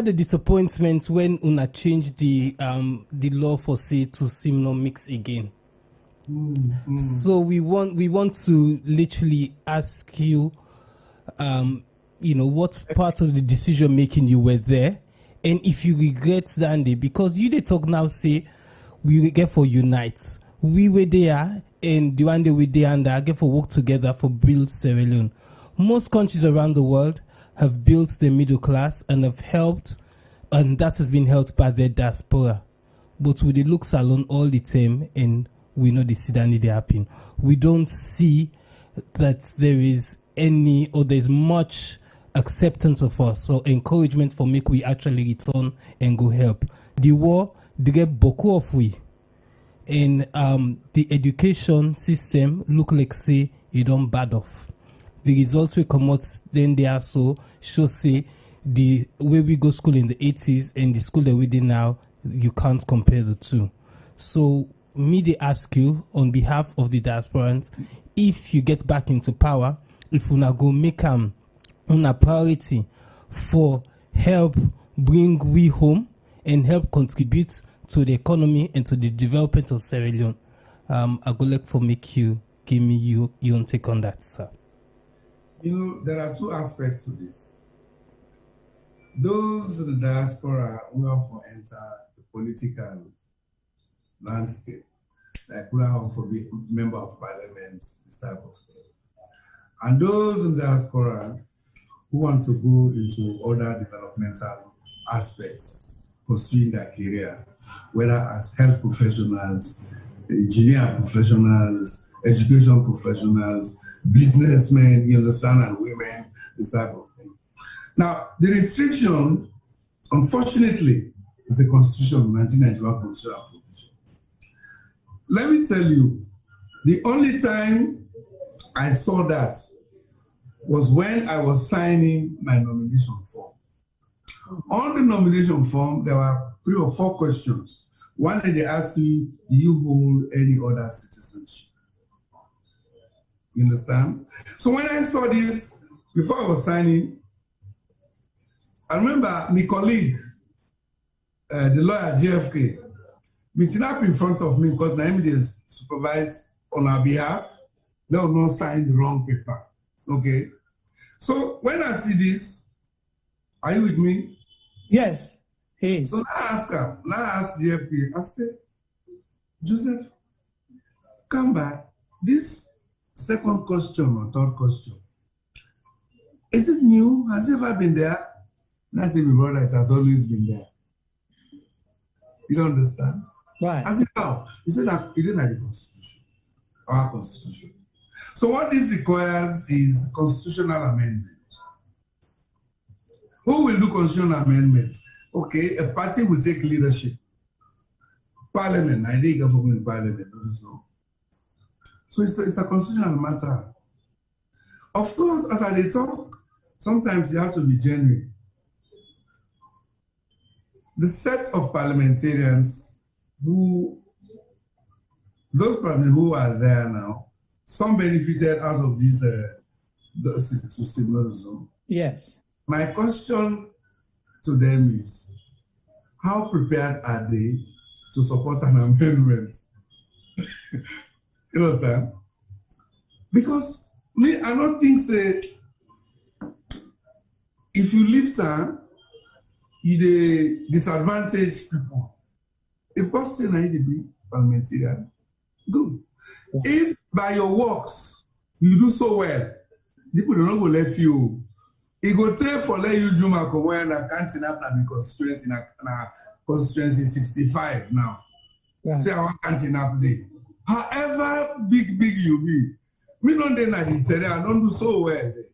a disappointment when Una changed the law for say to Simno mix again. So we want to literally ask you, what part of the decision making you were there, and if you regret that day, because you they talk now say we get for unite. We were there, and the one day we there and I get for work together for build Sierra Leone. Most countries around the world have built the middle class and have helped, and that has been helped by their diaspora. But we look salon all the time, and we know the Sudan they happen. We don't see that there is any or there's much acceptance of us or encouragement for make we actually return and go help. The war, they get beaucoup of we. And the education system look like say you don't bad off. The results will come out then they also show say the way we go school in the 80s and the school that we did now, you can't compare the two. So me, they ask you on behalf of the diasporans, if you get back into power, if you now go make a priority for help bring we home and help contribute to the economy and to the development of Sierra Leone. I go like for make you give me your own take on that, sir. You know, there are two aspects to this. Those in the diaspora who have to enter the political landscape, like who have to be member of parliament, this type of thing. And those in the diaspora who want to go into other developmental aspects, pursuing their career, whether as health professionals, engineer professionals, education professionals, businessmen, you understand, and women, this type of thing. Now, the restriction, unfortunately, is the Constitution, 1991 Constitutional Provision. Let me tell you, the only time I saw that was when I was signing my nomination form. On the nomination form, there were 3 or 4 questions. One day they asked me, do you hold any other citizenship? You understand? So when I saw this, before I was signing, I remember my colleague, the lawyer JFK, meeting up in front of me because Naomi they supervised on our behalf. They will not sign the wrong paper. Okay? So when I see this, are you with me? Yes. Hey. So now I ask her, now I ask JFK, I say, Joseph, come back. This second question or third question, is it new? Has it ever been there? And I say, my brother, it has always been there. You don't understand? Right. I said, how? He said that it didn't have the Constitution, our Constitution. So what this requires is constitutional amendment. Who will do constitutional amendment? Okay, a party will take leadership. Parliament, I think of in Parliament also. So it's a constitutional matter. Of course, as I talk, sometimes you have to be genuine. The set of parliamentarians those parliamentarians who are there now, some benefited out of this zone. Yes. My question to them is, how prepared are they to support an amendment? You understand? Because me, I don't think say if you leave town, you disadvantage people. If God say na you be parliamentarian, good. If by your works you do so well, people don't go left you. It go take for let you Juma come when I can't up na constituency na constituency 65 now. Yeah. Say I want can't up there. However big you be, me don't dey na the terrain, I don't do so well there.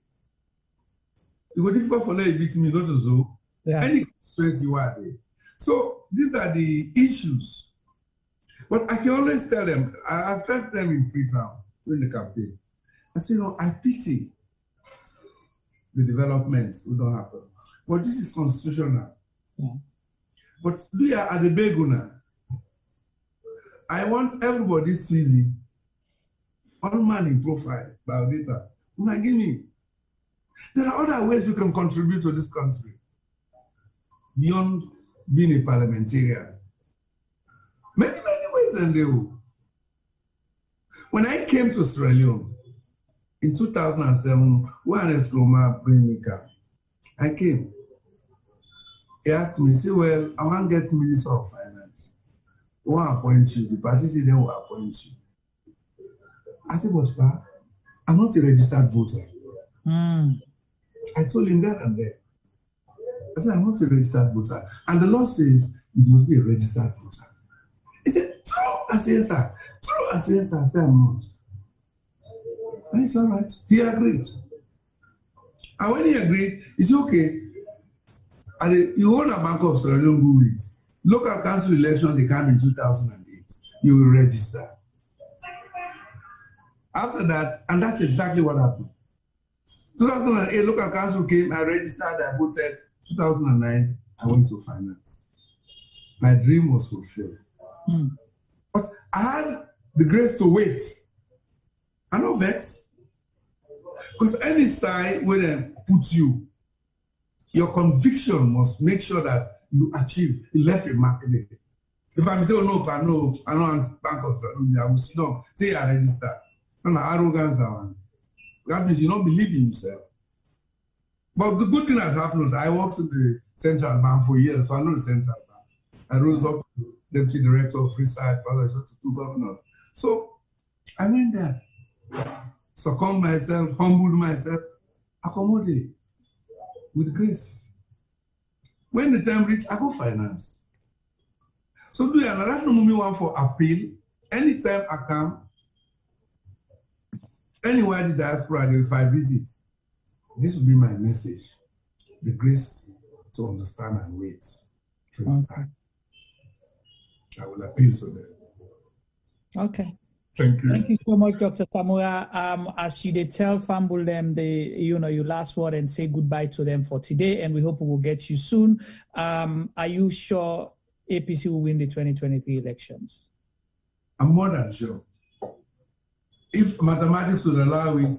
It go difficult for let you beat me, not to so. Yeah. Any constituency you are there. So these are the issues. But I can always tell them, I address them in Freetown during the campaign. I say, I pity the developments who don't happen. But this is constitutional. Yeah. But we are at the Beguna. I want everybody's CV, all man in profile, biodata. Give me. There are other ways we can contribute to this country beyond being a parliamentarian. Many ways and they will. When I came to Sierra Leone in 2007, when Ernest Koroma bring me up, I came. He asked me, say, well, I want to get Minister of Finance. Who will appoint you? The party said they will appoint you. I said, but Pa, I'm not a registered voter. I told him that and there. I said, I'm not a registered voter. And the law says you must be a registered voter. He said, true. I said, yes, sir. True. I said, yes, sir. I said, I'm not. And it's all right. He agreed. And when he agreed, he said, okay, you own a bank of Sierra Leone, go with. Local council election, they came in 2008. You will register. After that, and that's exactly what happened. 2008, local council came, I registered, I voted 2009, I went to finance. My dream was fulfilled. But I had the grace to wait. I know vex. Because any side where they put you, your conviction must make sure that you achieve. You left a mark in it. If I'm saying, oh, no, I know, I'm bank of I will sit down, say I register. And arrogance, that means you don't believe in yourself. But the good thing that happened was I worked in the central bank for years, so I know the central bank. I rose up to deputy director of research, to two governors. So I went there, succumbed myself, humbled myself, accommodate with grace. When the time reached, I go finance. So do another movie one for appeal. Anytime I come, anywhere the diaspora, if I visit, this will be my message. The grace to understand and wait through the time. I will appeal to them. Okay. Thank you. Thank you so much, Dr. Samura. As you did tell Fambul them your last word and say goodbye to them for today, and we hope we will get you soon. Are you sure APC will win the 2023 elections? I'm more than sure. If mathematics would allow it,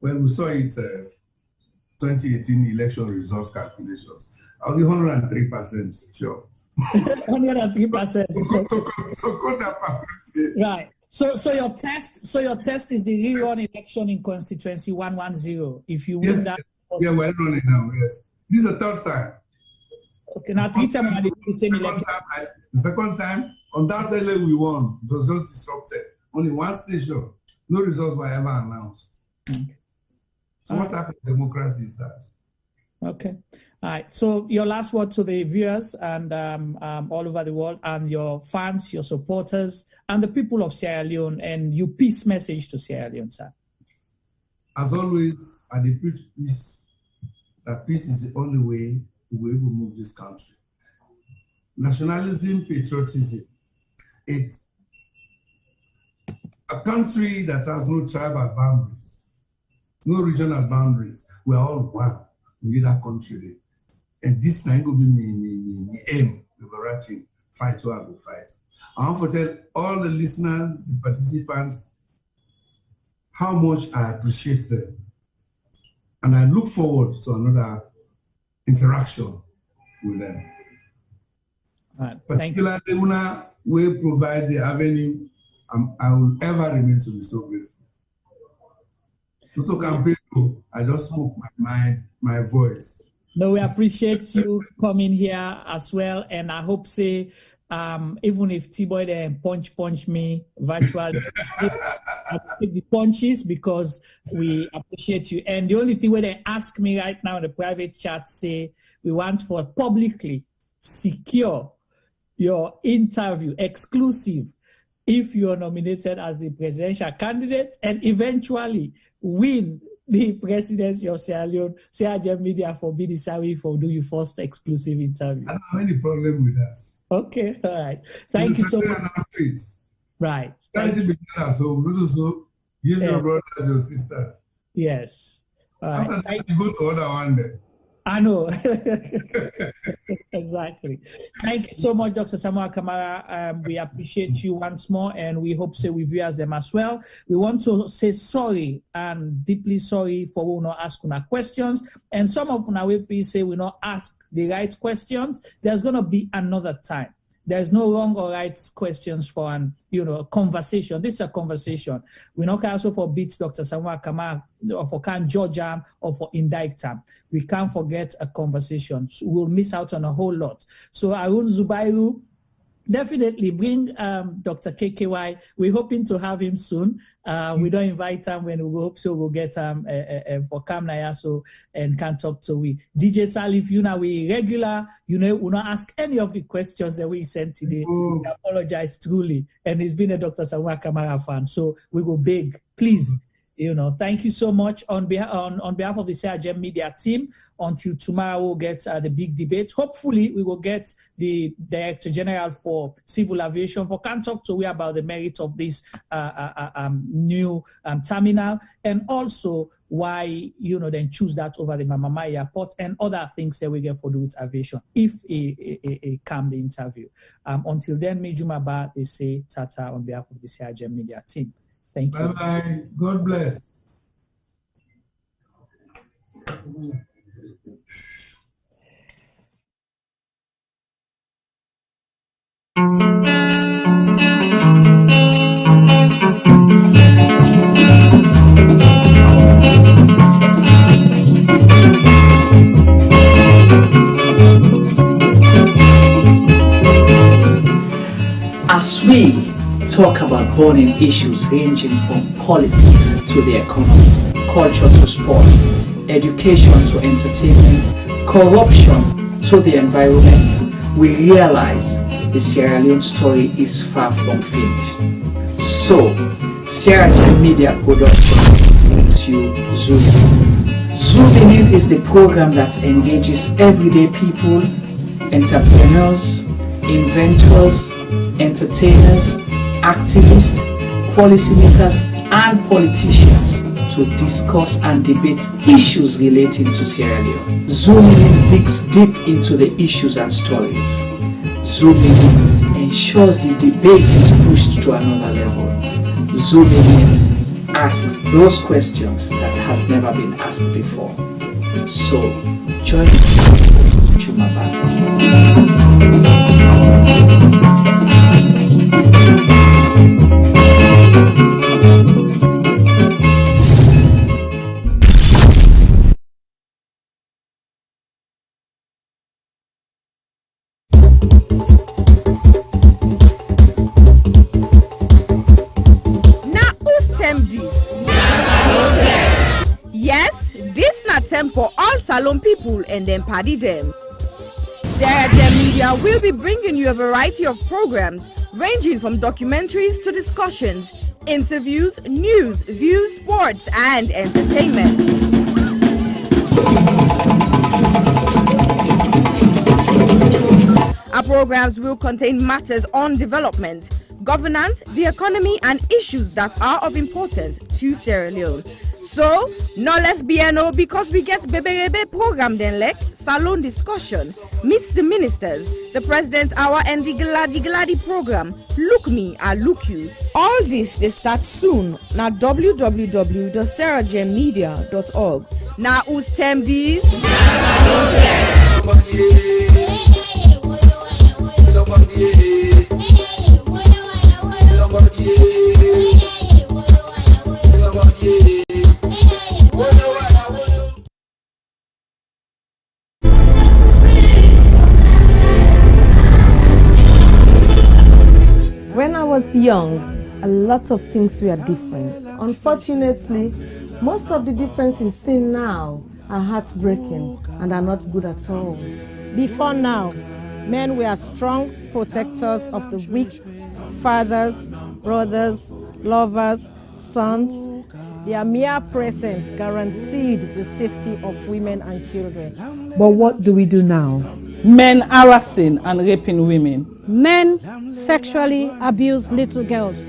well, we saw it 2018 election results calculations. I'll be 103% sure. 103%. So cut that percentage. Right. So your test is the rerun election in constituency 110. If you win that. Yeah, we're running now, yes. This is the third time. Okay, now 3 times I did the same election. The second time, undoubtedly we won. It was just disrupted. Only one station. No results were ever announced. Okay. So what type of democracy is that? Okay. All right. So your last word to the viewers and all over the world and your fans, your supporters, and the people of Sierra Leone, and your peace message to Sierra Leone, sir. As always, I preach peace. That peace is the only way we will move this country. Nationalism, patriotism. It's a country that has no tribal boundaries, no regional boundaries. We're all one. We need our country. And this time will be me aim, the overarching fight to have a fight. I want to tell all the listeners, the participants, how much I appreciate them. And I look forward to another interaction with them. Right. Particularly when we provide the avenue, I will ever remain to be so grateful. To talk campaign, I just spoke my mind, my voice. No, we appreciate you coming here as well, and I hope say even if T-Boy then punch me virtually, I'll take the punches because we appreciate you. And the only thing where they ask me right now in the private chat say we want for publicly secure your interview exclusive if you are nominated as the presidential candidate and eventually win the presidency of Sierra Leone. Sierra Media for BDSAWI for do your first exclusive interview. I don't have any problem with that. Okay, all right. Thank you so much. Right. So give your brother and your sister. Yes. After that, you go to other one then. I know. Exactly. Thank you so much, Dr. Samura Kamara. We appreciate you once more, and we hope so with viewers them as well. We want to say sorry and deeply sorry for we not ask una questions. And some of una we say we not ask the right questions. There's gonna be another time. There's no wrong or right questions for an a conversation. This is a conversation. We're not also for beat Dr. Samura Kamara or for can judge him or for indict him. We can't forget a conversation. So we'll miss out on a whole lot. So Arun Zubairu, definitely bring Dr. KKY. We're hoping to have him soon. We don't invite him when we hope so we'll get him for Kamnaya so and can talk to we. DJ Salif, we regular, we not ask any of the questions that we sent today. We apologize truly. And he's been a Dr. Samura Kamara fan. So we go big. Please, Thank you so much on behalf of the Sierra Leone media team. Until tomorrow, we'll get the big debate. Hopefully, we will get the Director General for Civil Aviation for can talk to we about the merits of this new terminal, and also why then choose that over the Mamamai Airport and other things that we get for do with aviation if a come the interview. Until then, Mijumaba, they say Tata on behalf of the Sierra Leone media team. Thank you. Bye-bye. God bless. As we talk about burning issues ranging from politics to the economy, culture to sport, education to entertainment, corruption to the environment, we realize the Sierra Leone story is far from finished. So, Sierra Leone Media Production brings you Zooming In. Zooming In is the program that engages everyday people, entrepreneurs, inventors, entertainers, activists, policymakers, and politicians to discuss and debate issues relating to Sierra Leone. Zooming In digs deep into the issues and stories. Zooming In ensures the debate is pushed to another level. Zooming In asks those questions that has never been asked before. So, join us, Chumaba. Yes, this na time for all Salon people and then party them. Sierra Leone Media will be bringing you a variety of programs ranging from documentaries to discussions, interviews, news, views, sports, and entertainment. Our programs will contain matters on development, governance, the economy, and issues that are of importance to Sierra Leone. So, no left BNO because we get Bebe program then like Salon discussion, meets the ministers, the President's Hour, and the Gladi program. Look me, I look you. All this they start soon na www.sierragemedia.org. Now who's tem these? When I was young, a lot of things were different. Unfortunately, most of the differences seen now are heartbreaking and are not good at all. Before now, men were strong protectors of the weak, fathers, brothers, lovers, sons. Their mere presence guaranteed the safety of women and children. But what do we do now? Men harassing and raping women. Men sexually abuse little girls.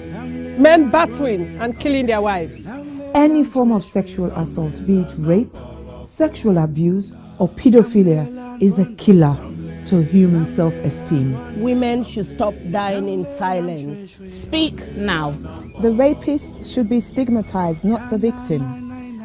Men battering and killing their wives. Any form of sexual assault, be it rape, sexual abuse, or pedophilia, is a killer to human self-esteem. Women should stop dying in silence. Speak now. The rapist should be stigmatized, not the victim.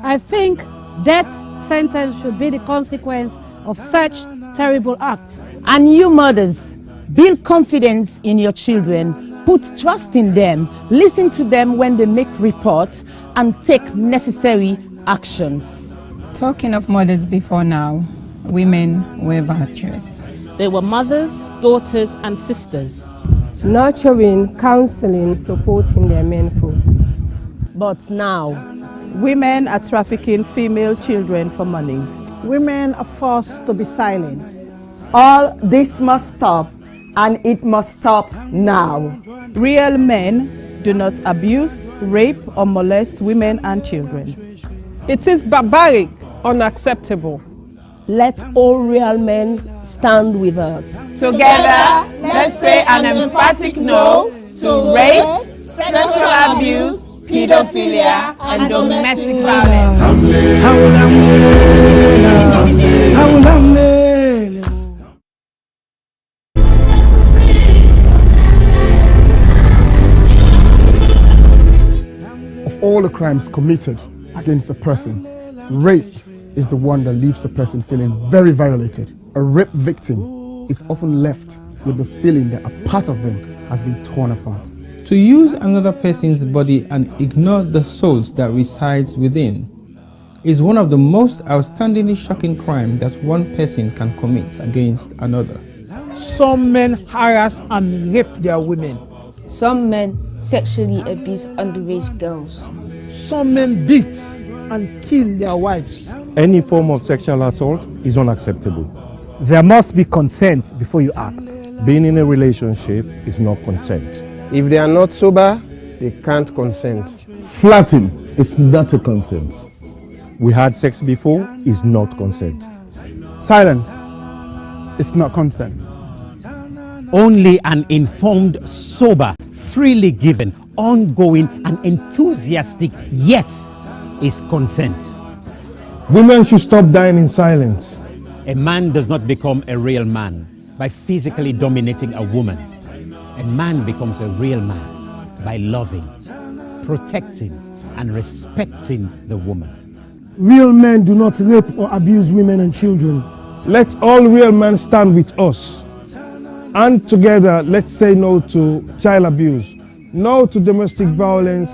I think death sentence should be the consequence of such terrible act. And you mothers, build confidence in your children, put trust in them, listen to them when they make reports, and take necessary actions. Talking of mothers before now, women were virtuous. They were mothers, daughters, and sisters. Nurturing, counseling, supporting their men folks. But now, women are trafficking female children for money. Women are forced to be silenced. All this must stop, and it must stop now. Real men do not abuse, rape, or molest women and children. It is barbaric, unacceptable. Let all real men stand with us. Together, let's say an emphatic no to rape, sexual abuse, pedophilia, and domestic violence. Of all the crimes committed against a person, rape is the one that leaves a person feeling very violated. A rape victim is often left with the feeling that a part of them has been torn apart. To use another person's body and ignore the souls that resides within is one of the most outstandingly shocking crimes that one person can commit against another. Some men harass and rape their women. Some men sexually abuse underage girls. Some men beat and kill their wives. Any form of sexual assault is unacceptable. There must be consent before you act. Being in a relationship is not consent. If they are not sober, they can't consent. Flirting is not a consent. We had sex before is not consent. Silence is not consent. Only an informed, sober, freely given, ongoing and enthusiastic yes is consent. Women should stop dying in silence. A man does not become a real man by physically dominating a woman. A man becomes a real man by loving, protecting, and respecting the woman. Real men do not rape or abuse women and children. Let all real men stand with us. And together, let's say no to child abuse, no to domestic violence,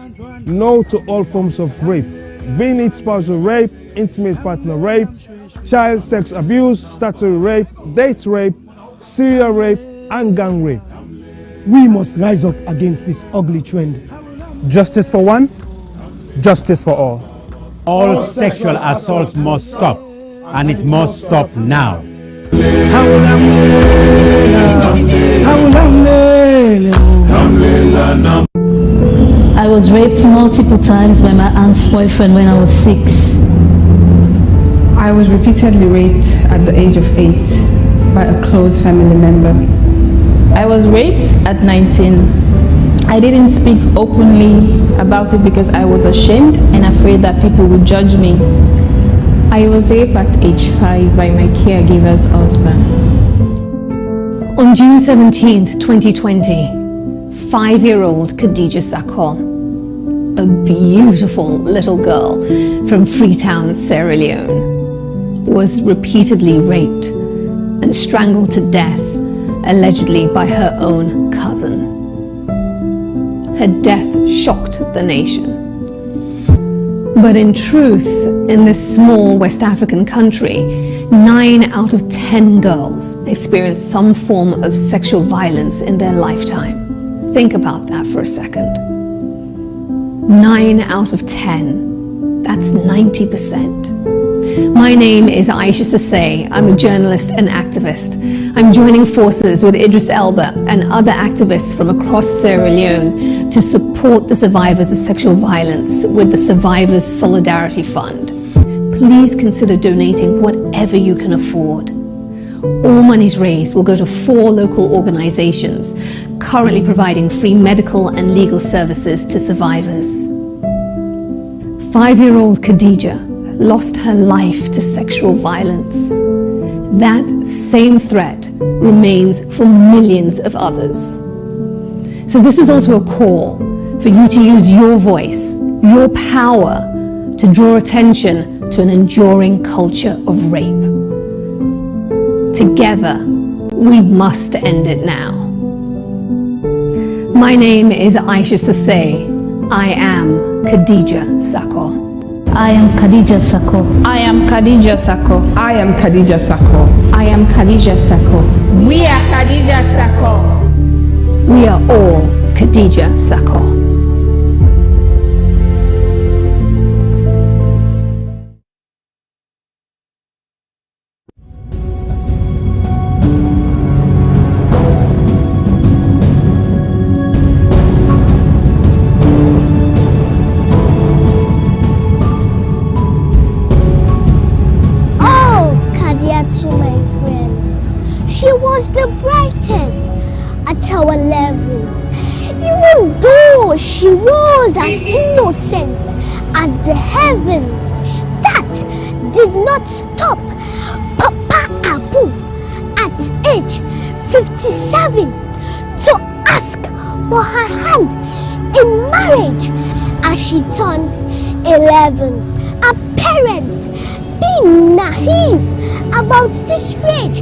no to all forms of rape, being it spousal rape, intimate partner rape, child sex abuse, statutory rape, date rape, serial rape, and gang rape. We must rise up against this ugly trend. Justice for one, justice for all. All sexual assault must stop, and it must stop now. I was raped multiple times by my aunt's boyfriend when I was 6. I was repeatedly raped at the age of 8 by a close family member. I was raped at 19. I didn't speak openly about it because I was ashamed and afraid that people would judge me. I was raped at age 5 by my caregiver's husband. On June 17th, 2020, 5-year-old Khadija Sakho, a beautiful little girl from Freetown, Sierra Leone, was repeatedly raped and strangled to death, allegedly by her own cousin. Her death shocked the nation. But in truth, in this small West African country, 9 out of 10 girls experience some form of sexual violence in their lifetime. Think about that for a second. 9 out of 10. That's 90%. My name is Aisha Sase. I'm a journalist and activist. I'm joining forces with Idris Elba and other activists from across Sierra Leone to support the survivors of sexual violence with the Survivors Solidarity Fund. Please consider donating whatever you can afford. All monies raised will go to 4 local organizations currently providing free medical and legal services to survivors. 5-year-old Khadija lost her life to sexual violence. That same threat remains for millions of others. So this is also a call for you to use your voice, your power, to draw attention to an enduring culture of rape. Together, we must end it now. My name is Aisha Sase. I am Khadija Sakho. I am Khadija Sakho. I am Khadija Sakho. I am Khadija Sakho. I am Khadija Sakho. We are Khadija Sakho. We are all Khadija Sakho. was the brightest at our level. Even though she was as innocent as the heaven, that did not stop Papa Abu at age 57 to ask for her hand in marriage as she turns 11. Her parents, being naive about this rage,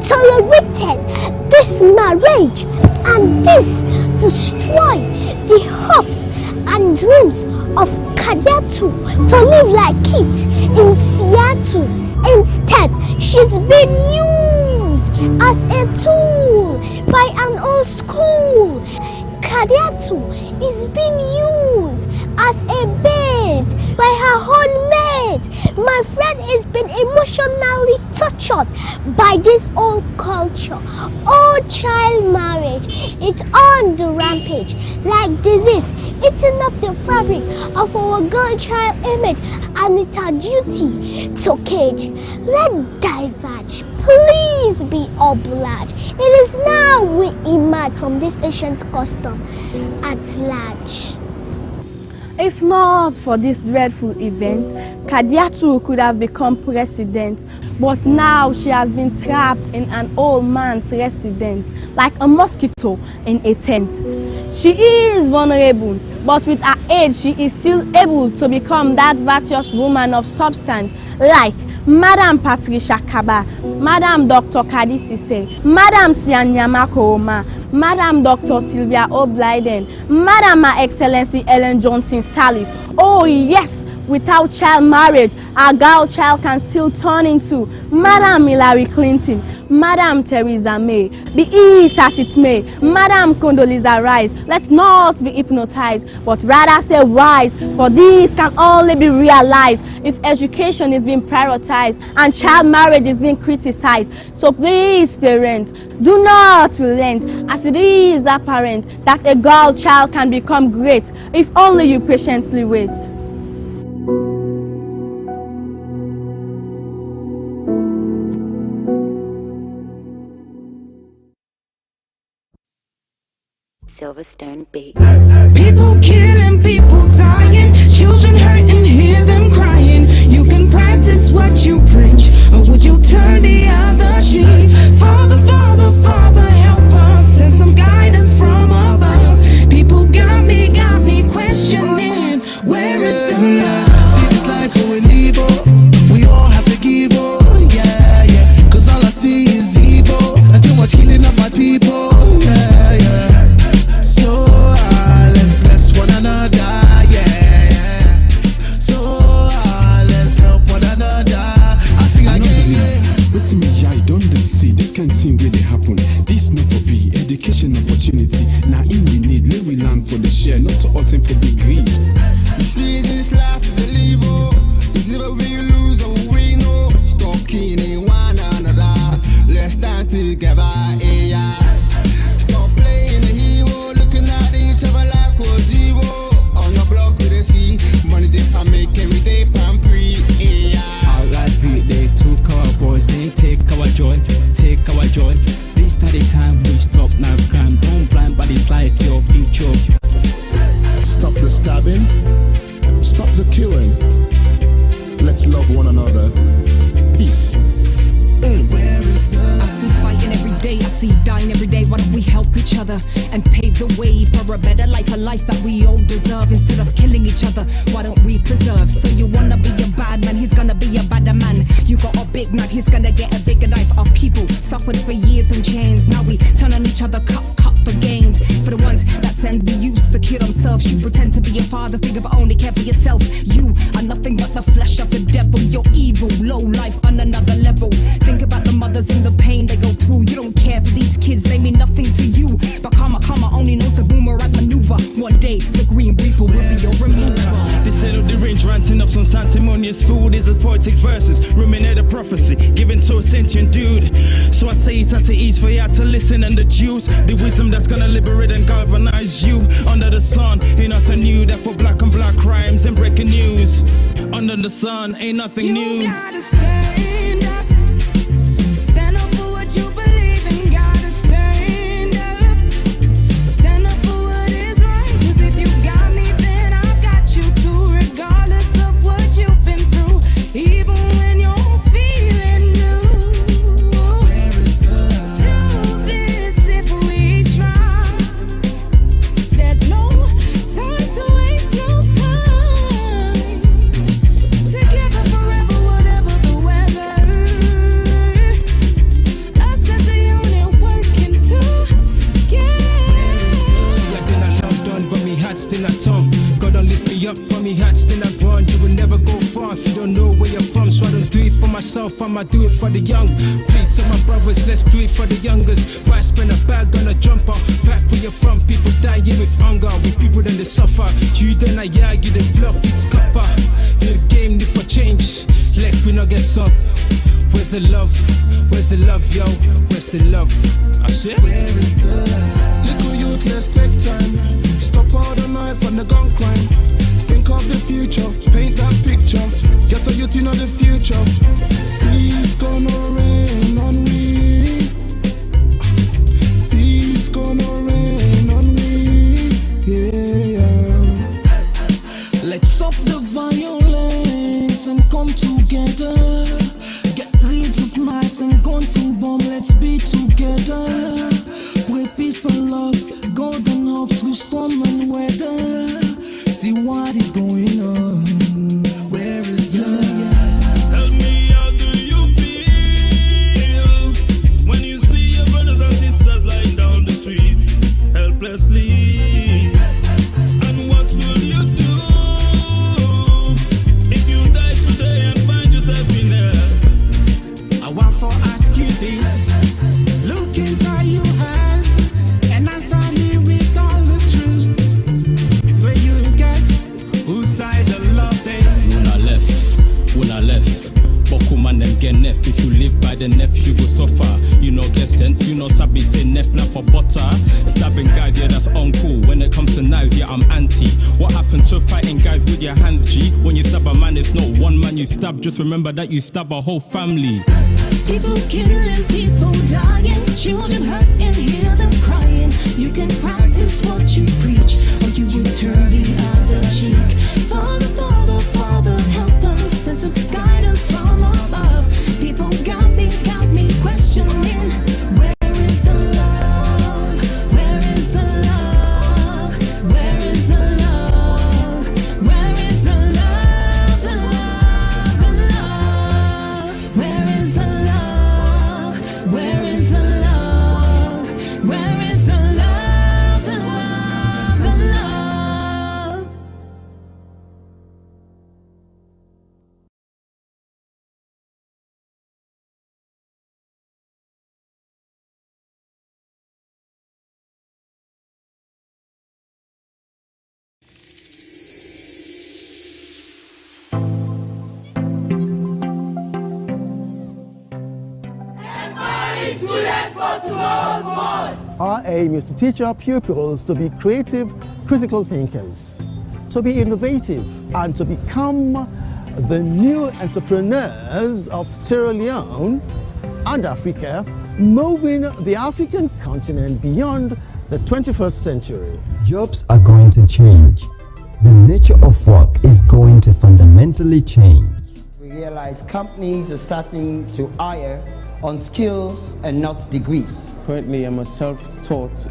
tolerated this marriage, and this destroyed the hopes and dreams of Kadiatu to live like it in Seattle. Instead, she's been used as a tool by an old school. Kadiatu is being used as a bait by her own mate. My friend has been emotionally tortured by this old culture. Old child marriage, it's on the rampage like disease, eating up the fabric of our girl child image, and it's our duty to cage. Let diverge, please be obliged. It is now we emerge from this ancient custom at large. If not for this dreadful event, Kadiatu could have become president, but now she has been trapped in an old man's residence, like a mosquito in a tent. She is vulnerable, but with her age, she is still able to become that virtuous woman of substance, like Madam Patricia Kaba, Madam Dr. Kadisi, Madam Sianyama Koroma, Madam Dr. Sylvia O'Blyden, Madam Her Excellency Ellen Johnson Sirleaf. Oh yes, without child marriage, our girl child can still turn into Madam Hillary Clinton, Madam Theresa May. Be it as it may, Madam Condoleezza Rice, let's not be hypnotized, but rather stay wise, for this can only be realized if education is being prioritized and child marriage is being criticized. So please, parents, do not relent, as it is apparent that a girl child can become great if only you patiently wait. Silverstone Beats. People killing, people dying, children hurting, hear them crying. You can practice what you preach, or would you turn the other cheek? Father, Father, Father, help us, send some guidance from above. People got me questioning, where is the love? See this life going evil, we all have to give up, yeah, yeah. Cause all I see is evil, and too much killing of my people, yeah, yeah. So let's bless one another, yeah, yeah. So let's help one another. I sing again, yeah. What's in me, I don't see. This can't seem really happen. This not for be education opportunity. Now in we need, let we learn for the share, not to all time for big greed. You see this life, the level. Is it where we lose or we know? Stop killing one another. Let's stand together, yeah. Stop playing the hero, looking at each other like we're zero. On the block with a C, money they can make every day, pan free, yeah. Alright, they took our boys, they take our joy, take our joy. This time the time we stop now crime. Don't blind bodies like your future. Stop the stabbing, stop the killing. Let's love one another. Peace. Where is the I see fighting every day, I see dying every day. Why don't we help each other and pave the way for a better life, a life that we all deserve? Instead of killing each other, why don't we preserve? So you wanna be a bad man, he's gonna be a badder man. You got a big knife, he's gonna get a bigger knife. Our people suffered for years in chains. Now we turn on each other, cut for gains. For the ones that send the youth to kill themselves, you pretend to be a father figure but only care for yourself. You are nothing but the flesh of the devil. You're evil, low life on another level. Think about the mothers and the pain they go through. You don't care for these kids, they mean nothing to you. But karma only knows the boomerang maneuver. One day the green reaper will be your remover. This head of the range ranting up some sanctimonious food is as poetic verses, ruminate a prophecy given to a sentient dude. So I say it's as it is for you to listen and deduce the wisdom that's gonna liberate and galvanize you. Under the sun ain't nothing new, that for black on black crimes and breaking news. Under the sun ain't nothing new. You gotta stand up for what you believe in. from, so I don't do it for myself, I'ma do it for the young. Plead to my brothers, let's do it for the youngers. Why spend a bag on a jumper? Back where you're from, people dying with hunger. With people then they suffer. You then I argue the bluff, it's copper. The game need for change, let we not get up. Where's the love? Where's the love, yo? Where's the love? I said, where is the love? Little youth, let's take time. Stop all the knife and the gun crime. Think of the future, paint that picture. Get a youth in the future. Peace gonna rain on me. Peace gonna rain on me. Yeah. Let's stop the violence and come together. Get rid of knives and guns and bombs. Let's be together. Pray peace and love, golden hope through storm and weather. See what is going on. Where is the love? Tell me, how do you feel when you see your brothers and sisters lying down the street helplessly? And what will you do if you die today and find yourself in hell? I want to ask you this. Look inside your eyes and answer me with all the truth. Where you get whose side the love they when I left. Boku man them get nef. If you live by the nef, you go suffer. You know get sense, you know sabi say nef not for butter. Stabbing guys, yeah that's uncool. When it comes to knives, yeah I'm anti. What happened to fighting guys with your hands, G? When you stab a man, it's not one man you stab. Just remember that you stab a whole family. People killing, people dying, children hurt and hear them crying. You can practice what you preach, or you will turn the other cheek. Father, Father, Father, help us, send some guidance from above. People got me questioning. Where is the love? Where is the love? Where is the love? Where is the love? The love, the love. Where is the love? Where is the love? Where is the love? The love, the love. Our aim is to teach our pupils to be creative, critical thinkers, to be innovative, and to become the new entrepreneurs of Sierra Leone and Africa, moving the African continent beyond the 21st century. Jobs are going to change. The nature of work is going to fundamentally change. We realize companies are starting to hire on skills and not degrees. Currently, I'm a self-taught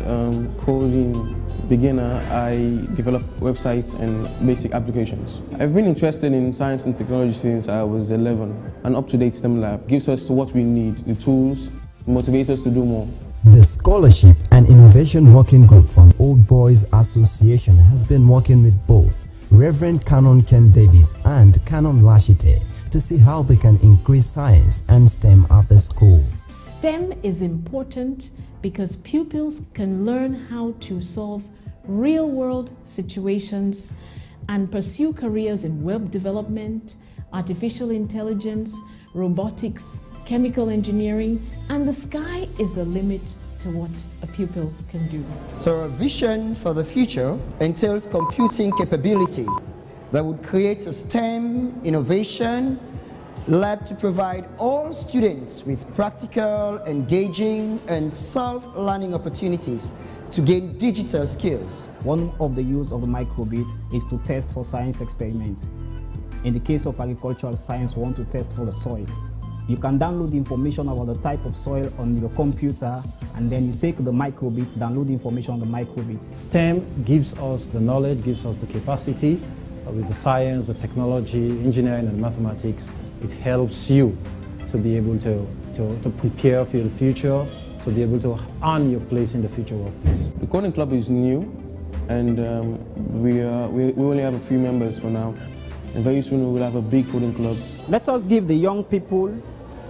coding beginner. I develop websites and basic applications. I've been interested in science and technology since I was 11. An up-to-date STEM lab gives us what we need, the tools, motivates us to do more. The Scholarship and Innovation Working Group from Old Boys Association has been working with both Reverend Canon Ken Davis and Canon Lashite to see how they can increase science and STEM at the school. STEM is important because pupils can learn how to solve real-world situations and pursue careers in web development, artificial intelligence, robotics, chemical engineering, and the sky is the limit to what a pupil can do. So our vision for the future entails computing capability that would create a STEM innovation lab to provide all students with practical, engaging, and self-learning opportunities to gain digital skills. One of the use of the microbit is to test for science experiments. In the case of agricultural science, we want to test for the soil. You can download information about the type of soil on your computer, and then you take the microbit, download the information on the microbit. STEM gives us the knowledge, gives us the capacity with the science, the technology, engineering, and mathematics. It helps you to be able to prepare for the future, to be able to earn your place in the future workplace. The coding club is new, and we only have a few members for now. and very soon we will have a big coding club. Let us give the young people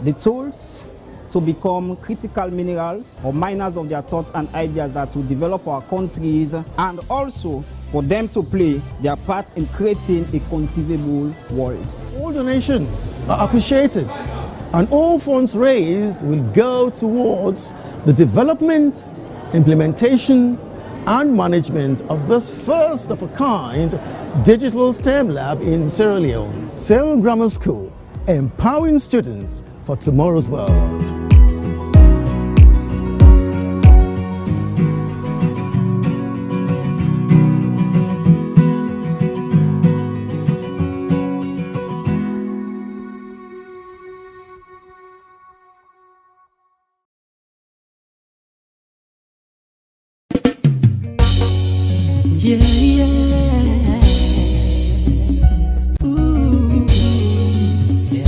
the tools to become critical minerals or miners of their thoughts and ideas that will develop our countries, and also for them to play their part in creating a conceivable world. All donations are appreciated, and all funds raised will go towards the development, implementation, and management of this first of a kind digital STEM lab in Sierra Leone. Sierra Leone Grammar School, empowering students for tomorrow's world. Yeah, yeah. Ooh, yeah.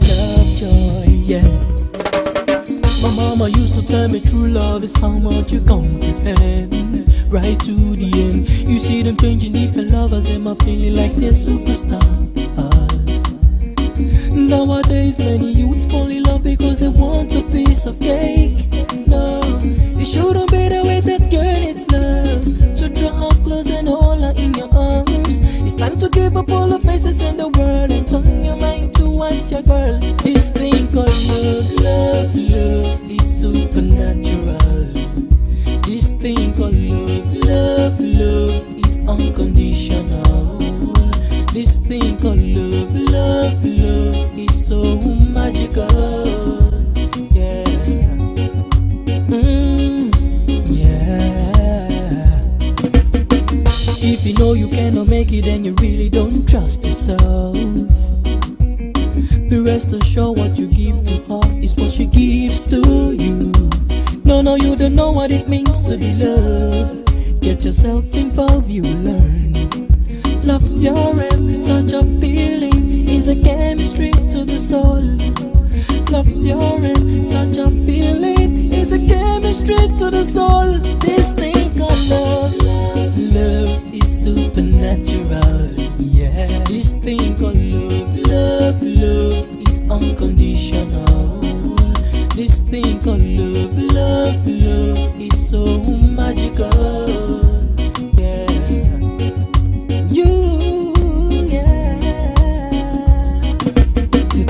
Love, joy, yeah. My mama used to tell me true love is how much you comprehend. Right to the end. You see them changing different lovers, and my feeling like they're superstars. Nowadays, many youths fall in love because they want a piece of cake. No, it shouldn't be the way that girl needs love. So draw her close and hold her in your arms. It's time to give up all the faces in the world and turn your mind towards your girl. This thing called love, love, love is supernatural. This thing called love, love, love is unconditional. This thing called love, love, love is so magical. Yeah. Yeah. If you know you cannot make it, then you really don't trust yourself. Be rest assured what you give to her is what she gives to you. No, no, you don't know what it means to be loved. Get yourself involved, you learn. Love your end, such a feeling is a chemistry to the soul. Love your end, such a feeling is a chemistry to the soul. This thing called love, love is supernatural. Yeah, this thing called love, love, love is unconditional. This thing called love, love, love is so magical.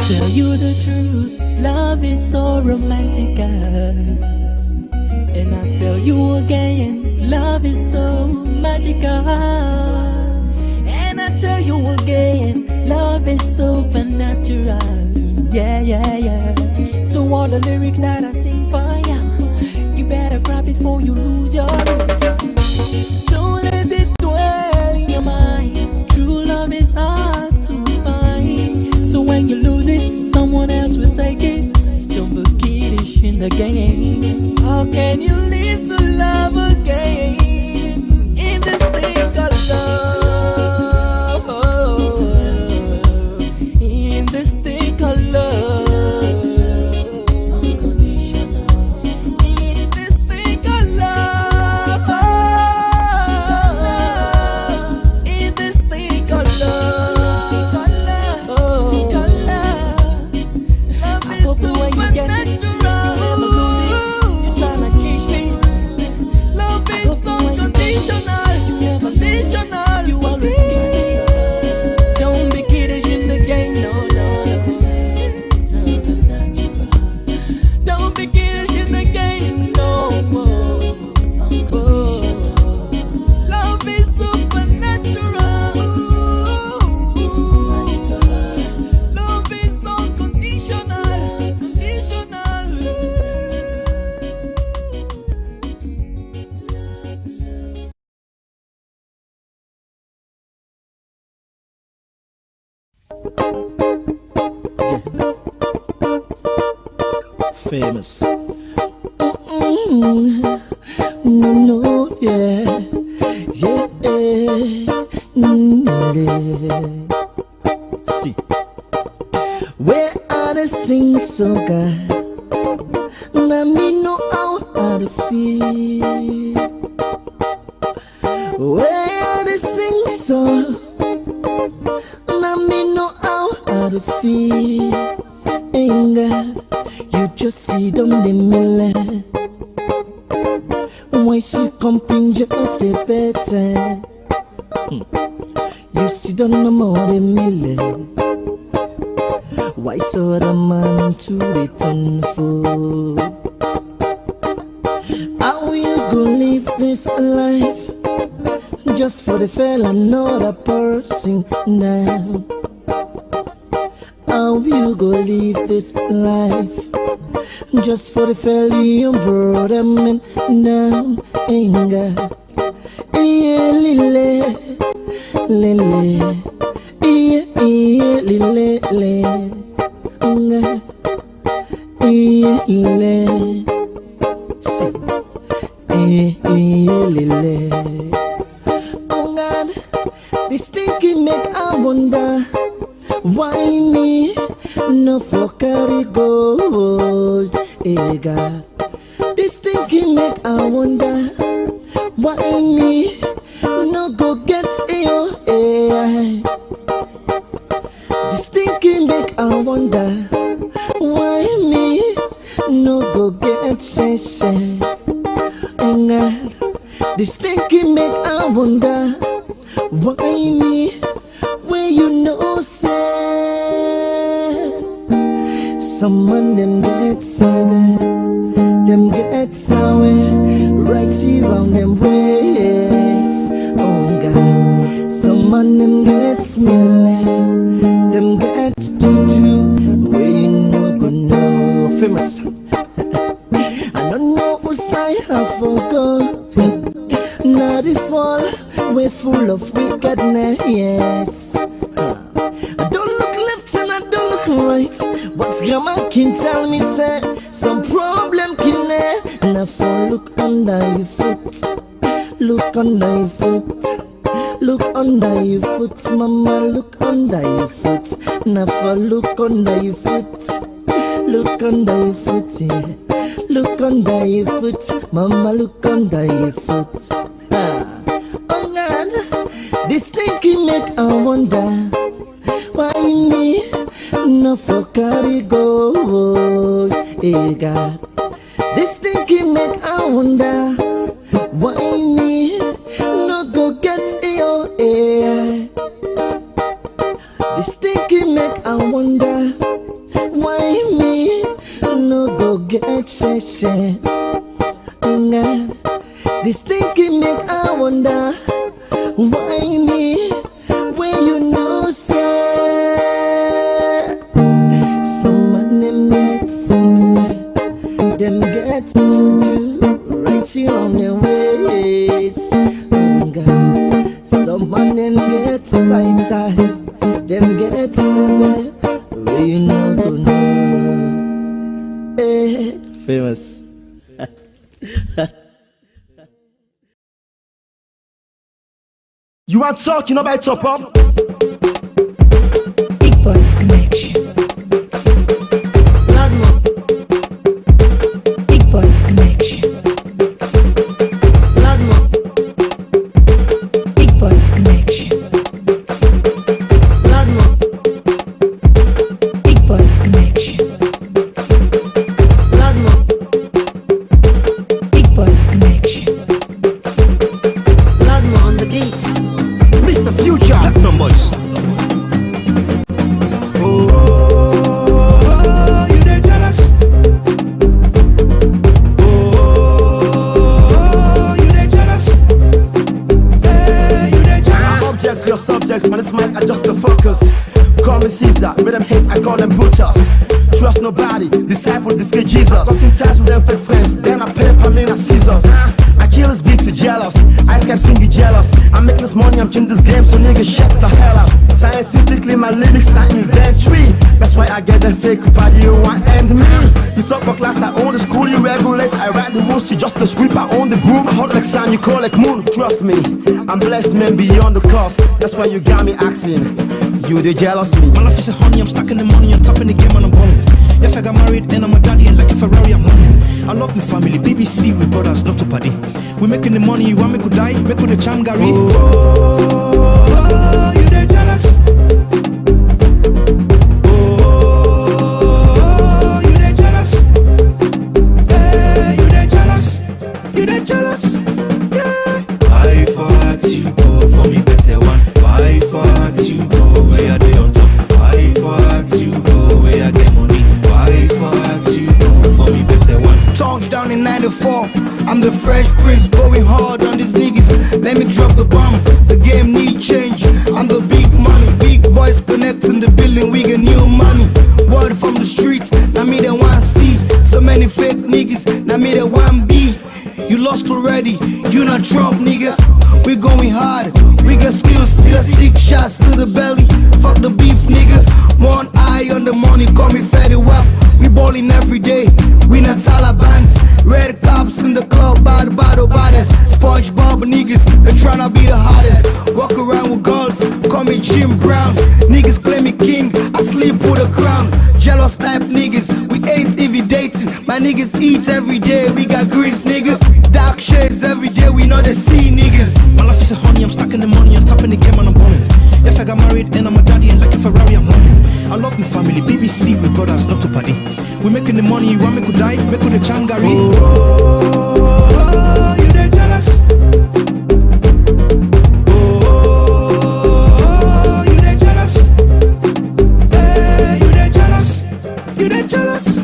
Tell you the truth, love is so romantic. And I tell you again, love is so magical. And I tell you again, love is supernatural. Yeah, yeah, yeah. So all the lyrics that I sing for you, you better grab it before you lose your roots. Don't let it dwell in your mind. True love is hard to find. So when you lose it, someone else will take it. Don't be kiddish in the game. How can you live to love again in this thing called love? In this thing called love. Famous. No, no, yeah, yeah, yeah. See, where are the sing so good? Now me know how to feel. Where are the sing so? fear, anger, you just see them the miller. Why she comping just a better? You see them no more the miller. Why so the man to return for? How you go live this life just for the fella, another person now? How you go live this life just for the fella, your brother man down? Anger, yeah, lile, lile, yeah, yeah, lile, lile. See, oh God, this thinking make I wonder why me no for carry gold. Hey God, this thinking make I wonder why me no go get ill. Hey, this thinking make I wonder why me no go get say. And God, this thinking make I wonder why me where you know say some man them get savage, them get sour, right around them ways. Oh God, some man them get smelly, them get to where you know go know famous. I don't know who I have forgot. Now this wall we're full of wickedness. Yes. I don't look left and I don't look right. But grandma can tell me say some problem can and I fall look under your foot. Look under your foot. Look under your foot, mama, look under your foot. Never look under your foot. Look under your foot, yeah. Look under your foot, mama, look under your foot. Ah. Oh God, this thinking make I wonder why me no for carry gold. Hey God, this thinking make I wonder why me no go get ill. Hey. This thinking make I wonder why me no go get shy. And God, this thinking make I wonder why me when you know say some man them get similar, them get juju right here on their ways. And God, some man them get tight, them get similar. You know, go know. Hey, famous. You are talking about top up? Big Boys Connection. Loudmore. Big Boys Connection. Loudmore. Big Boys Connection. Loudmore. Big Boys Connection. Loudmore. Big Boys Connection. Loudmore on the beat. Mr. Future, Platinum Boys. Oh, you they jealous? Oh, you they jealous? Hey, you they jealous? Subject to your subject, man, this mic adjust the focus. Call me Caesar, with them hate, I call them butchers. Trust nobody, disciple, this kid Jesus. I got in touch with them fake friends, then I pay for me and scissors. I kill this beat to jealous, I kept singing jealous. I make this money, I'm changing this game, so nigga shut the hell up. Scientifically, my lyrics are inventory. That's why I get them fake body, you want end me. You talk about class, I own the school, you regulate. I write the rules, you just the sweep, I own the broom. Hot like sun, you call like moon. Trust me, I'm blessed man beyond the cost. That's why you got me asking, you they jealous me. My life is a honey, I'm stuck in the money, I'm top in the game and I'm balling. Yes, I got married and I'm a daddy, and like a Ferrari I'm running. I love my family, BBC with brothers, not to party. We making the money, you want me to die, make with the cham Gary. Oh, you they jealous? Oh, I'm the fresh prince, going hard on these niggas. Let me drop the bomb, the game need change. I'm the big money, big boys connecting the building, we get new money. Word from the streets, now me the one see. So many fake niggas, now me the one be. You lost already, you not Trump, nigga. We going hard, we got skills, still 6 shots to the belly. Fuck the beef, nigga. One eye on the money, call me Fetty Wap. We ballin' every day, we not Talibans. Red cops in the club, bad baddest. SpongeBob niggas, they tryna be the hottest. Walk around with girls, call me Jim Brown. Niggas claim me king, I sleep with a crown. Jealous type niggas, we ain't even dating. My niggas eat every day, we got greens, nigga. Dark shades every day, we know the sea niggas. My life is a honey, I'm stacking the money, I'm tapping the game and I'm balling. Yes, I got married and I'm a daddy and like a Ferrari I'm running. I love my family, BBC with brothers, not to party. We making the money, you want me to die, make with the changari. Oh, you they jealous? Oh, you they jealous? Hey, you they jealous? You they jealous?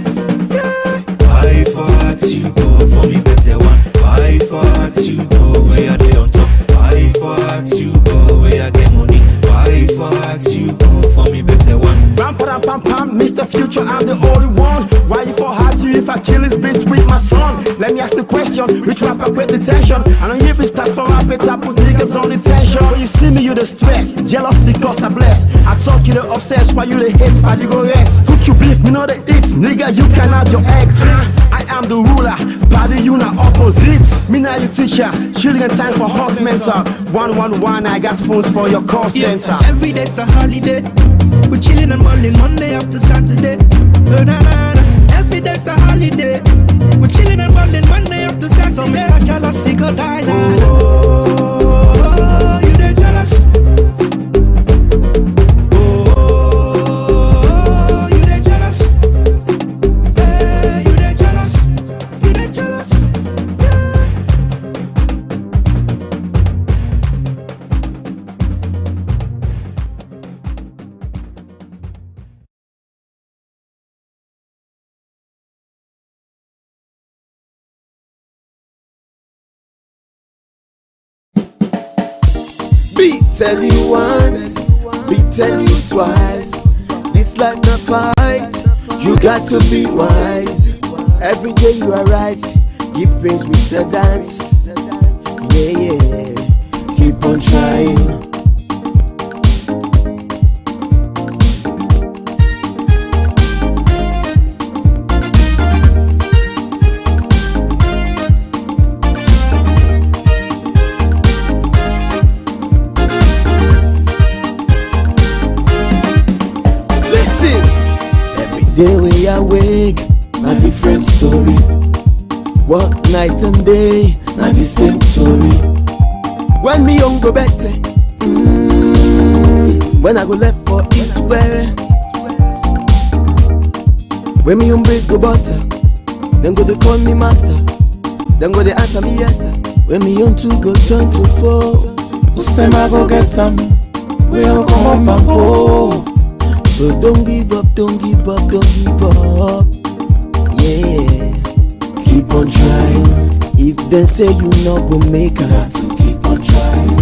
Yeah. I fought you go for me better one. I fought you go where I dey on top. I fought you go where I get money. I fought you go for me better one. Pam pam pam pam, Mr. Future, I'm the only one. Why you for hard to if I kill this bitch with my son? Let me ask the question, which rapper with the tension? I don't hear me start for rap it, I put niggas on the tension. When you see me, you the stress, jealous because I bless. I talk you the obsessed, while you the hate, but you go rest. Cook you beef, me know the hits, nigga, you can have your exit. I am the ruler, body you not opposite. Me now your teacher, children time for hot mental. 111, I got phones for your call center. Every day's a holiday. We chillin' and ballin' Monday up to Saturday. Every day's a holiday. We chillin' and ballin' Monday up to Saturday. So Mr. Jealousy go die. Oh, you they jealous? Oh, you they jealous? Hey, you they jealous? You they jealous? Tell you once, be tell you twice. This life not fight, you got to be wise. Every day you are right, give praise with a dance. Yeah, yeah, keep on trying. Day we awake, a different story. What night and day, not the same story. When me young go better, when I go left for it where. When me young bread go butter, then go they call me master. Then go they answer me yes sir. When me young two go turn to four. This time I go get some, we'll come up and go. So don't give up, don't give up, don't give up. Yeah, keep on trying. If they say you not go make it, got to keep on trying.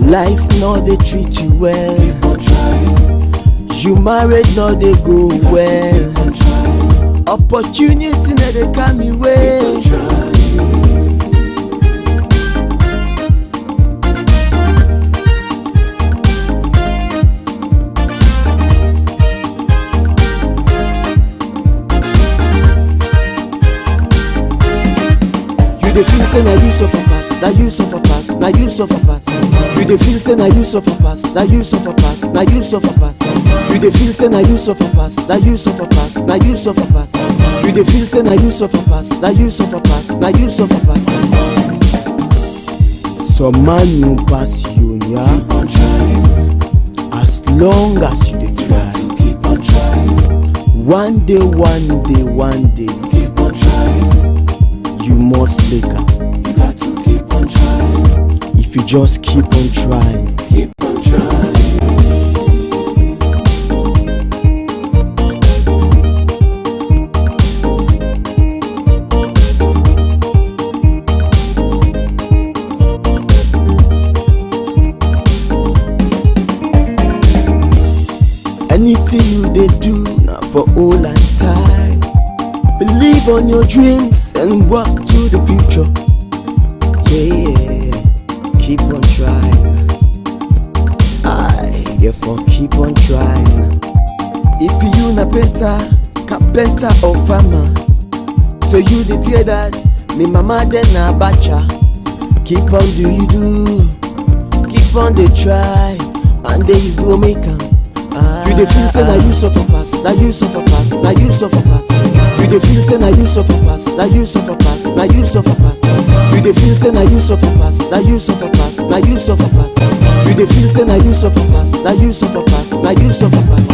Life not they treat you well. Keep on trying. You married not they go well. Keep on trying. Opportunity not they come your way. Keep on trying. You feel say na you suffer pass, na you suffer pass, na you suffer pass. You dey feel say na you suffer pass, na you suffer pass, na you suffer pass. You dey feel say na you suffer pass, na you suffer pass, na you suffer pass. You dey feel say na you suffer pass, na you suffer pass, na you suffer pass. Some man you pass you, yeah. Keep on trying. As long as you dey try, keep on trying. One day, one day, one day, keep on trying. You must make up. You got to keep on trying. If you just keep on trying, keep on trying. for all and time. Believe on your dreams and walk to the future. Yeah, keep on trying. Therefore keep on trying. If you na better, carpenter or farmer, so you the traders, me mama then na bacha. Keep on do you do, keep on the try, and then you go make 'em. You the feel say na you suffer pass, na you suffer pass, na you suffer pass. You the feel say na you suffer pass, na you suffer pass, na you suffer pass. You the feel say na you suffer pass, na you suffer pass, na you suffer pass. You the feel say na you suffer pass, na you suffer pass, na you suffer pass.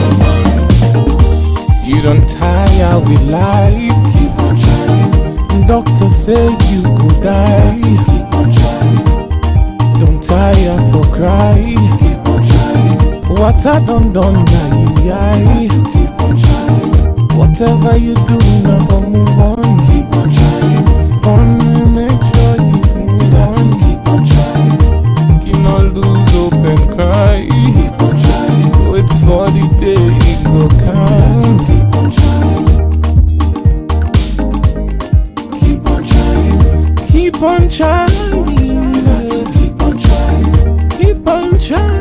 You don't tire with life. Keep on trying. Doctor say you could die. Keep on trying. Don't tire for cry. Keep on trying. What I done now. Keep on trying. Whatever you do now, go move on. Keep on trying. Gonna make sure you move on. Keep on trying. You not lose hope and cry. Keep on trying. Wait for the day it go come. Keep on trying. Keep on trying. Keep on trying. Keep on trying. Keep on trying.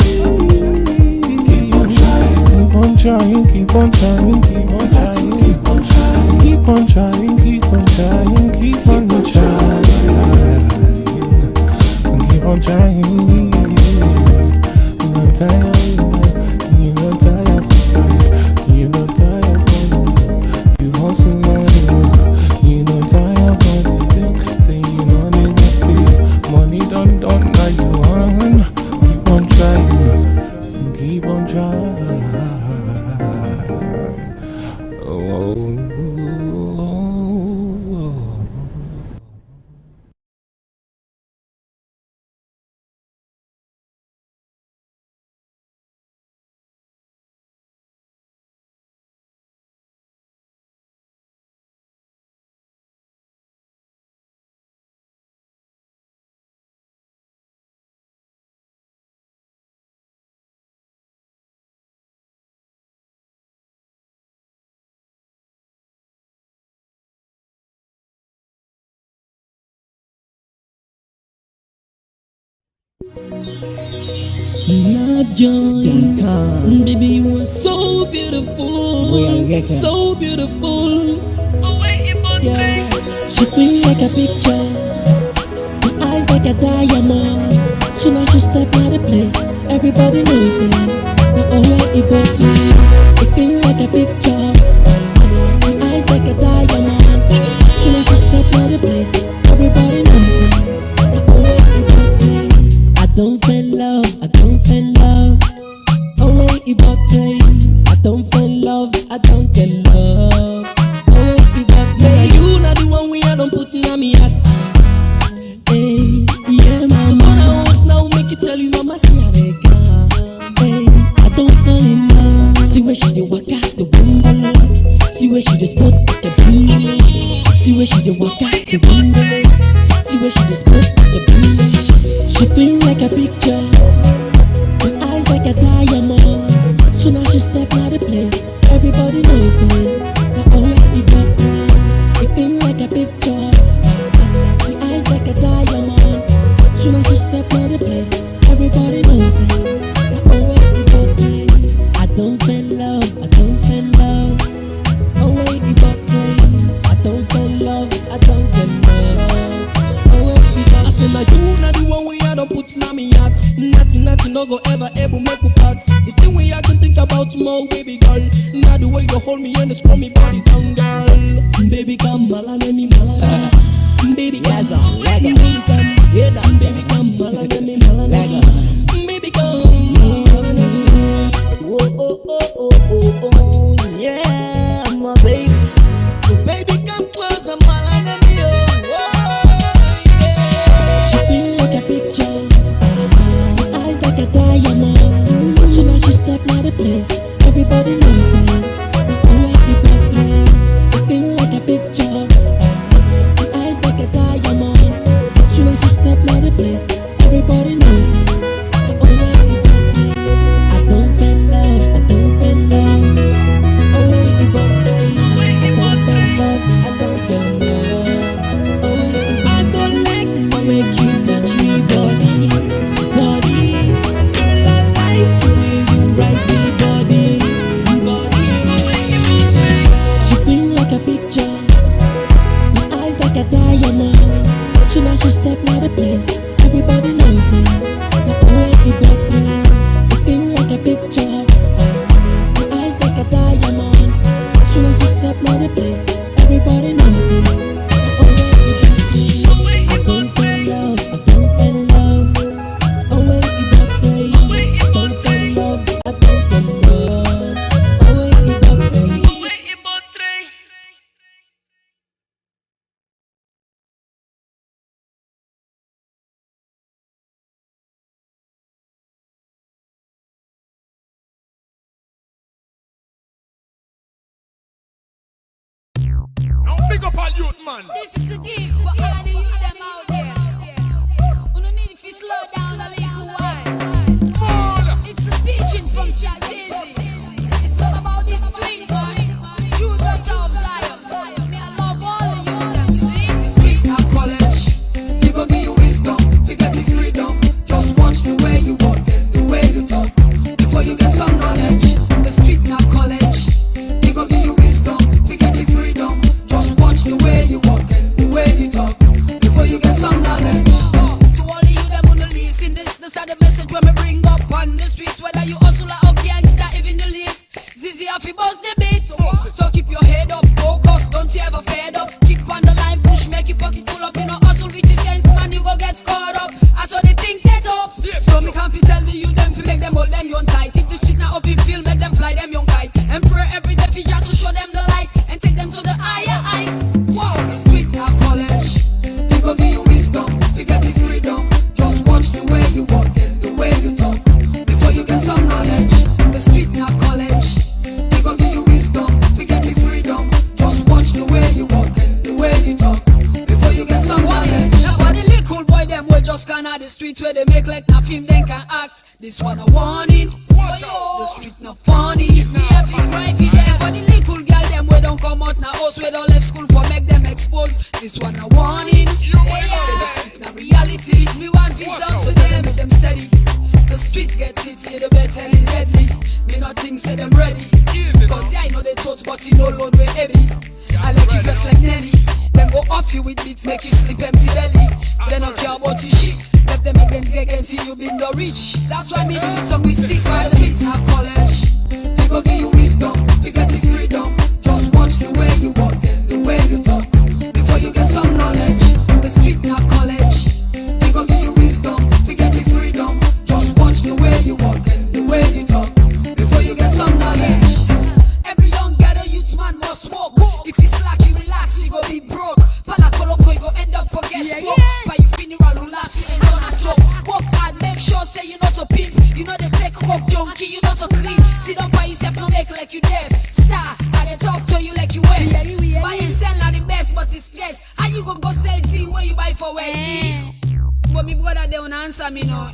Keep on trying, keep on trying, keep on trying, keep on trying, keep on trying, keep on trying, keep on trying, keep on trying. You're not tired, you're not tired, you're not tired. You hustle on you're not tired, say you know need to pay. Money done, now you want. Keep on trying, keep on trying. Love John, baby, you are so beautiful, so beautiful. Yeah, she clean like a picture, her eyes like a diamond. Soon as she step out the place, everybody knows it. Now already but it clean like a picture, her eyes like a diamond. Soon as she step out the place, everybody knows it. Now already but I don't feel love, I don't feel love. Oh wait, but I don't feel love, I don't get love. Oh wait, but you not the one we are don't put in me at. Hey, yeah, man. So when I host now, make it tell you mama see how they go. Hey, I don't fall in love. See where she dey walk out the window. See where she just put the window. See where she dey walk out the window. See where she just put the window. She clean like a picture, her eyes like a diamond. Soon as she step out the place, everybody knows it. Now already but it clean like a picture, her eyes like a diamond. Soon as she step out the place, everybody knows it. Now already but I don't feel love, I don't feel love. Already but I don't feel love, I don't get love. Already but I say now you not the one we don't put na me at. Nothing no go ever able make you part. The thing we I can think about more, baby girl. Not the way you hold me and scrub me body down, girl. Baby come malane me malane. Baby come baby come yeah that baby come malane me malane. Baby come oh yeah my baby. So baby come close and malane me oh yeah. She clean like a picture, like a diamond. Soon as she step out the place, everybody knows it. Now already but it feel like a picture, her eyes like a diamond. Soon as she step out the place, the place. Everybody knows it. I don't feel love. I don't feel love. Oh wait, you got play. I don't feel love. I don't feel love. Oh wait, you got play. Now big up all youth, man. This is a gift for all the youth them out there. We don't need to slow down a little while. It's a teaching from Jazzy. It's all about the streets. True daughter of Zion. Me I love all the youth them. See? Street now college. He gon' give you wisdom. Forget your freedom. Just watch the way you walk and the way you talk. Before you get some knowledge. The street now college. He gon' give you wisdom. Forget your freedom. Just watch the way you walk and the way you talk. Before you get some knowledge. To all of you them who no listen, this is the message when we bring up on the streets. Whether you hustle or gangster, even the least. Zizi have to bust the beats. So keep your head up, focus, don't you ever fed up. Keep on the line, push, make your pocket full up. You know hustle with your sense, man, you go get caught up. I saw the thing set up. So me can't tell the you them to make them hold them young tight. If the street now up in field, make them fly them young kite. And pray every day for just to show them the light and take them to the higher heights. Wow, the street now college. He gon' give you wisdom, forget your freedom. Just watch the way you walk and the way you talk. Before you get some knowledge. The street now college. He gon' give you wisdom, forget your freedom. Just watch the way you walk and the way you talk. Before you get some knowledge. Now for the little boy them we just can out the street where they make like nothing they can act. This one a warning. The street not funny. Me have it right there. For the little girl them we don't come out now house we don't left school for make them expose. This one a warning. Say the street not reality. Me want it up to them, make them steady. The street get it, say the better and deadly. Me not think say them ready. Cause yeah, I know they taught but you know load way heavy. I like you dressed like Nelly. Then go off you with beats, make you sleep empty belly. They don't care about your shit. Let them make them get until you been the rich. That's why me do this song with sticks by the beats. Now college, he gon' give you wisdom, forget your freedom. Just watch the way you walk and the way you talk. Before you get some knowledge. The street now college, he gon' give you wisdom, forget your freedom. Just watch the way you walk and the way you talk. Before you get some knowledge. Every young ghetto youth man must smoke. If you slack, you relax, you go be broke. Palakoloko, you go end up forget stroke. By your funeral, you laugh, you end on a joke. Work hard, make sure, say you not a pimp. You know they take coke junkie, you not a clean. Sit down by yourself, no make like you deaf. Star, I they talk to you like you wet. Buy and sell not the best, but it's less. How you go sell tea where you buy for where? But me brother, they don't answer me no,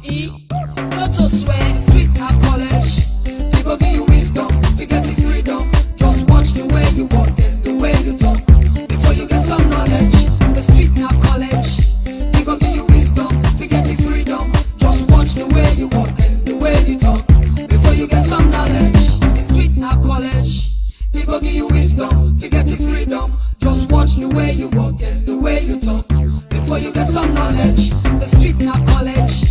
not to swear. Street now college, he gon' give you wisdom, forget your freedom. Just watch the way you walk and the way you talk. Before you get some knowledge. The street now college, he gon' give you wisdom, forget your freedom. Just watch the way you walk and the way you talk. Before you get some knowledge. The street now college, he gon' give you wisdom, forget your freedom. Just watch the way you walk and the way you talk. Before you get some knowledge. The street now college,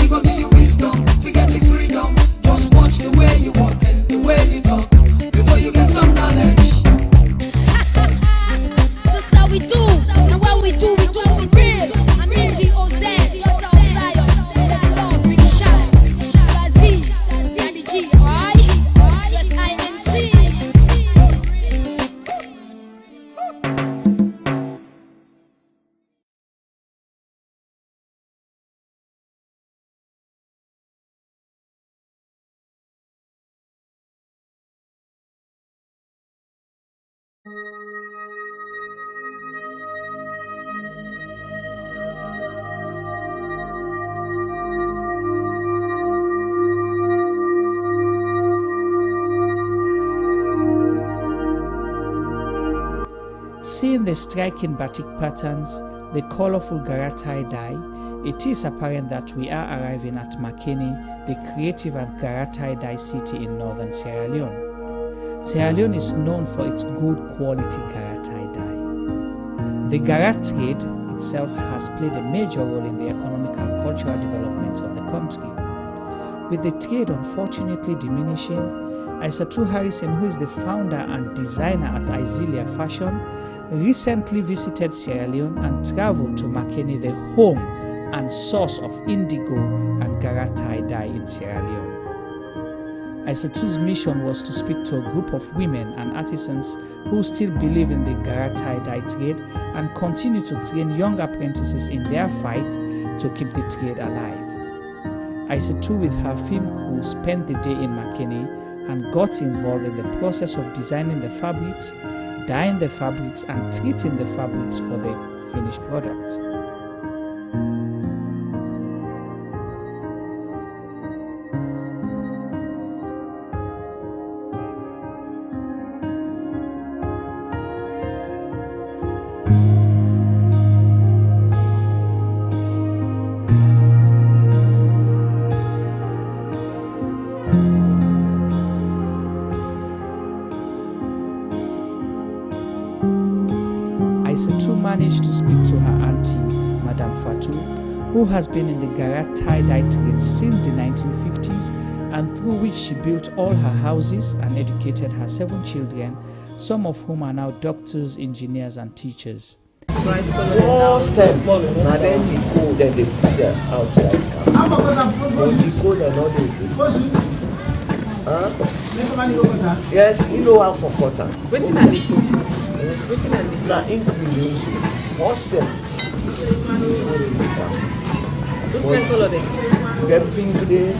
he gon' give you wisdom, forget your freedom. Just watch the way you walk and the way you talk. Before you get some knowledge. That's how we do. And what we do for real. I mean D.O.Z. Daughter of Zion. Lord, Big Shot. Gazi. And the G. Alright? Stress INC. Seeing the striking batik patterns, the colorful Garatai dye, it is apparent that we are arriving at Makeni, the creative and Garatai dye city in northern Sierra Leone. Sierra Leone is known for its good quality Garatai dye. The Garat trade itself has played a major role in the economic and cultural development of the country. With the trade unfortunately diminishing, Isatu Harrison, who is the founder and designer at Isilia Fashion, recently visited Sierra Leone and traveled to Makeni, the home and source of indigo and Gara tie-dye in Sierra Leone. Isatu's mission was to speak to a group of women and artisans who still believe in the Gara tie-dye trade and continue to train young apprentices in their fight to keep the trade alive. Isatu with her film crew spent the day in Makeni and got involved in the process of designing the fabrics, dyeing the fabrics and treating the fabrics for the finished product. Isatu managed to speak to her auntie, Madame Fatou, who has been in the Gara tie-dye trade since the 1950s and through which she built all her houses and educated her 7 children, some of whom are now doctors, engineers and teachers. First time, now then the cold and the feeder outside come. But the cold and all the yes, you know how for cotton. Waiting at the waiting at the now ingredients. First time. Who's the color there? You get pink there,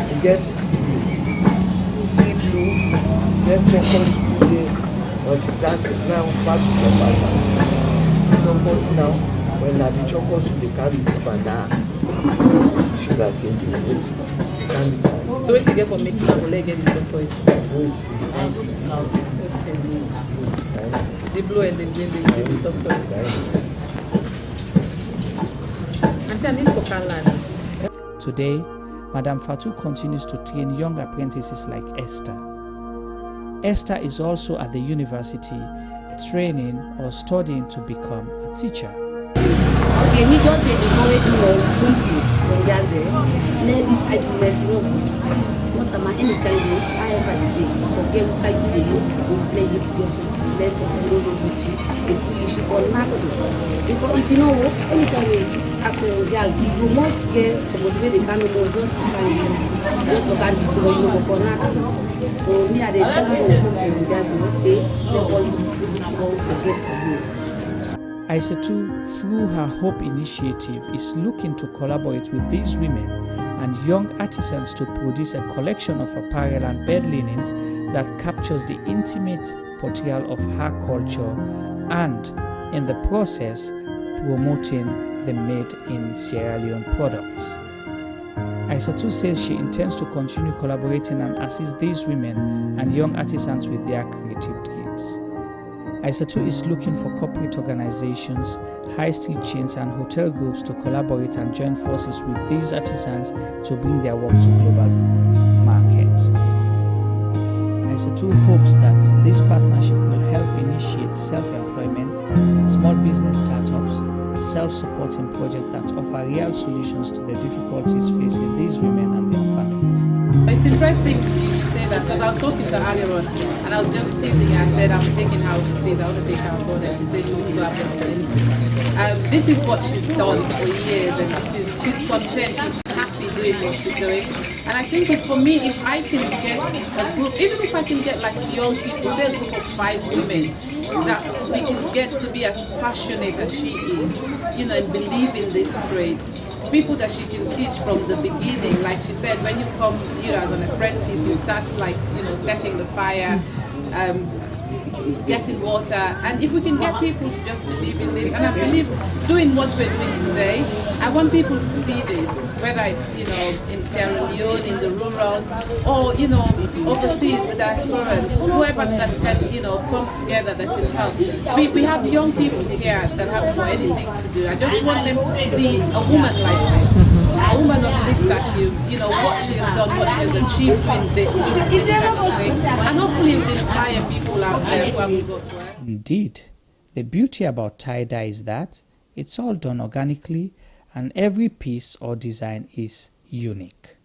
you get sea blue, you get chocolate blue there, but that's now part of the pattern. Chocolates now, when the chocolates they carry expand sugar cane to the waist. So what you get for mixing up leg get the turquoise? The blue and the green they give the turquoise. Auntie, I need for Canland. Today, Madame Fatou continues to train young apprentices like Esther. Esther is also at the university training or studying to become a teacher. Okay, me just say encourage me when they are there. Let this idleness no good. What am I any kind of however you do? Forget who side you go play it just with less of a little with you. If you issue for nothing. Because if you know any kind of as a girl, you must get somebody where they can't know just forget this story for nothing. So me at the time of say they all must this story forget to you. Isatu, through her Hope initiative, is looking to collaborate with these women and young artisans to produce a collection of apparel and bed linens that captures the intimate portrayal of her culture and, in the process, promoting the made in Sierra Leone products. Isatu says she intends to continue collaborating and assist these women and young artisans with their creative dreams. Isatu is looking for corporate organizations, high street chains and hotel groups to collaborate and join forces with these artisans to bring their work to global market. Isatu hopes that this partnership will help initiate self-employment, small business startups, self-supporting projects that offer real solutions to the difficulties facing these women and their families. It's interesting you should say that because I was talking to her earlier on and I was just teasing her. I said I'm taking her out to see I want to take her on board and she said she wouldn't go up for anything. This is what she's done for years and she's content, she's happy doing what she's doing. And I think for me, if I can get a group, even if I can get like young people, say a group of 5 women, that we can get to be as passionate as she is, and believe in this trade. People that she can teach from the beginning, like she said, when you come, as an apprentice, you start like, setting the fire, getting water, and if we can get people to just believe in this, and I believe doing what we're doing today, I want people to see this, whether it's, in Sierra Leone, in the rurals, or, overseas, the diasporans, whoever that can, come together that can help. We have young people here that haven't got anything to do. I just want them to see a woman like this. A woman of this statue, what she has done, what she has achieved in this kind of thing, and hopefully it will inspire people out there who haven't got work. Indeed, the beauty about tie-dye is that it's all done organically and every piece or design is unique.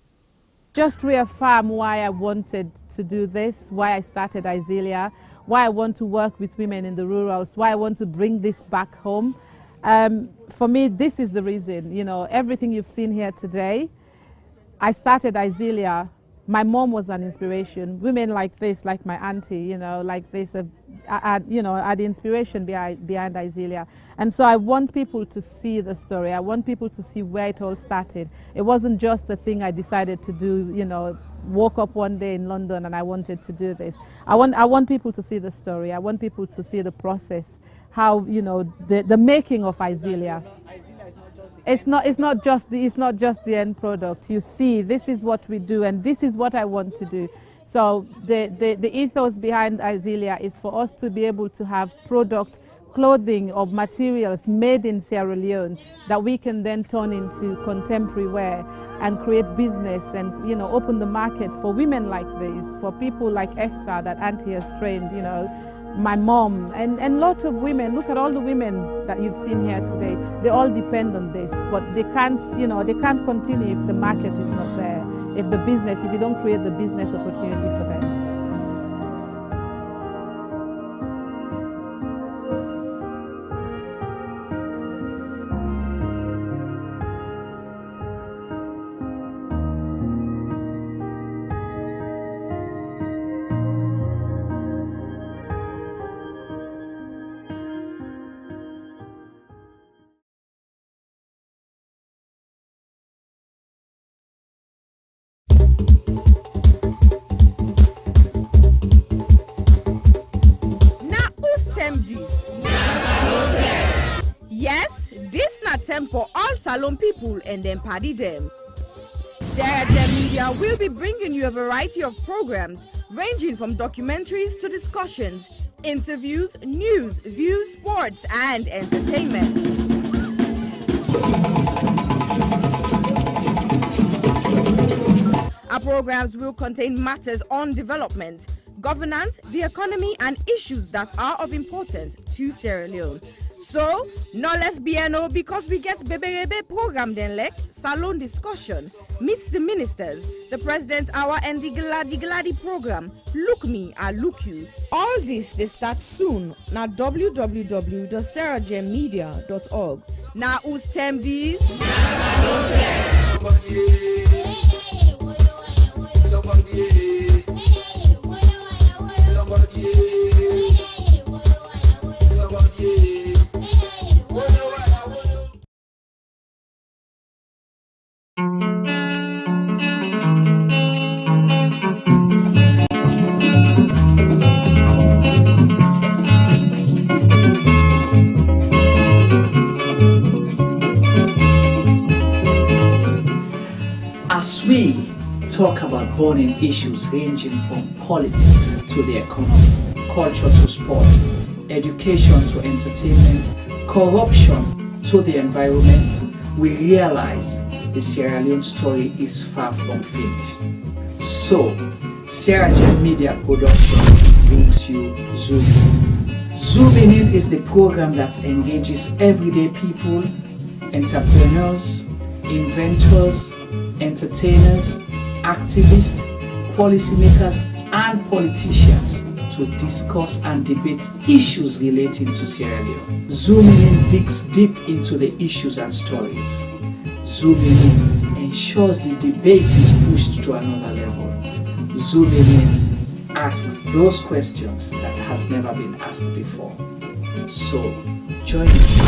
just reaffirmed why I wanted to do this, why I started Isilia, why I want to work with women in the rurals, why I want to bring this back home. For me, this is the reason. You know, everything you've seen here today, I started Isilia. My mom was an inspiration. Women like this, like my auntie, you know, like this, are the inspiration behind Isilia. And so I want people to see the story. I want people to see where it all started. It wasn't just the thing I decided to do, you know, woke up one day in London and I wanted to do this. I want people to see the story. I want people to see the process, how, you know, the making of Isilia. It's not just the end product. You see, this is what we do and this is what I want to do. So the ethos behind Isilia is for us to be able to have product, clothing or materials made in Sierra Leone that we can then turn into contemporary wear and create business and, you know, open the market for women like this, for people like Esther that Auntie has trained, you know, my mom, and lots of women. Look at all the women that you've seen here today. They all depend on this, but they can't, you know, they can't continue if the market is not there, if you don't create the business opportunity for them. Yes, this na time for all Salon people and them party them. Sierra Leone Media will be bringing you a variety of programs ranging from documentaries to discussions, interviews, news, views, sports, and entertainment. Our programs will contain matters on development, governance, the economy, and issues that are of importance to Sierra Leone. So, no left BNO because we get Bebe program then like Salon discussion, meet the ministers, the President's Hour and the Gladi program, Look Me, I Look You. All this they start soon na www.sierragemmedia.org. Now who's time these? As we talk about burning issues ranging from politics to the economy, culture to sport, education to entertainment, corruption to the environment, we realize the Sierra Leone story is far from finished. So, Sierra Leone Media Production brings you Zoom In. Zooming In is the program that engages everyday people, entrepreneurs, inventors, entertainers, activists, policymakers, and politicians to discuss and debate issues relating to Sierra Leone. Zooming In digs deep into the issues and stories. Zooming In ensures the debate is pushed to another level. Zooming In asks those questions that has never been asked before. So, join us.